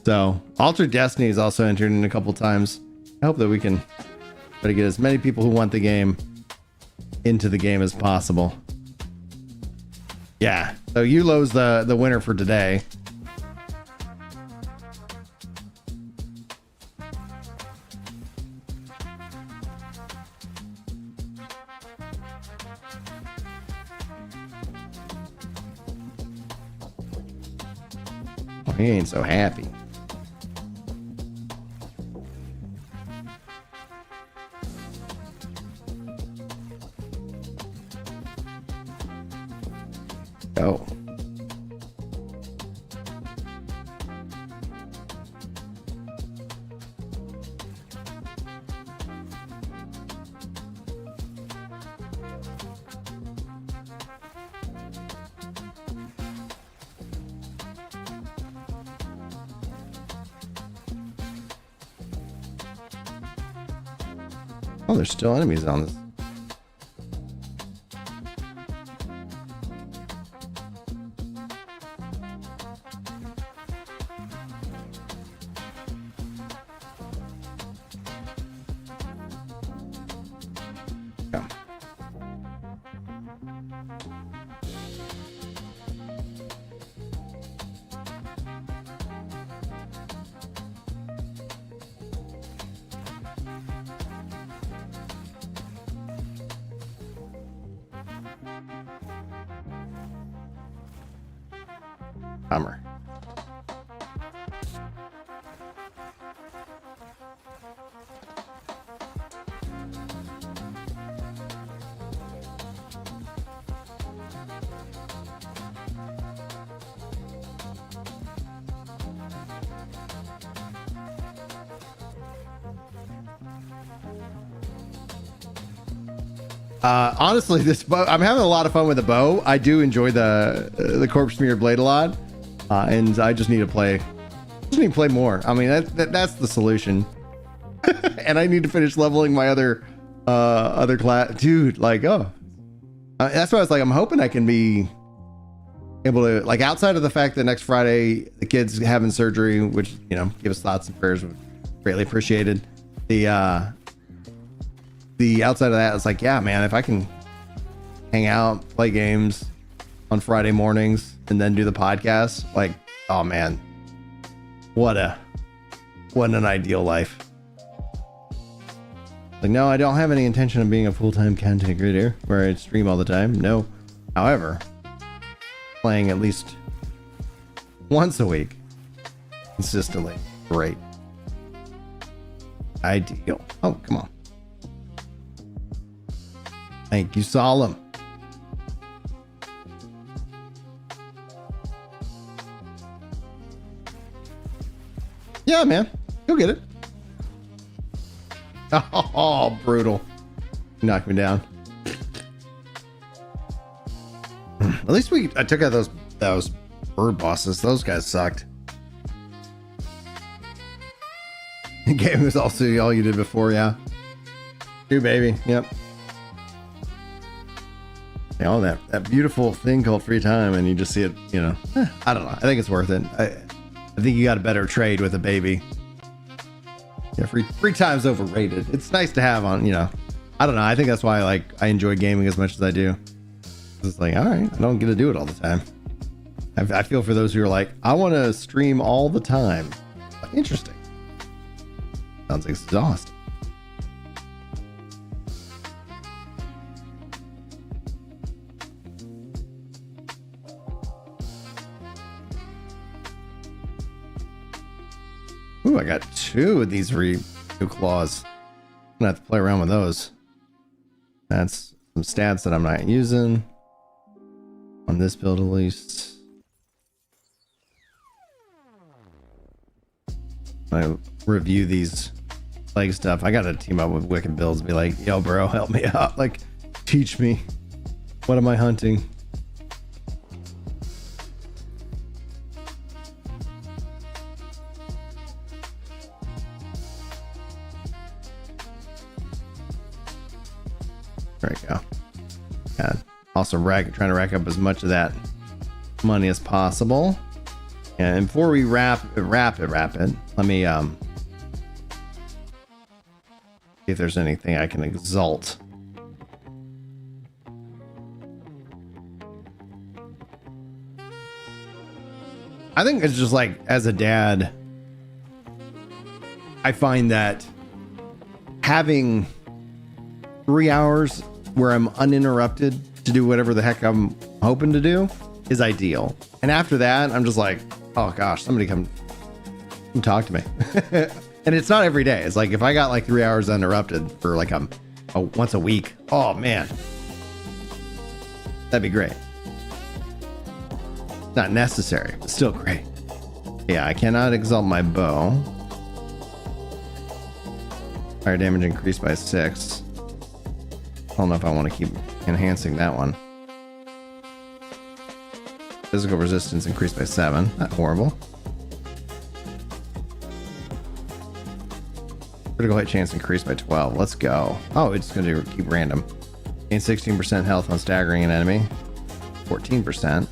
So Altered Destiny is also entered in a couple times. I hope that we can try to get as many people who want the game into the game as possible. Yeah, so Yulo's the winner for today. Oh, he ain't so happy. Go. Oh, there's still enemies on this. Yeah. Bummer. Honestly, this bow, I'm having a lot of fun with the bow. I do enjoy the corpse smear blade a lot. And I just need to play more. I mean, that's the solution. And I need to finish leveling my other class, dude. Like, that's why I was like, I'm hoping I can be able to, like, outside of the fact that next Friday the kid's having surgery, which, you know, give us thoughts and prayers, would greatly appreciated. The outside of that, it's like, yeah, man, if I can hang out, play games on Friday mornings, and then do the podcast, like, oh man, what an ideal life. Like, no, I don't have any intention of being a full-time content creator where I stream all the time. No. However, playing at least once a week consistently. Great. Ideal. Oh, come on. Thank you, Solemn. Yeah, man. Go get it. Oh, brutal. You knocked me down. At least I took out those bird bosses. Those guys sucked. The game was also all you did before, yeah. Two, baby. Yep. You know, that beautiful thing called free time, and you just see it, you know. I don't know. I think it's worth it. I think you got a better trade with a baby. Yeah, free time's overrated. It's nice to have on, you know. I don't know. I think that's why I enjoy gaming as much as I do. It's like, all right, I don't get to do it all the time. I feel for those who are like, I want to stream all the time. Interesting. Sounds exhausting. Ooh, I got 2 of these new claws. I'm gonna have to play around with those. That's some stats that I'm not using on this build, at least. I review these leg stuff. I gotta team up with Wicked Builds and be like, yo, bro, help me out. Like, teach me. What am I hunting? There we go. Yeah. Also trying to rack up as much of that money as possible. And before we wrap it, let me see if there's anything I can exalt. I think it's just like, as a dad, I find that having 3 hours where I'm uninterrupted to do whatever the heck I'm hoping to do is ideal. And after that, I'm just like, oh gosh, somebody come talk to me. And it's not every day. It's like, if I got like 3 hours uninterrupted for like once a week, oh man, that'd be great. Not necessary, but still great. Yeah, I cannot exalt my bow. Fire damage increased by 6. I don't know if I want to keep enhancing that one. Physical resistance increased by 7. Not horrible. Critical hit chance increased by 12. Let's go. Oh, it's going to keep random. Gain 16% health on staggering an enemy. 14%.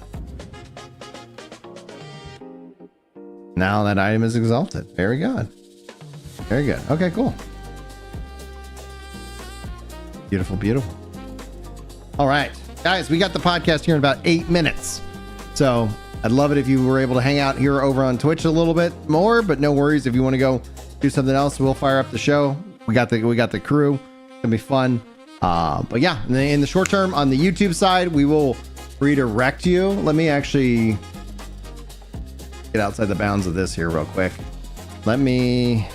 Now that item is exalted. Very good. Very good. Okay, cool. Beautiful, beautiful. All right, guys, we got the podcast here in about 8 minutes. So I'd love it if you were able to hang out here over on Twitch a little bit more, but no worries. If you want to go do something else, we'll fire up the show. We got the crew. It's gonna be fun. But yeah, in the short term on the YouTube side, we will redirect you. Let me actually get outside the bounds of this here real quick. Let me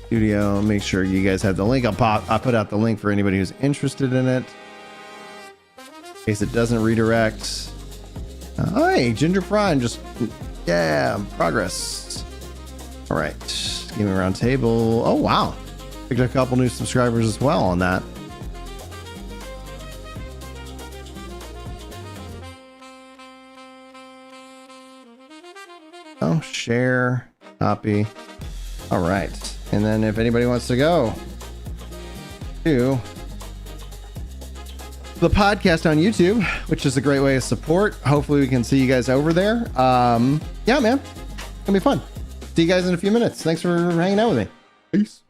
studio, make sure you guys have the link. I'll put out the link for anybody who's interested in it, in case it doesn't redirect. Hey, Ginger Prime, progress. All right, gaming round table. Oh wow, picked a couple new subscribers as well on that. Oh, share, copy. All right. And then if anybody wants to go to the podcast on YouTube, which is a great way of support, hopefully we can see you guys over there. Yeah, man, it's gonna be fun. See you guys in a few minutes. Thanks for hanging out with me. Peace.